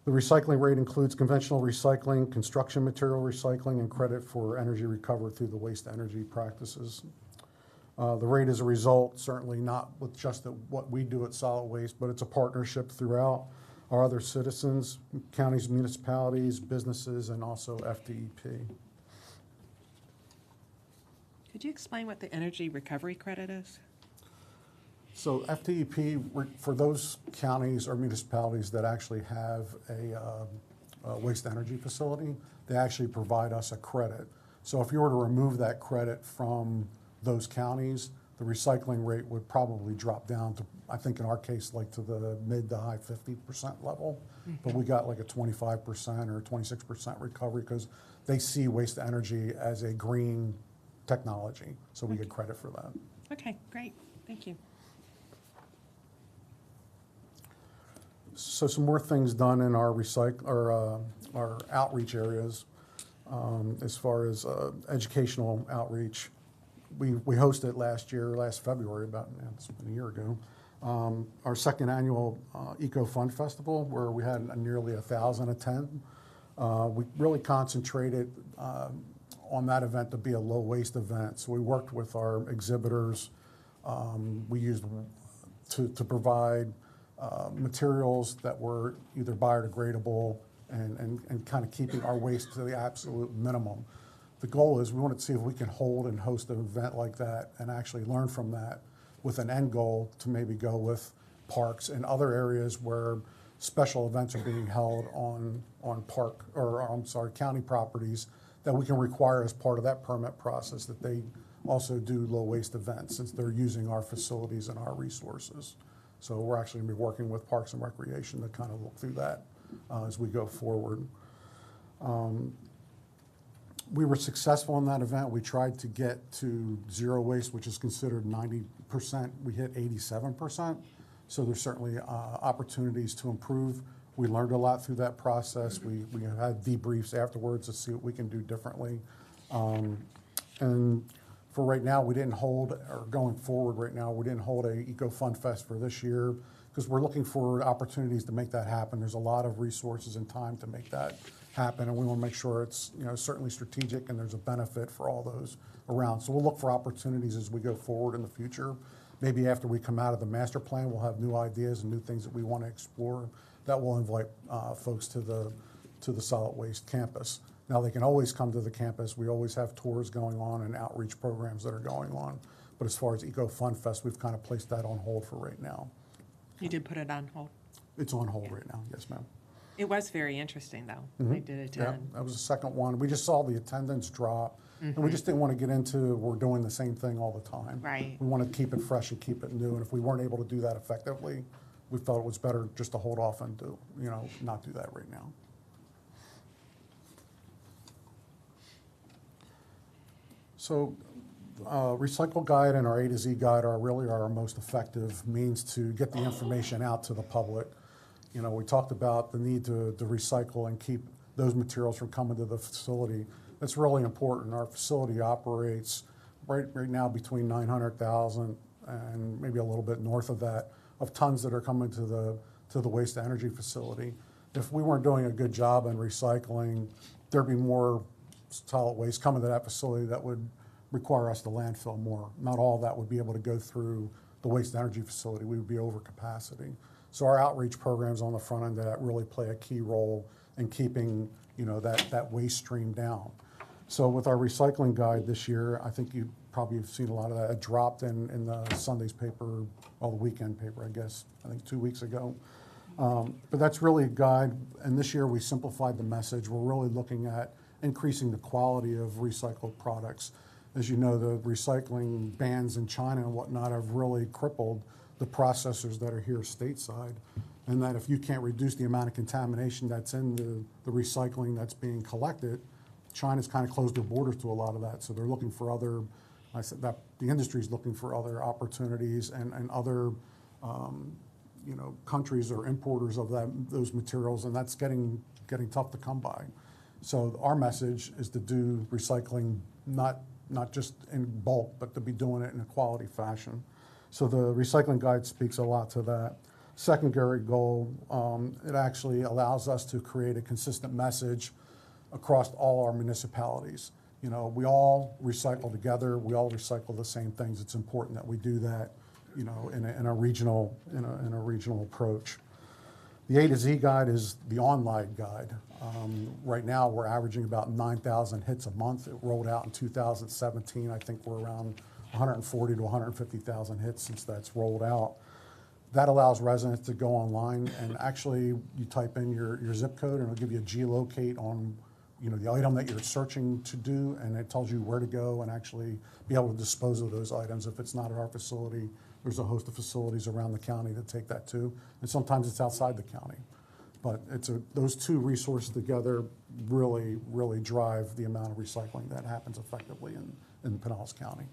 Speaker 5: The recycling rate includes conventional recycling, construction material recycling, and credit for energy recovered through the waste energy practices. The rate is a result, certainly not with just what we do at Solid Waste, but it's a partnership throughout our other citizens, counties, municipalities, businesses, and also FDEP.
Speaker 1: Could you explain what the energy recovery credit is?
Speaker 5: So FDEP, for those counties or municipalities that actually have a waste energy facility, they actually provide us a credit. So if you were to remove that credit from those counties, the recycling rate would probably drop down to, I think in our case, like to the mid to high 50% level. But we got like a 25% or 26% recovery because they see waste to energy as a green technology. So we get credit for that.
Speaker 1: Okay, great, thank you.
Speaker 5: So some more things done in our our outreach areas, as far as educational outreach. We hosted last February, it's been a year ago, our second annual Eco Fun Festival, where we had nearly 1,000 attend. We really concentrated on that event to be a low waste event. So we worked with our exhibitors. We used to provide materials that were either biodegradable and kind of keeping our waste to the absolute minimum. The goal is we wanted to see if we can hold and host an event like that and actually learn from that with an end goal to maybe go with parks and other areas where special events are being held on county properties that we can require as part of that permit process that they also do low waste events since they're using our facilities and our resources. So we're actually going to be working with Parks and Recreation to kind of look through that as we go forward. We were successful in that event. We tried to get to zero waste, which is considered 90%. We hit 87%. So there's certainly opportunities to improve. We learned a lot through that process. We had debriefs afterwards to see what we can do differently. And for right now, we didn't hold, or going forward right now, we didn't hold a Eco Fun Fest for this year because we're looking for opportunities to make that happen. There's a lot of resources and time to make that happen, and we want to make sure it's certainly strategic and there's a benefit for all those around. So we'll look for opportunities as we go forward in the future. Maybe after we come out of the master plan, we'll have new ideas and new things that we want to explore that will invite folks to the solid waste campus. Now, they can always come to the campus. We always have tours going on and outreach programs that are going on. But as far as Eco Fun Fest, we've kind of placed that on hold for right now.
Speaker 1: You did put it on hold.
Speaker 5: It's on hold right now, yes, ma'am.
Speaker 1: It was very interesting, though. I did attend.
Speaker 5: Yeah, that was the second one. We just saw the attendance drop, and we just didn't want to get into we're doing the same thing all the time.
Speaker 1: Right.
Speaker 5: We want to keep it fresh and keep it new, and if we weren't able to do that effectively, we felt it was better just to hold off and not do that right now. So, Recycle Guide and our A to Z Guide are really our most effective means to get the information out to the public. We talked about the need to recycle and keep those materials from coming to the facility. That's really important. Our facility operates right now between 900,000 and maybe a little bit north of that of tons that are coming to the waste to energy facility. If we weren't doing a good job in recycling, there'd be more solid waste coming to that facility that would require us to landfill more. Not all of that would be able to go through the waste energy facility. We would be over capacity. So our outreach programs on the front end of that really play a key role in keeping that waste stream down. So with our recycling guide this year, I think you probably have seen a lot of that. It dropped in the Sunday's paper, the weekend paper, I guess, I think 2 weeks ago. But that's really a guide, and this year we simplified the message. We're really looking at increasing the quality of recycled products. As you know, the recycling bans in China and whatnot have really crippled the processors that are here stateside, and that if you can't reduce the amount of contamination that's in the recycling that's being collected, China's kind of closed their borders to a lot of that. So they're looking for other, the industry's looking for other opportunities and other countries or importers of those materials, and that's getting tough to come by. So our message is to do recycling not just in bulk, but to be doing it in a quality fashion. So the recycling guide speaks a lot to that. Secondary goal, it actually allows us to create a consistent message across all our municipalities. We all recycle together. We all recycle the same things. It's important that we do that, in a regional approach. The A to Z guide is the online guide. Right now, we're averaging about 9,000 hits a month. It rolled out in 2017. I think we're around 140 to 150,000 hits since that's rolled out. That allows residents to go online and actually you type in your zip code and it'll give you a geolocate on you know, the item that you're searching to do, and it tells you where to go and actually be able to dispose of those items. If it's not at our facility, there's a host of facilities around the county that take that too, and sometimes it's outside the county. But those two resources together really, really drive the amount of recycling that happens effectively in Pinellas County.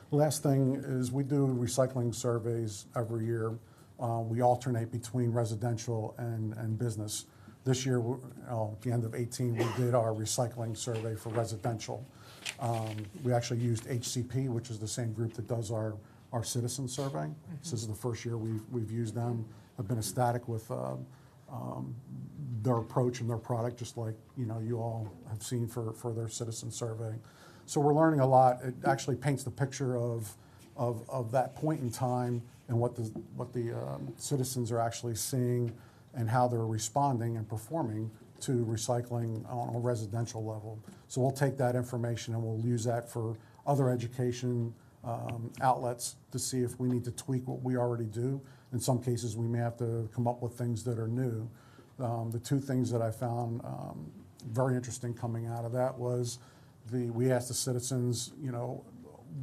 Speaker 5: The last thing is we do recycling surveys every year. We alternate between residential and business. This year, at the end of 18, we did our recycling survey for residential. We actually used HCP, which is the same group that does our citizen survey. This is the first year we've used them. I've been ecstatic with their approach and their product, just like you all have seen for their citizen survey. So we're learning a lot. It actually paints the picture of that point in time and what the citizens are actually seeing and how they're responding and performing to recycling on a residential level. So we'll take that information and we'll use that for other education outlets to see if we need to tweak what we already do. In some cases, we may have to come up with things that are new. The two things that I found very interesting coming out of that was we asked the citizens,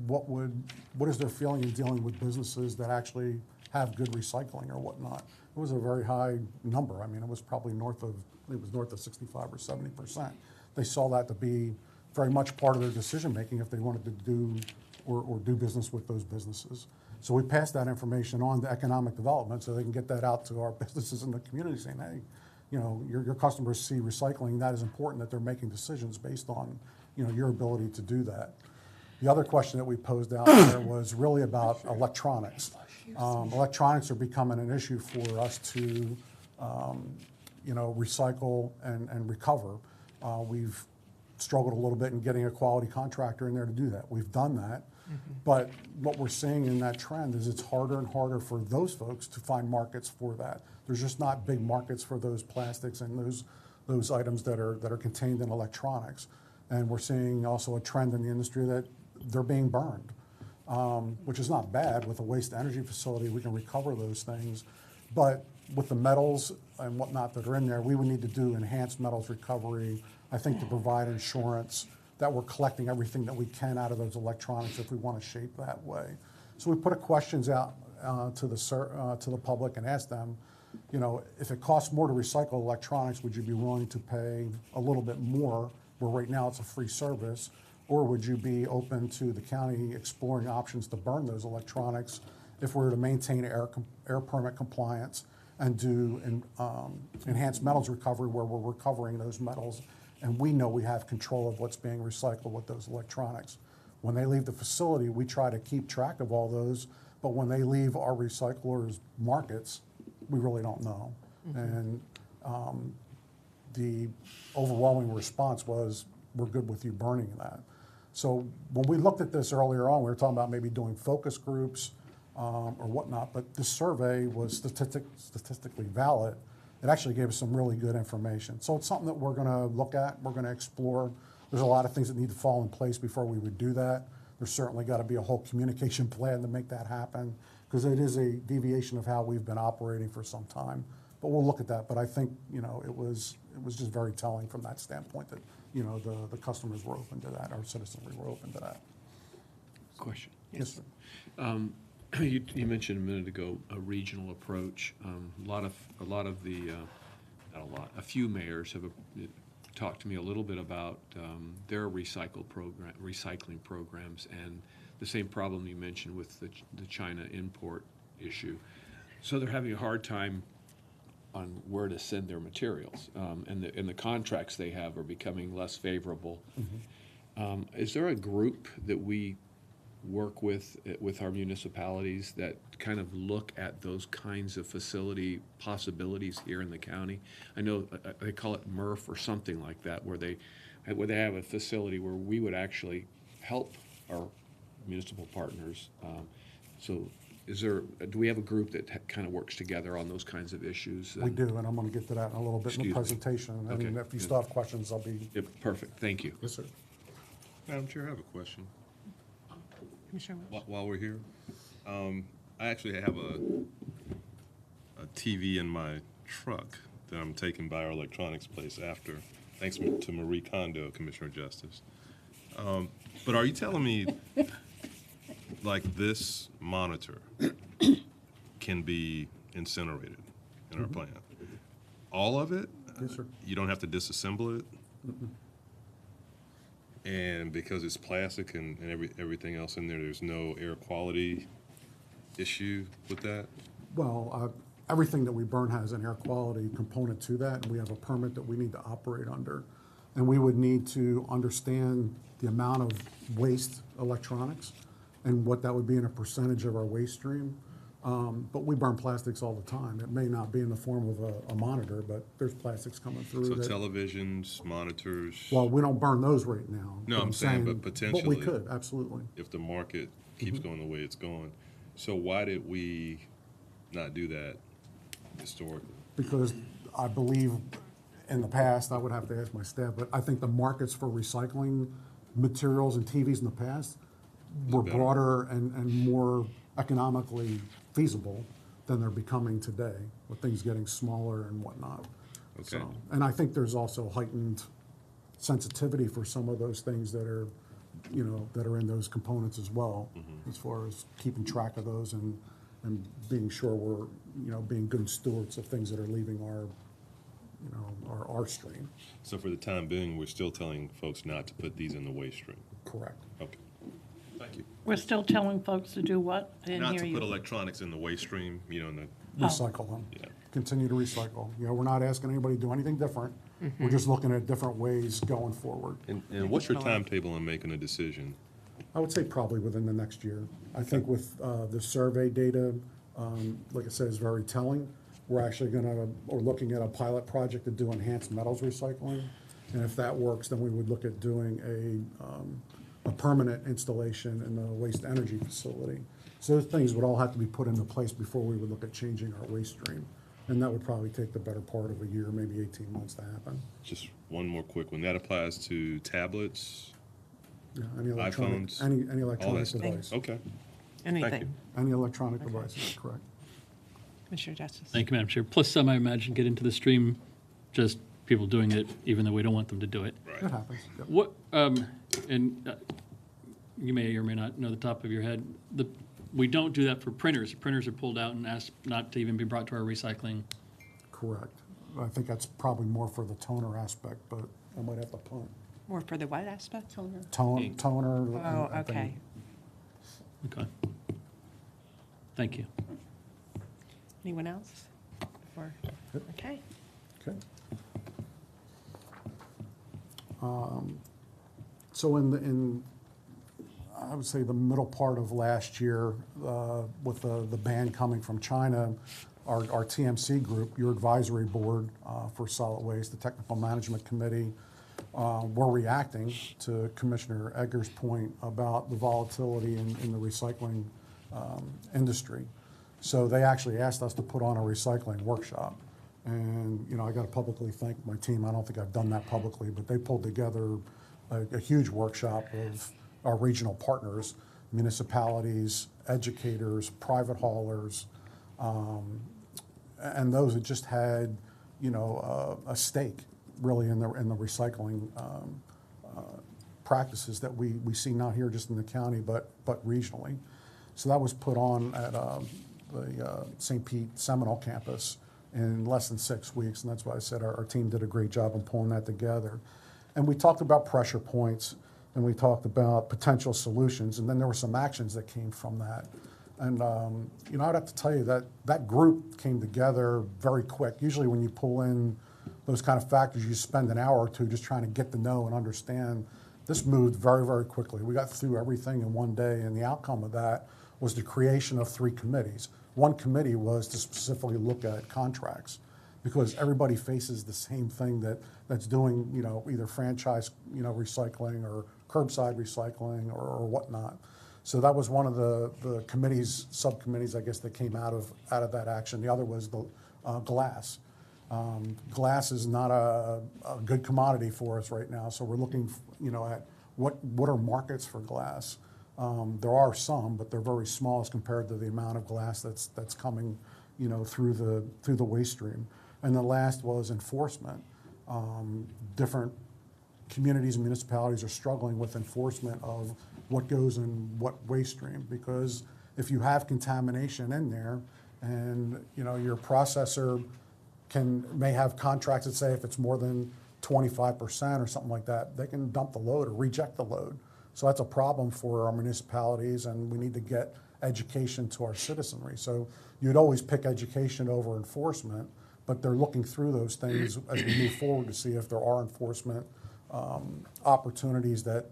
Speaker 5: what is their feeling in dealing with businesses that actually have good recycling or whatnot. It was a very high number. I mean, it was probably north of 65 or 70%. They saw that to be very much part of their decision making if they wanted to do or do business with those businesses. So we passed that information on to economic development so they can get that out to our businesses in the community saying, hey, your customers see recycling, that is important that they're making decisions based on your ability to do that. The other question that we posed out there was really about electronics. Electronics are becoming an issue for us to recycle and recover. We've struggled a little bit in getting a quality contractor in there to do that. We've done that. But what we're seeing in that trend is it's harder and harder for those folks to find markets for that. There's just not big markets for those plastics and those items that are contained in electronics. And we're seeing also a trend in the industry that they're being burned, which is not bad. With a waste energy facility, we can recover those things. But with the metals and whatnot that are in there, we would need to do enhanced metals recovery, I think, to provide insurance that we're collecting everything that we can out of those electronics if we want to shape that way. So we put questions out to the public and asked them, if it costs more to recycle electronics, would you be willing to pay a little bit more, where right now it's a free service, or would you be open to the county exploring options to burn those electronics if we were to maintain air permit compliance and do enhanced metals recovery where we're recovering those metals and we know we have control of what's being recycled with those electronics. When they leave the facility, we try to keep track of all those, but when they leave our recyclers' markets, we really don't know. And the overwhelming response was, we're good with you burning that. So when we looked at this earlier on, we were talking about maybe doing focus groups or whatnot, but this survey was statistically valid. It actually gave us some really good information. So it's something that we're going to look at, we're going to explore. There's a lot of things that need to fall in place before we would do that. There's certainly got to be a whole communication plan to make that happen, because it is a deviation of how we've been operating for some time. But we'll look at that. But I think it was just very telling from that standpoint that the customers were open to that, our citizenry were open to that.
Speaker 7: Question.
Speaker 5: Yes, sir.
Speaker 7: You mentioned a minute ago a regional approach. A few mayors have talked to me a little bit about their recycling programs and the same problem you mentioned with the China import issue. So they're having a hard time on where to send their materials, and the contracts they have are becoming less favorable. Is there a group that we work with our municipalities that kind of look at those kinds of facility possibilities here in the county? I know they call it MRF or something like that, where they have a facility where we would actually help our municipal partners. So do we have a group that kind of works together on those kinds of issues?
Speaker 5: We do, and I'm going to get to that in a little bit in the presentation.
Speaker 7: Okay.
Speaker 5: And if you still have questions, I'll be...
Speaker 7: Yep, perfect, thank you.
Speaker 5: Yes, sir.
Speaker 3: Madam Chair, I have a question.
Speaker 1: Commissioner Welch.
Speaker 3: While we're here, I actually have a TV in my truck that I'm taking by our electronics place after Thanks to Marie Kondo, Commissioner of Justice. But are you telling me, like, this monitor can be incinerated in our plant? All of it?
Speaker 5: Yes, sir.
Speaker 3: You don't have to disassemble it? And because it's plastic and everything else in there, there's no air quality issue with that?
Speaker 5: Well, everything that we burn has an air quality component to that, and we have a permit that we need to operate under. And we would need to understand the amount of waste electronics and what that would be in a percentage of our waste stream. But we burn plastics all the time. It may not be in the form of a monitor, but there's plastics coming through.
Speaker 3: So
Speaker 5: that-
Speaker 3: televisions, monitors?
Speaker 5: Well, we don't burn those right now.
Speaker 3: No, I'm saying, but potentially.
Speaker 5: But we could, absolutely.
Speaker 3: If the market keeps going the way it's going. So why did we not do that historically?
Speaker 5: Because I believe in the past, I would have to ask my staff, but I think the markets for recycling materials and TVs in the past were
Speaker 3: better.
Speaker 5: broader and more economically feasible than they're becoming today, with things getting smaller and whatnot.
Speaker 3: Okay.
Speaker 5: So, and I think there's also heightened sensitivity for some of those things that are, you know, that are in those components as well, as far as keeping track of those and being sure we're, you know, being good stewards of things that are leaving our, you know, our stream.
Speaker 3: So for the time being, we're still telling folks not to put these in the waste stream?
Speaker 5: Correct.
Speaker 3: Okay. Thank you.
Speaker 9: We're still telling folks to do what? I didn't
Speaker 3: Not
Speaker 9: hear
Speaker 3: to
Speaker 9: you.
Speaker 3: put electronics in the waste stream, you know, in the,
Speaker 5: Recycle them.
Speaker 3: Yeah.
Speaker 5: Continue to recycle. You know, we're not asking anybody to do anything different. We're just looking at different ways going forward.
Speaker 3: and what's your timetable on making a decision?
Speaker 5: I would say probably within the next year. I think with the survey data, like I said, is very telling. We're actually we're looking at a pilot project to do enhanced metals recycling. And if that works, then we would look at doing a permanent installation in the waste energy facility. So those things would all have to be put into place before we would look at changing our waste stream. And that would probably take the better part of a year, maybe 18 months to happen.
Speaker 3: Just one more quick one. That applies to tablets,
Speaker 5: Yeah, any electronic,
Speaker 3: iPhones,
Speaker 5: any
Speaker 3: all
Speaker 5: electronic
Speaker 3: that stuff?
Speaker 5: device.
Speaker 3: Okay.
Speaker 1: Anything.
Speaker 5: Any electronic devices, correct.
Speaker 1: Commissioner Justice.
Speaker 2: Thank you, Madam Chair. Plus some, I imagine, get into the stream, just people doing it even though we don't want them to do it.
Speaker 5: That happens. Yep.
Speaker 2: What, you may or may not know the top of your head, we don't do that for printers. Printers are pulled out and asked not to even be brought to our recycling.
Speaker 5: Correct. I think that's probably more for the toner aspect, but I might have to punt.
Speaker 1: More for the what aspect?
Speaker 5: Toner.
Speaker 1: Oh,
Speaker 5: I think-
Speaker 1: okay.
Speaker 2: Okay. Thank you.
Speaker 1: Anyone else? Okay.
Speaker 5: Okay. So I would say the middle part of last year, with the ban coming from China, our TMC group, your advisory board for solid waste, the Technical Management Committee, were reacting to Commissioner Egger's point about the volatility in the recycling industry. So they actually asked us to put on a recycling workshop. And, you know, I got to publicly thank my team. I don't think I've done that publicly, but they pulled together a huge workshop of our regional partners, municipalities, educators, private haulers, and those that just had, you know, a stake really in the recycling practices that we see not here just in the county, but regionally. So that was put on at the St. Pete Seminole campus in less than 6 weeks, and that's why I said our team did a great job in pulling that together. And we talked about pressure points, and we talked about potential solutions, and then there were some actions that came from that. And, you know, I'd have to tell you that that group came together very quick. Usually when you pull in those kind of factors, you spend an hour or two just trying to get to know and understand. This moved very, very quickly. We got through everything in one day, and the outcome of that was the creation of 3 committees. One committee was to specifically look at contracts, because everybody faces the same thing that's doing, you know, either franchise, you know, recycling or curbside recycling or whatnot. So that was one of the committees, subcommittees, I guess, that came out of that action. The other was the glass. Glass is not a good commodity for us right now, so we're looking, you know, at what are markets for glass. There are some, but they're very small as compared to the amount of glass that's coming, you know, through the waste stream. And the last was enforcement. different communities and municipalities are struggling with enforcement of what goes in what waste stream, because if you have contamination in there and, you know, your processor may have contracts that say if it's more than 25% or something like that, they can dump the load or reject the load. So that's a problem for our municipalities, and we need to get education to our citizenry. So you'd always pick education over enforcement, but they're looking through those things as we move forward to see if there are enforcement opportunities that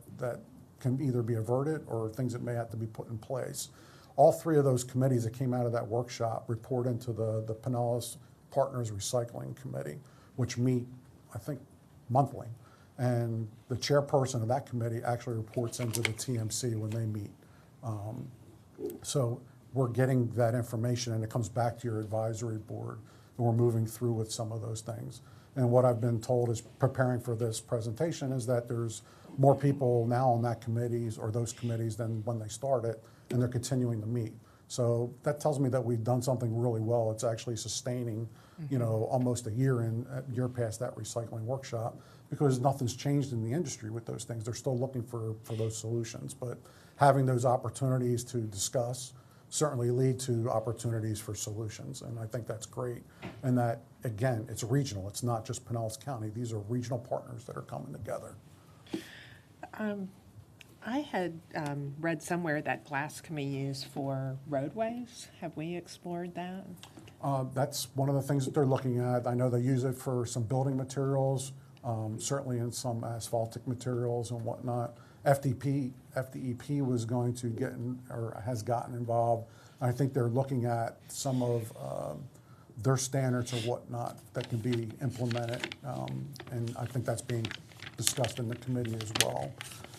Speaker 5: can either be averted or things that may have to be put in place. All three of those committees that came out of that workshop report into the Pinellas Partners Recycling Committee, which meet, I think, monthly. And the chairperson of that committee actually reports into the TMC when they meet. So we're getting that information, and it comes back to your advisory board, and we're moving through with some of those things. And what I've been told is preparing for this presentation is that there's more people now on that committees or those committees than when they started, and they're continuing to meet. So that tells me that we've done something really well. It's actually sustaining, you know, almost a year past that recycling workshop, because nothing's changed in the industry with those things. They're still looking for those solutions, but having those opportunities to discuss certainly lead to opportunities for solutions, and I think that's great. And that, again, it's regional. It's not just Pinellas County. These are regional partners that are coming together.
Speaker 1: I had read somewhere that glass can be used for roadways. Have we explored that?
Speaker 5: That's one of the things that they're looking at. I know they use it for some building materials, certainly in some asphaltic materials and whatnot. FDEP was going to get or has gotten involved. I think they're looking at some of their standards or whatnot that can be implemented, and I think that's being discussed in the committee as well.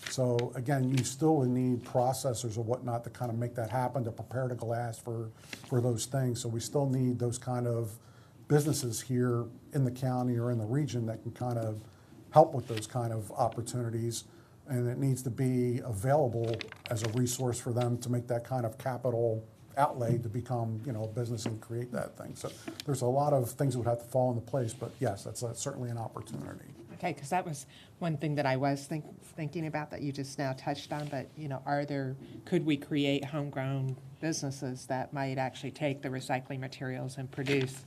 Speaker 5: So again, you still would need processors or whatnot to kind of make that happen, to prepare the glass for those things. So we still need those kind of businesses here in the county or in the region that can kind of help with those kind of opportunities. And it needs to be available as a resource for them to make that kind of capital outlay to become, you know, a business and create that thing. So there's a lot of things that would have to fall into place, but yes, that's certainly an opportunity.
Speaker 1: Okay, because that was one thing that I was thinking about that you just now touched on, but, you know, could we create homegrown businesses that might actually take the recycling materials and produce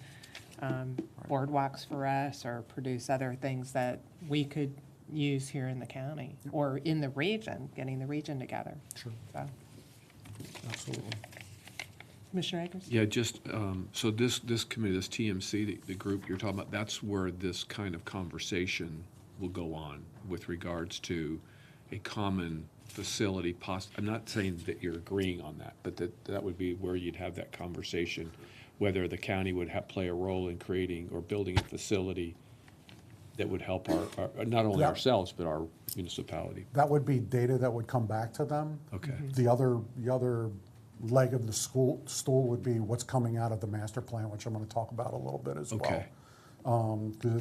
Speaker 1: boardwalks for us, or produce other things that we could use here in the county or in the region, getting the region together.
Speaker 5: Sure.
Speaker 1: So.
Speaker 5: Absolutely.
Speaker 1: Commissioner Akers?
Speaker 7: Yeah, just, so this committee, this TMC, the group you're talking about, that's where this kind of conversation will go on with regards to a common facility. I'm not saying that you're agreeing on that, but that would be where you'd have that conversation, whether the county would play a role in creating or building a facility that would help our not only ourselves, but our municipality.
Speaker 5: That would be data that would come back to them.
Speaker 7: Okay.
Speaker 5: The other leg of the stool would be what's coming out of the master plan, which I'm going to talk about a little bit as
Speaker 7: Okay.
Speaker 5: well. Because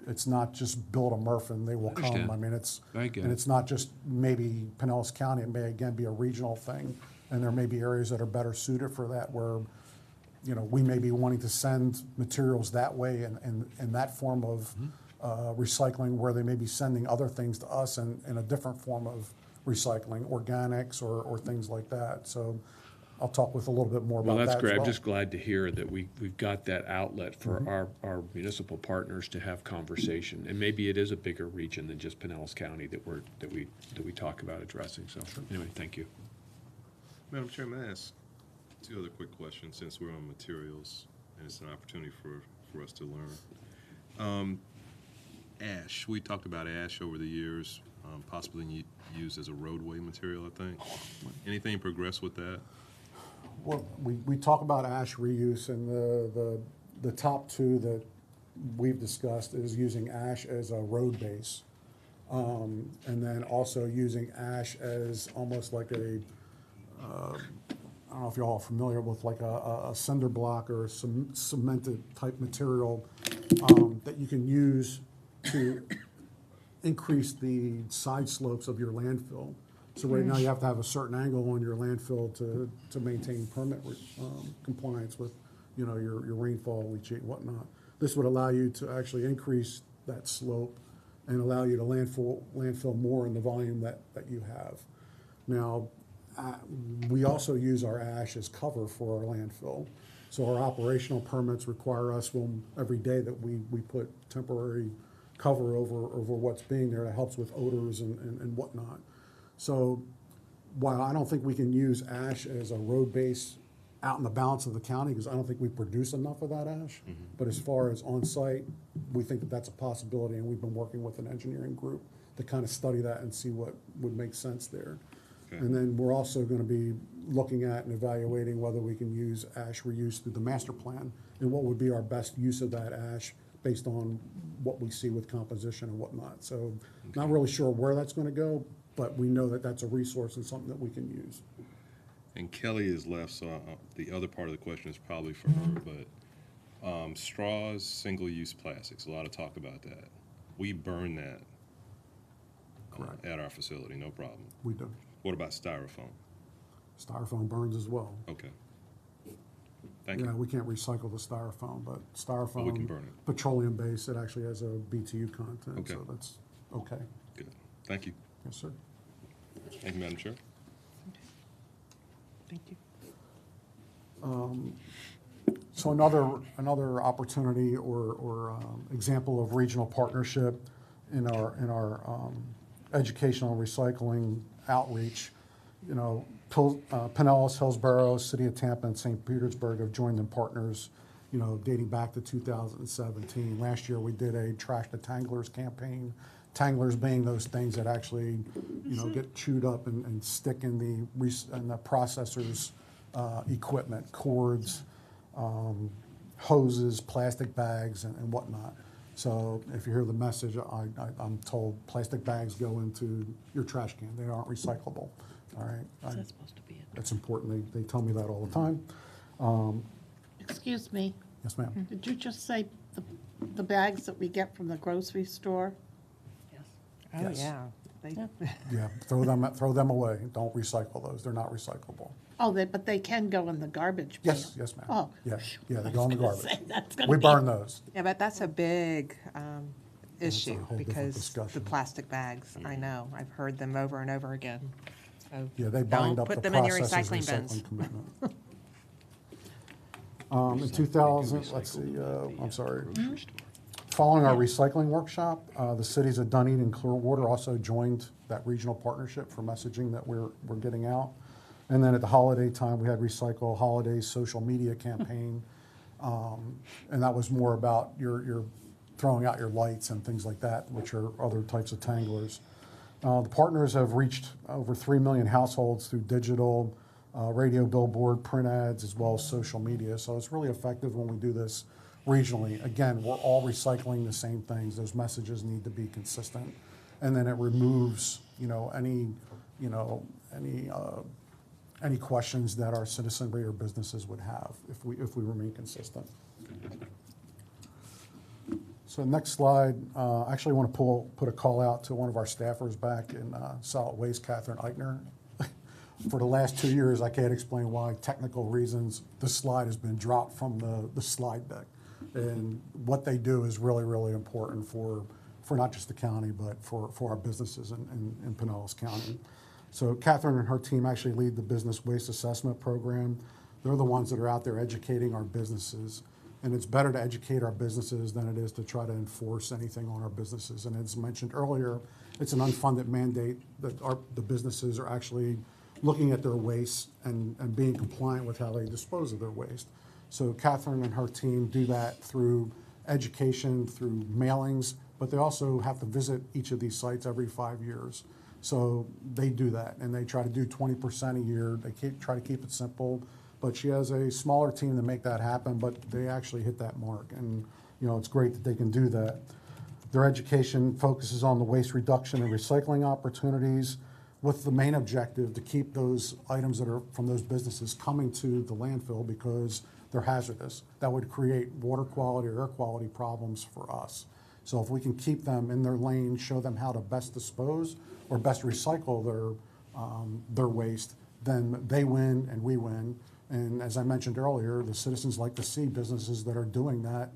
Speaker 5: it's not just build a MRF and they will
Speaker 7: Understand.
Speaker 5: come. I mean,
Speaker 7: I get
Speaker 5: and
Speaker 7: it.
Speaker 5: it's not just maybe Pinellas County. It may again be a regional thing, and there may be areas that are better suited for that, where, you know, we may be wanting to send materials that way and in that form of recycling, where they may be sending other things to us in a different form of recycling, organics or things like that. So I'll talk with a little bit more about that.
Speaker 7: Well, that's
Speaker 5: as
Speaker 7: great. I'm
Speaker 5: well.
Speaker 7: just glad to hear that we've got that outlet for our municipal partners to have conversation. And maybe it is a bigger region than just Pinellas County that we talk about addressing. So anyway, thank you.
Speaker 3: Madam Chair, may I ask two other quick questions, since we're on materials and it's an opportunity for us to learn. Ash, we talked about ash over the years, possibly used as a roadway material, I think. Anything progress with that?
Speaker 5: Well, we talk about ash reuse, and the top two that we've discussed is using ash as a road base, and then also using ash as almost like a I don't know if you're all familiar with like a cinder block or a cemented type material that you can use to increase the side slopes of your landfill. So right now you have to have a certain angle on your landfill to maintain permit compliance with, you know, your rainfall, leachate, and whatnot. This would allow you to actually increase that slope and allow you to landfill more in the volume that you have. Now, we also use our ash as cover for our landfill. So our operational permits require us, every day that we put temporary cover over what's being there, that helps with odors and whatnot. So while I don't think we can use ash as a road base out in the balance of the county, because I don't think we produce enough of that ash, but as far as on-site, we think that that's a possibility, and we've been working with an engineering group to kind of study that and see what would make sense there. And then we're also going to be looking at and evaluating whether we can use ash reuse through the master plan and what would be our best use of that ash based on what we see with composition and whatnot. So not really sure where that's going to go, but we know that that's a resource and something that we can use.
Speaker 3: And Kelly is left, so the other part of the question is probably for her, but straws, single-use plastics, a lot of talk about that. We burn that at our facility, no problem.
Speaker 5: We do.
Speaker 3: What about styrofoam?
Speaker 5: Styrofoam burns as well.
Speaker 3: Okay. Thank you.
Speaker 5: Yeah, we can't recycle the styrofoam, but styrofoam.
Speaker 3: But we can burn it.
Speaker 5: Petroleum-based, it actually has a BTU content,
Speaker 3: Okay.
Speaker 5: so that's okay.
Speaker 3: Good. Thank you.
Speaker 5: Yes, sir.
Speaker 3: Thank you, Madam Chair.
Speaker 1: Thank you.
Speaker 5: So another opportunity or example of regional partnership in our educational recycling outreach, you know, Pinellas, Hillsborough, City of Tampa, and St. Petersburg have joined in partners, you know, dating back to 2017. Last year, we did a Trash the Tanglers campaign. Tanglers being those things that actually, you know, get chewed up and stick in the processor's equipment, cords, hoses, plastic bags, and whatnot. So if you hear the message, I'm told plastic bags go into your trash can. They aren't recyclable. All right.
Speaker 9: Is that supposed to be it?
Speaker 5: That's important. They tell me that all the time.
Speaker 9: Excuse me,
Speaker 5: Yes, ma'am.
Speaker 9: did you just say the bags that we get from the grocery store?
Speaker 1: Oh,
Speaker 5: Yes.
Speaker 1: yeah. They-
Speaker 5: Yeah, throw them away. Don't recycle those. They're not recyclable.
Speaker 9: Oh, but they can go in the garbage bin?
Speaker 5: Yes, ma'am.
Speaker 9: Oh.
Speaker 5: Yeah, they go in the
Speaker 9: gonna
Speaker 5: garbage.
Speaker 9: say, that's gonna
Speaker 5: We
Speaker 9: be-
Speaker 5: burn those.
Speaker 1: Yeah, but that's a big issue
Speaker 5: whole different
Speaker 1: because the
Speaker 5: discussion.
Speaker 1: plastic bags, I know, I've heard them over and over again. So
Speaker 5: Yeah, they bind
Speaker 1: don't
Speaker 5: up the
Speaker 1: put them in your
Speaker 5: processor's
Speaker 1: recycling bins.
Speaker 5: recycling commitment. In 2000, let's see, I'm sorry. Following our recycling workshop, the cities of Dunedin and Clearwater also joined that regional partnership for messaging that we're getting out. And then at the holiday time, we had Recycle Holidays social media campaign. And that was more about your throwing out your lights and things like that, which are other types of tanglers. The partners have reached over 3 million households through digital, radio, billboard, print ads, as well as social media. So it's really effective when we do this regionally. Again, we're all recycling the same things. Those messages need to be consistent. And then it removes, any questions that our citizenry or businesses would have if we remain consistent. So next slide, I actually want to put a call out to one of our staffers back in solid waste, Catherine Eichner. For the last 2 years, I can't explain why, technical reasons, this slide has been dropped from the slide deck. And what they do is really, really important for not just the county, but for our businesses in Pinellas County. So Catherine and her team actually lead the Business Waste Assessment Program. They're the ones that are out there educating our businesses. And it's better to educate our businesses than it is to try to enforce anything on our businesses. And as mentioned earlier, it's an unfunded mandate that the businesses are actually looking at their waste and being compliant with how they dispose of their waste. So Catherine and her team do that through education, through mailings, but they also have to visit each of these sites every 5 years. So they do that, and they try to do 20% a year. They try to keep it simple, but she has a smaller team to make that happen, but they actually hit that mark, and it's great that they can do that. Their education focuses on the waste reduction and recycling opportunities with the main objective to keep those items that are from those businesses coming to the landfill because they're hazardous. That would create water quality or air quality problems for us. So if we can keep them in their lane, show them how to best dispose or best recycle their waste, then they win and we win. And as I mentioned earlier, the citizens like to see businesses that are doing that,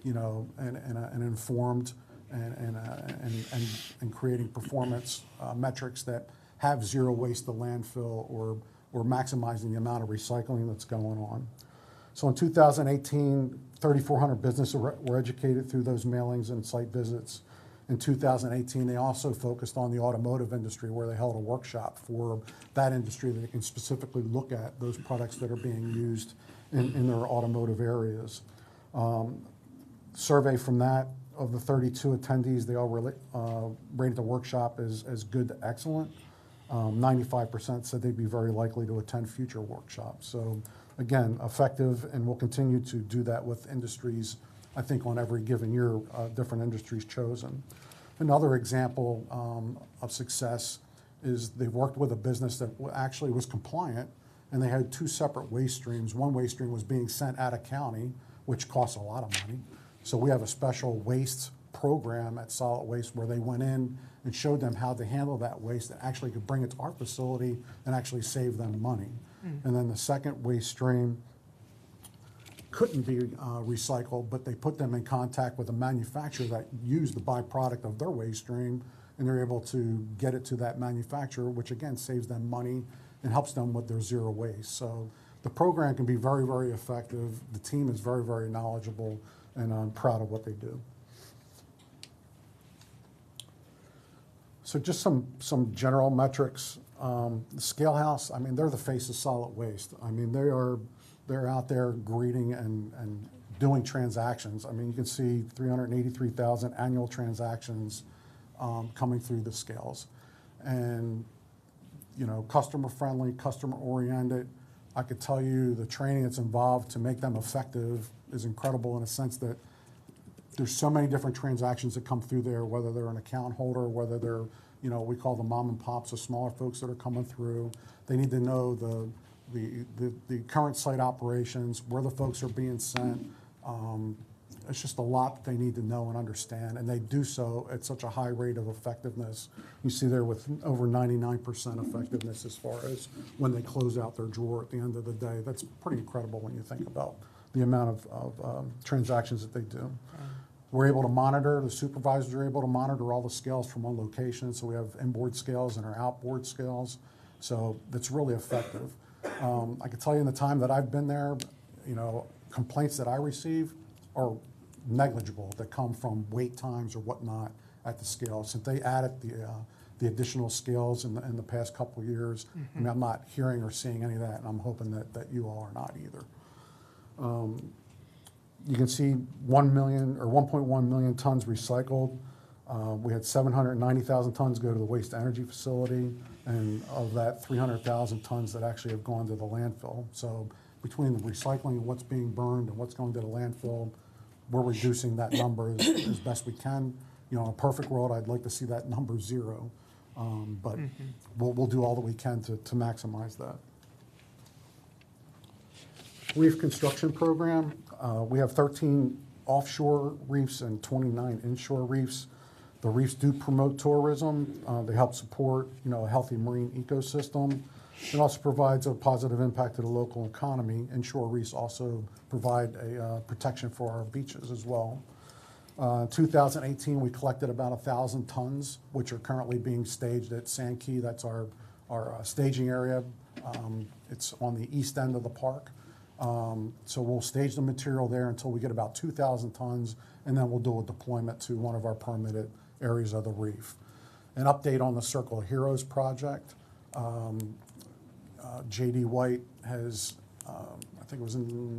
Speaker 5: in an informed and creating performance metrics that have zero waste to landfill or maximizing the amount of recycling that's going on. So in 2018, 3,400 businesses were educated through those mailings and site visits. In 2018, they also focused on the automotive industry, where they held a workshop for that industry that they can specifically look at those products that are being used in their automotive areas. Survey from that, of the 32 attendees, they all rated the workshop as good to excellent. 95% said they'd be very likely to attend future workshops. So again, effective, and we'll continue to do that with industries, I think, on every given year, different industries chosen. Another example of success is they've worked with a business that actually was compliant, and they had two separate waste streams. One waste stream was being sent out of county, which costs a lot of money. So we have a special waste program at Solid Waste where they went in and showed them how to handle that waste and actually could bring it to our facility and actually save them money. And then the second waste stream couldn't be recycled, but they put them in contact with a manufacturer that used the byproduct of their waste stream, and they're able to get it to that manufacturer, which again saves them money and helps them with their zero waste. So the program can be very, very effective. The team is very, very knowledgeable, and I'm proud of what they do. So just some general metrics. The Scale House, I mean, they're the face of solid waste. I mean, they're out there greeting and doing transactions. I mean, you can see 383,000 annual transactions coming through the scales. And, you know, customer friendly, customer oriented. I could tell you the training that's involved to make them effective is incredible, in a sense that there's so many different transactions that come through there, whether they're an account holder, whether they're, you know, we call them mom and pops, the smaller folks that are coming through. They need to know the current site operations, where the folks are being sent. It's just a lot that they need to know and understand, and they do so at such a high rate of effectiveness. You see there with over 99% effectiveness as far as when they close out their drawer at the end of the day. That's pretty incredible when you think about the amount of transactions that they do. We're able to monitor, the supervisors are able to monitor all the scales from one location. So we have inboard scales and our outboard scales. So that's really effective. I can tell you in the time that I've been there, you know, complaints that I receive are negligible that come from wait times or whatnot at the scale. Since they added the additional scales in the past couple of years, I mean, I'm not hearing or seeing any of that, and I'm hoping that you all are not either. You can see 1 million or 1.1 million tons recycled. We had 790,000 tons go to the waste energy facility, and of that, 300,000 tons that actually have gone to the landfill. So between the recycling and what's being burned and what's going to the landfill, we're reducing that number as best we can. You know, in a perfect world, I'd like to see that number zero, but we'll do all that we can to maximize that. Reef construction program. We have 13 offshore reefs and 29 inshore reefs. The reefs do promote tourism. They help support, you know, a healthy marine ecosystem. It also provides a positive impact to the local economy. Inshore reefs also provide a protection for our beaches as well. In 2018, we collected about 1,000 tons, which are currently being staged at Sand Key. That's our staging area. It's on the east end of the park. So we'll stage the material there until we get about 2,000 tons, and then we'll do a deployment to one of our permitted areas of the reef. An update on the Circle of Heroes project. J.D. White has, I think it was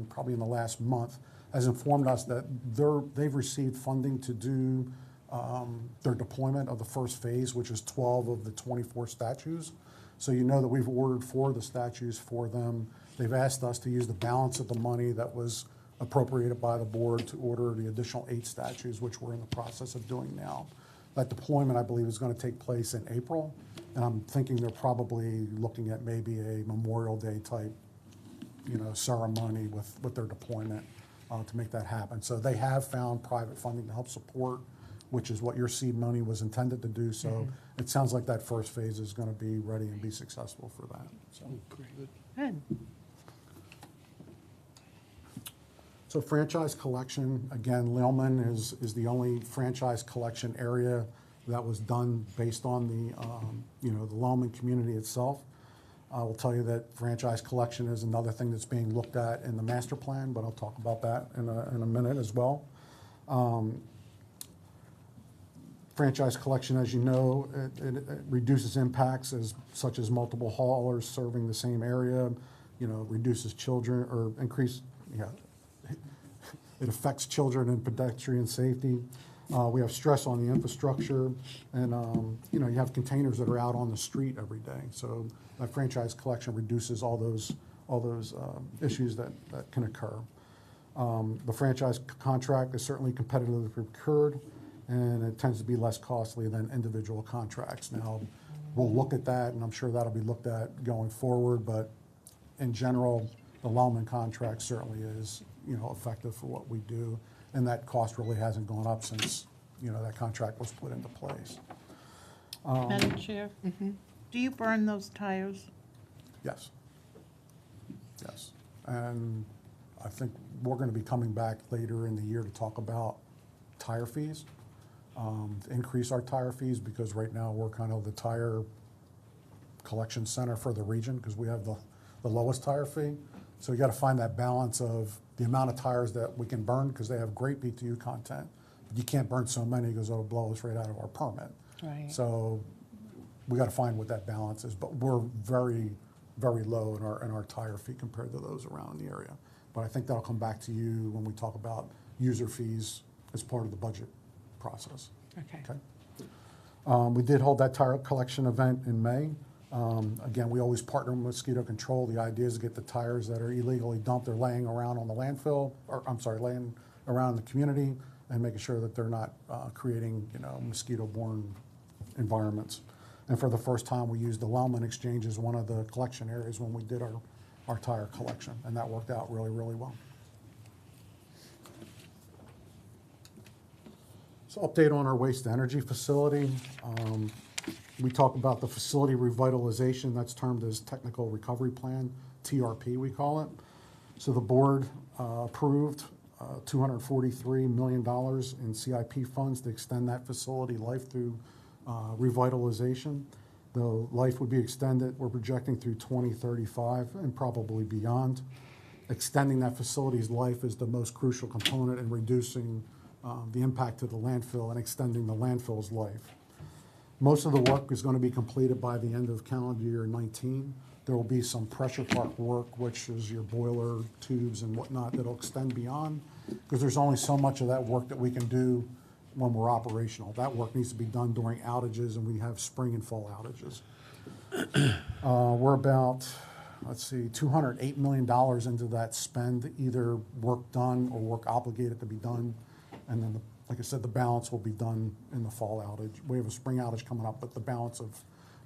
Speaker 5: probably in the last month, has informed us that they've received funding to do their deployment of the first phase, which is 12 of the 24 statues. So you know that we've ordered 4 of the statues for them. They've asked us to use the balance of the money that was appropriated by the board to order the additional 8 statues, which we're in the process of doing now. That deployment, I believe, is going to take place in April, and I'm thinking they're probably looking at maybe a Memorial Day type, you know, ceremony with their deployment to make that happen. So they have found private funding to help support, which is what your seed money was intended to do. So it sounds like that first phase is going to be ready and be successful for that. So.
Speaker 1: Good.
Speaker 5: So franchise collection, again, Lealman is the only franchise collection area that was done based on the, the Lealman community itself. I will tell you that franchise collection is another thing that's being looked at in the master plan, but I'll talk about that in a minute as well. Franchise collection, as you know, it reduces impacts such as multiple haulers serving the same area, reduces children or it affects children and pedestrian safety. We have stress on the infrastructure, and you have containers that are out on the street every day. So that franchise collection reduces all those issues that can occur. The franchise contract is certainly competitively procured, and it tends to be less costly than individual contracts. Now, we'll look at that, and I'm sure that'll be looked at going forward. But in general, the Lealman contract certainly is effective for what we do. And that cost really hasn't gone up since, that contract was put into place.
Speaker 9: Madam Chair? Do you burn those tires?
Speaker 5: Yes. Yes. And I think we're going to be coming back later in the year to talk about tire fees, to increase our tire fees, because right now we're kind of the tire collection center for the region because we have the lowest tire fee. So you got to find that balance of the amount of tires that we can burn because they have great BTU content. But you can't burn so many because it'll blow us right out of our permit.
Speaker 9: Right.
Speaker 5: So we got to find what that balance is. But we're very, very low in our tire fee compared to those around the area. But I think that'll come back to you when we talk about user fees as part of the budget process.
Speaker 9: Okay.
Speaker 5: We did hold that tire collection event in May. Again, we always partner with mosquito control. The idea is to get the tires that are illegally dumped or laying around on the landfill, laying around in the community, and making sure that they're not creating, mosquito-borne environments. And for the first time, we used the Lealman Exchange as one of the collection areas when we did our tire collection, and that worked out really, really well. So update on our waste-to-energy facility. We talk about the facility revitalization, that's termed as Technical Recovery Plan, TRP we call it. So the board approved $243 million in CIP funds to extend that facility life through revitalization. The life would be extended, we're projecting through 2035 and probably beyond. Extending that facility's life is the most crucial component in reducing the impact to the landfill and extending the landfill's life. Most of the work is going to be completed by the end of calendar year 19. There will be some pressure part work, which is your boiler tubes and whatnot, that'll extend beyond, because there's only so much of that work that we can do when we're operational. That work needs to be done during outages, and we have spring and fall outages. We're about, $208 million into that spend, either work done or work obligated to be done. And then, like I said, the balance will be done in the fall outage. We have a spring outage coming up, but the balance of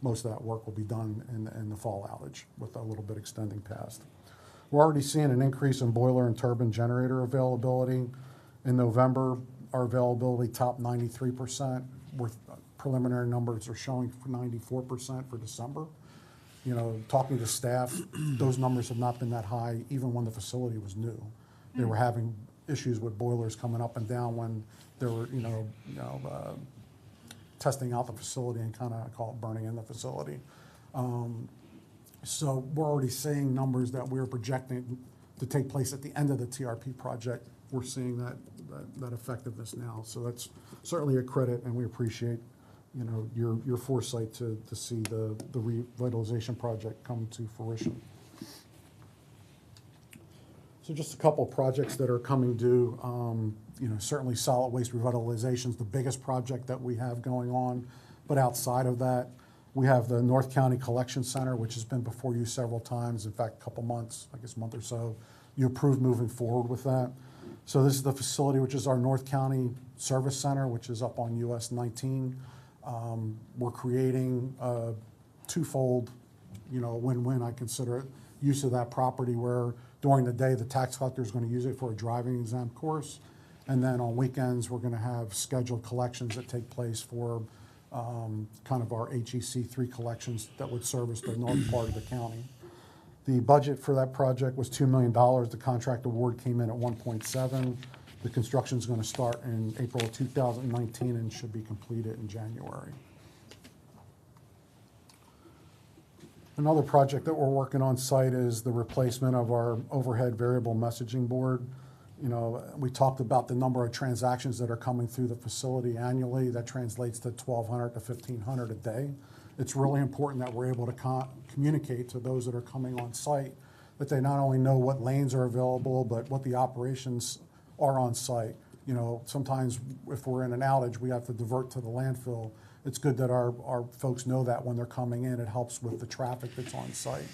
Speaker 5: most of that work will be done in the fall outage with a little bit extending past. We're already seeing an increase in boiler and turbine generator availability. In November, our availability topped 93%. Preliminary numbers are showing for 94% for December. Talking to staff, those numbers have not been that high even when the facility was new. They were having issues with boilers coming up and down when they were, testing out the facility and kind of call it burning in the facility. So we're already seeing numbers that we're projecting to take place at the end of the TRP project. We're seeing that effectiveness now. So that's certainly a credit, and we appreciate, your foresight to see the revitalization project come to fruition. So just a couple of projects that are coming due. Certainly solid waste revitalization is the biggest project that we have going on. But outside of that, we have the North County Collection Center, which has been before you several times. In fact, a couple months, I guess a month or so, you approved moving forward with that. So this is the facility, which is our North County Service Center, which is up on US 19. We're creating a twofold, win-win, I consider it, use of that property where during the day, the tax collector is going to use it for a driving exam course. And then on weekends, we're going to have scheduled collections that take place for kind of our HEC 3 collections that would service the north part of the county. The budget for that project was $2 million. The contract award came in at 1.7. The construction is going to start in April of 2019 and should be completed in January. Another project that we're working on site is the replacement of our overhead variable messaging board. You know, we talked about the number of transactions that are coming through the facility annually. That translates to 1,200 to 1,500 a day. It's really important that we're able to communicate to those that are coming on site that they not only know what lanes are available, but what the operations are on site. You know, sometimes if we're in an outage, we have to divert to the landfill. It's good that our folks know that when they're coming in. It helps with the traffic that's on site.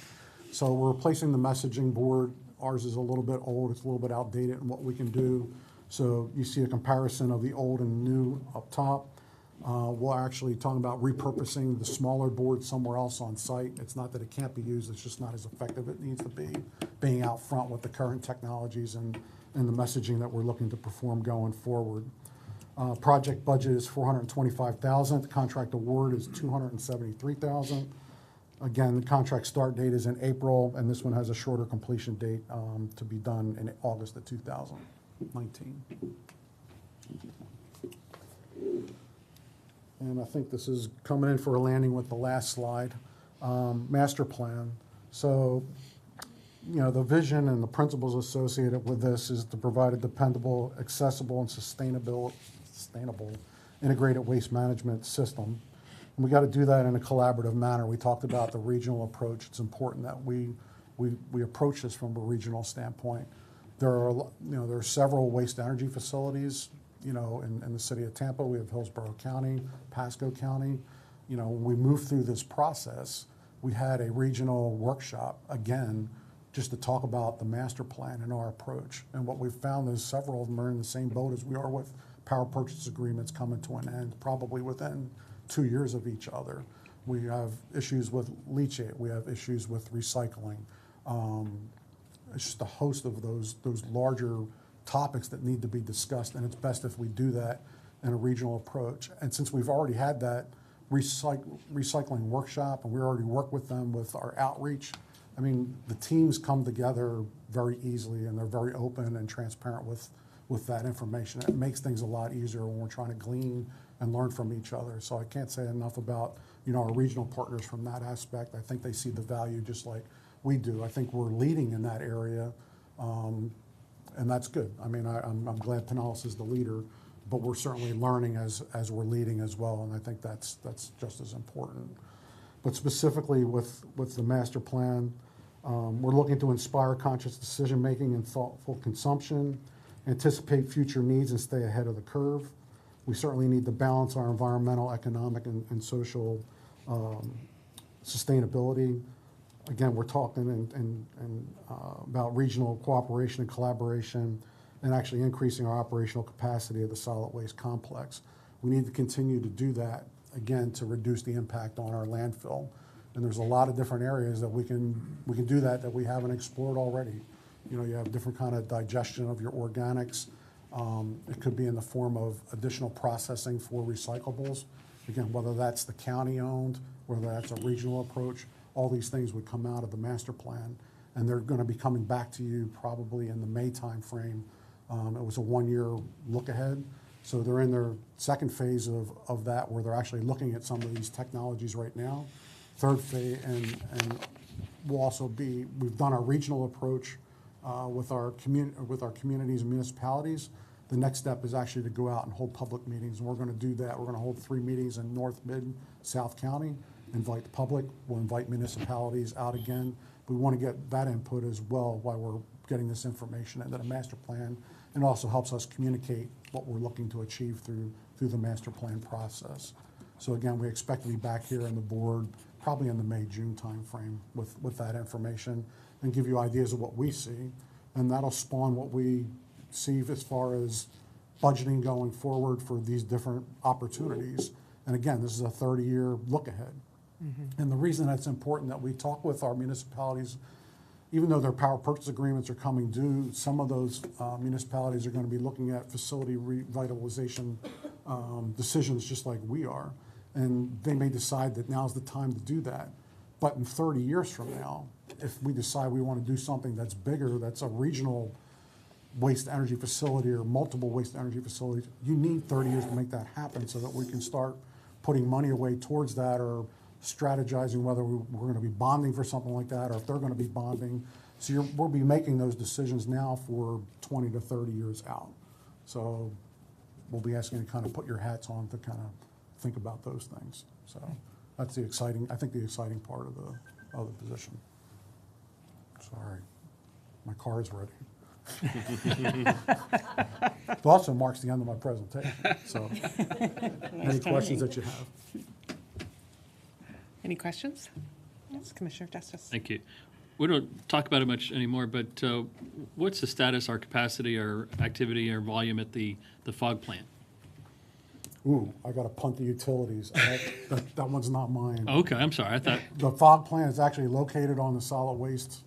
Speaker 5: So we're replacing the messaging board. Ours is a little bit old. It's a little bit outdated in what we can do. So you see a comparison of the old and new up top. We're actually talking about repurposing the smaller board somewhere else on site. It's not that it can't be used, it's just not as effective as it needs to be, being out front with the current technologies and the messaging that we're looking to perform going forward. Project budget is $425,000. The contract award is $273,000. Again, the contract start date is in April, and this one has a shorter completion date to be done in August of 2019. And I think this is coming in for a landing with the last slide. Master plan. So, you know, the vision and the principles associated with this is to provide a dependable, accessible, and sustainable integrated waste management system. And we got to do that in a collaborative manner. We talked about the regional approach. It's important that we approach this from a regional standpoint. There are several waste energy facilities, you know, in the city of Tampa. We have Hillsborough County, Pasco County. You know, when we moved through this process, we had a regional workshop, again, just to talk about the master plan and our approach. And what we've found is several of them are in the same boat as we are with power purchase agreements coming to an end, probably within 2 years of each other. We have issues with leachate. We have issues with recycling. It's just a host of those larger topics that need to be discussed, and it's best if we do that in a regional approach. And since we've already had that recycling workshop, and we already work with them with our outreach, I mean, the teams come together very easily, and they're very open and transparent with that information. It makes things a lot easier when we're trying to glean and learn from each other. So I can't say enough about, you know, our regional partners from that aspect. I think they see the value just like we do. I think we're leading in that area, and that's good. I mean, I'm glad Pinellas is the leader, but we're certainly learning as we're leading as well, and I think that's just as important. But specifically with the master plan, we're looking to inspire conscious decision-making and thoughtful consumption, anticipate future needs, and stay ahead of the curve. We certainly need to balance our environmental, economic, and social sustainability. Again, we're talking about regional cooperation and collaboration and actually increasing our operational capacity of the solid waste complex. We need to continue to do that, again, to reduce the impact on our landfill. And there's a lot of different areas that we can do that we haven't explored already. You know, you have different kind of digestion of your organics. It could be in the form of additional processing for recyclables. Again, whether that's the county-owned, whether that's a regional approach, all these things would come out of the master plan, and they're going to be coming back to you probably in the May timeframe. It was a one-year look ahead, so they're in their second phase of that, where they're actually looking at some of these technologies right now. Third phase, and we've done our regional approach with our communities and municipalities. The next step is actually to go out and hold public meetings, and we're going to do that. We're going to hold 3 meetings in North, Mid, South County, invite the public, we'll invite municipalities out again. We want to get that input as well while we're getting this information into the master plan, and it also helps us communicate what we're looking to achieve through the master plan process. So again, we expect to be back here on the board probably in the May, June timeframe with that information and give you ideas of what we see, and that'll spawn what we see as far as budgeting going forward for these different opportunities. And again, this is a 30-year look ahead. Mm-hmm. And the reason that's important that we talk with our municipalities, even though their power purchase agreements are coming due, some of those municipalities are going to be looking at facility revitalization decisions just like we are. And they may decide that now's the time to do that. But in 30 years from now, if we decide we want to do something that's bigger, that's a regional waste energy facility or multiple waste energy facilities, you need 30 years to make that happen so that we can start putting money away towards that or strategizing whether we're going to be bonding for something like that or if they're going to be bonding. So we'll be making those decisions now for 20 to 30 years out. So we'll be asking you to kind of put your hats on to kind of think about those things. So that's the exciting part of the position. Sorry, my car is ready. It also marks the end of my presentation, so any questions that you have?
Speaker 1: Any questions? Yes, Commissioner Justice.
Speaker 2: Thank you. We don't talk about it much anymore, but what's the status, our capacity, our activity, our volume at the fog plant?
Speaker 5: Ooh, I got to punt the utilities. That one's not mine.
Speaker 2: Okay, I'm sorry. I thought,
Speaker 5: The fog plant is actually located on the solid waste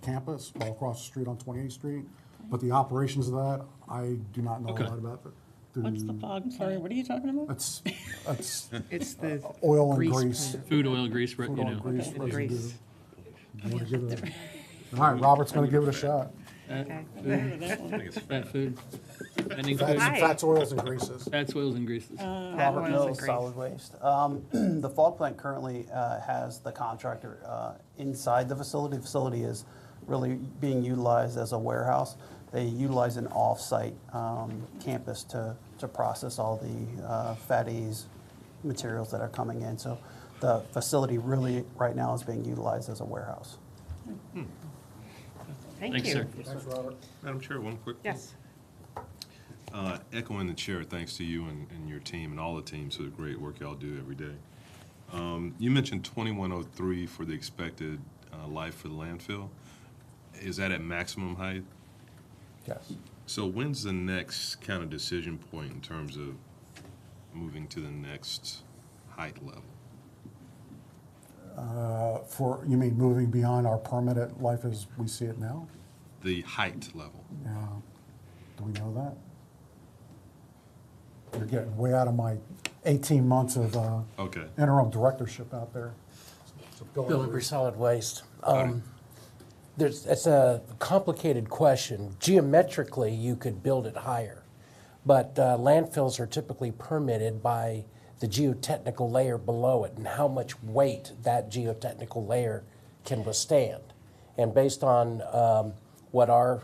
Speaker 5: campus, all across the street on 28th Street. But the operations of that, I do not know a
Speaker 2: Okay.
Speaker 5: lot about.
Speaker 13: What's the fog? Sorry, what are you talking about?
Speaker 5: It's
Speaker 1: It's the
Speaker 5: oil and
Speaker 1: grease
Speaker 5: grease.
Speaker 1: plant.
Speaker 2: food, oil, grease, you
Speaker 5: Food, oil,
Speaker 2: know.
Speaker 5: grease
Speaker 1: And
Speaker 5: residue.
Speaker 1: grease.
Speaker 5: You wanna give it a- All right, Robert's going to give it a shot.
Speaker 1: Okay.
Speaker 2: Fat food. Ending
Speaker 5: Fats,
Speaker 2: food.
Speaker 1: Hi.
Speaker 5: fats, oils, and greases.
Speaker 2: Fats, oils, and greases.
Speaker 1: Fat
Speaker 16: Robert
Speaker 1: oils and
Speaker 16: Mills,
Speaker 1: grease.
Speaker 16: Solid Waste. The fog plant currently has the contractor inside the facility. The facility is really being utilized as a warehouse. They utilize an off-site campus to process all the fatties, materials that are coming in. So the facility really, right now, is being utilized as a warehouse.
Speaker 1: Thank
Speaker 2: Thanks,
Speaker 1: you.
Speaker 2: sir.
Speaker 5: Thanks, Robert.
Speaker 3: Madam Chair, one quick.
Speaker 1: Yes.
Speaker 3: Echoing the chair, thanks to you and your team and all the teams for the great work y'all do every day. You mentioned 2103 for the expected life for the landfill. Is that at maximum height?
Speaker 14: Yes.
Speaker 3: So when's the next kind of decision point in terms of moving to the next height level?
Speaker 5: You mean moving beyond our permitted life as we see it now?
Speaker 3: The height level?
Speaker 5: Yeah. Do we know that? You're getting way out of my 18 months of
Speaker 3: Okay.
Speaker 5: interim directorship out there. So go
Speaker 17: Bill
Speaker 5: ahead.
Speaker 17: Embry, Solid Waste. It's a complicated question. Geometrically, you could build it higher, but landfills are typically permitted by the geotechnical layer below it and how much weight that geotechnical layer can withstand. And based on what our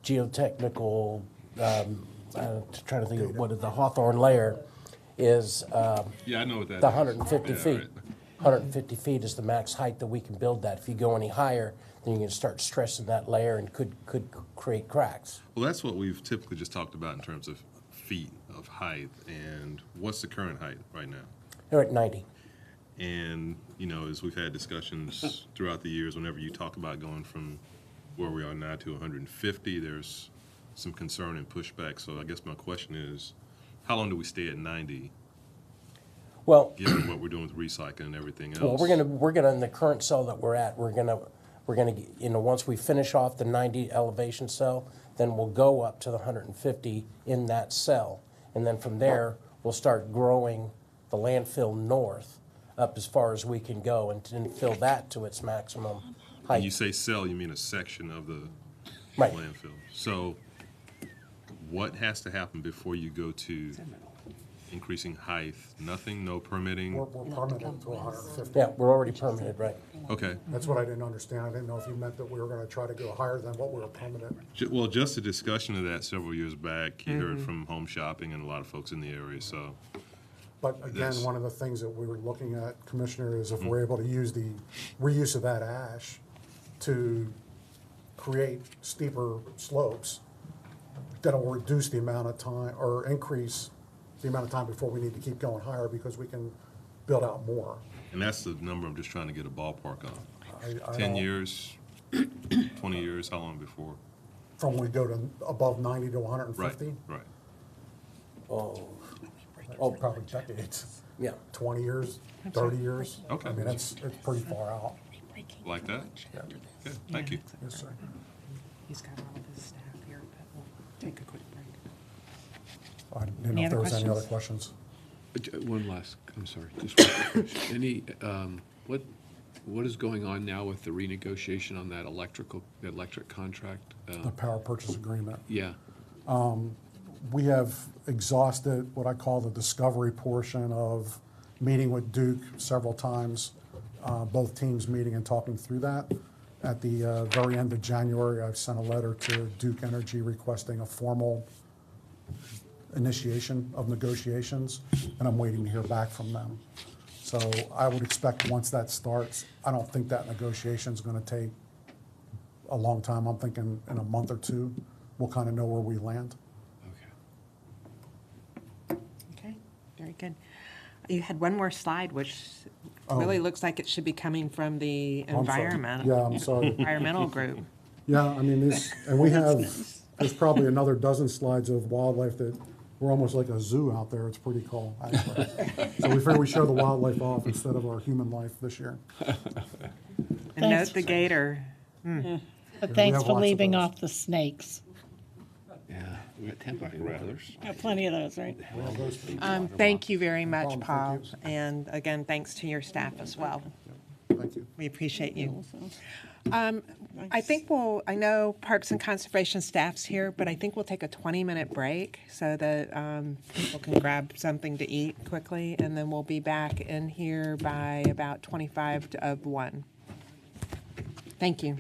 Speaker 17: geotechnical, trying to think of what the Hawthorne layer is.
Speaker 3: Yeah, I know what that
Speaker 17: the
Speaker 3: is.
Speaker 17: 150
Speaker 3: Yeah,
Speaker 17: feet.
Speaker 3: right.
Speaker 17: 150 feet is the max height that we can build that. If you go any higher, then you're going to start stressing that layer and could create cracks.
Speaker 3: Well, that's what we've typically just talked about in terms of feet of height. And what's the current height right now?
Speaker 17: They're at 90.
Speaker 3: And, you know, as we've had discussions throughout the years, whenever you talk about going from where we are now to 150, there's some concern and pushback. So I guess my question is, how long do we stay at 90,
Speaker 17: Well,
Speaker 3: given what we're doing with recycling and everything else?
Speaker 17: well, we're gonna in the current cell that we're at, we're gonna once we finish off the 90 elevation cell, then we'll go up to the 150 in that cell, and then from there we'll start growing the landfill north up as far as we can go and fill that to its maximum height.
Speaker 3: When you say cell, you mean a section of the
Speaker 17: Right.
Speaker 3: landfill. So what has to happen before you go to increasing height? Nothing, no permitting?
Speaker 5: We're permitted to 150.
Speaker 17: Yeah, we're already permitted, right?
Speaker 3: Okay.
Speaker 5: That's what I didn't understand. I didn't know if you meant that we were going to try to go higher than what we were permitted.
Speaker 3: Well, just a discussion of that several years back. You heard from Home Shopping and a lot of folks in the area, so.
Speaker 5: But again,
Speaker 3: This-
Speaker 5: one of the things that we were looking at, Commissioner, is if we're able to use the reuse of that ash to create steeper slopes, that'll reduce the amount of time, or increase the amount of time before we need to keep going higher because we can build out more.
Speaker 3: And that's the number I'm just trying to get a ballpark on.
Speaker 5: I
Speaker 3: 10
Speaker 5: don't-
Speaker 3: years, 20 years, how long before?
Speaker 5: From we go to above 90 to
Speaker 3: Right,
Speaker 5: 150?
Speaker 3: right.
Speaker 5: Oh, probably decades.
Speaker 17: Yeah.
Speaker 5: 20 years, 30 years.
Speaker 3: Okay.
Speaker 5: I mean, it's pretty far out.
Speaker 3: Like that? Okay, thank you.
Speaker 5: Yes, sir.
Speaker 1: He's got all of his staff here, but we'll take a quick break.
Speaker 5: I didn't know
Speaker 1: Any
Speaker 5: if there
Speaker 1: other
Speaker 5: was any other questions.
Speaker 7: One last, I'm sorry, just one question. Any, what what is going on now with the renegotiation on that electric contract?
Speaker 5: The power purchase agreement.
Speaker 7: Yeah,
Speaker 5: We have exhausted what I call the discovery portion of meeting with Duke several times, both teams meeting and talking through that. At the very end of January, I've sent a letter to Duke Energy requesting a formal initiation of negotiations, and I'm waiting to hear back from them. So I would expect once that starts, I don't think that negotiation is going to take a long time. I'm thinking in a month or two, we'll kind of know where we land.
Speaker 1: Okay, very good. You had one more slide, which
Speaker 5: Oh.
Speaker 1: really looks like it should be coming from the
Speaker 5: I'm sorry.
Speaker 1: environment.
Speaker 5: Yeah, I'm sorry.
Speaker 1: Environmental group.
Speaker 5: Yeah, I mean, this, and we have, there's probably another dozen slides of wildlife that, we're almost like a zoo out there. It's pretty cool, actually. So we figured we show the wildlife off instead of our human life this year.
Speaker 1: And note the gator.
Speaker 9: But
Speaker 5: we
Speaker 9: thanks
Speaker 5: have
Speaker 9: for
Speaker 5: lots of
Speaker 9: leaving
Speaker 5: those.
Speaker 9: off the snakes.
Speaker 7: yeah, we got Tampa Bay Rattlers.
Speaker 13: Got plenty of those, right?
Speaker 1: Thank you very much,
Speaker 5: problem.
Speaker 1: Paul.
Speaker 5: Thank you.
Speaker 1: And again, thanks to your staff as well.
Speaker 5: Thank you.
Speaker 1: We appreciate you. I think I know Parks and Conservation staff's here, but I think we'll take a 20-minute break so that people can grab something to eat quickly, and then we'll be back in here by about 25 of 1. Thank you.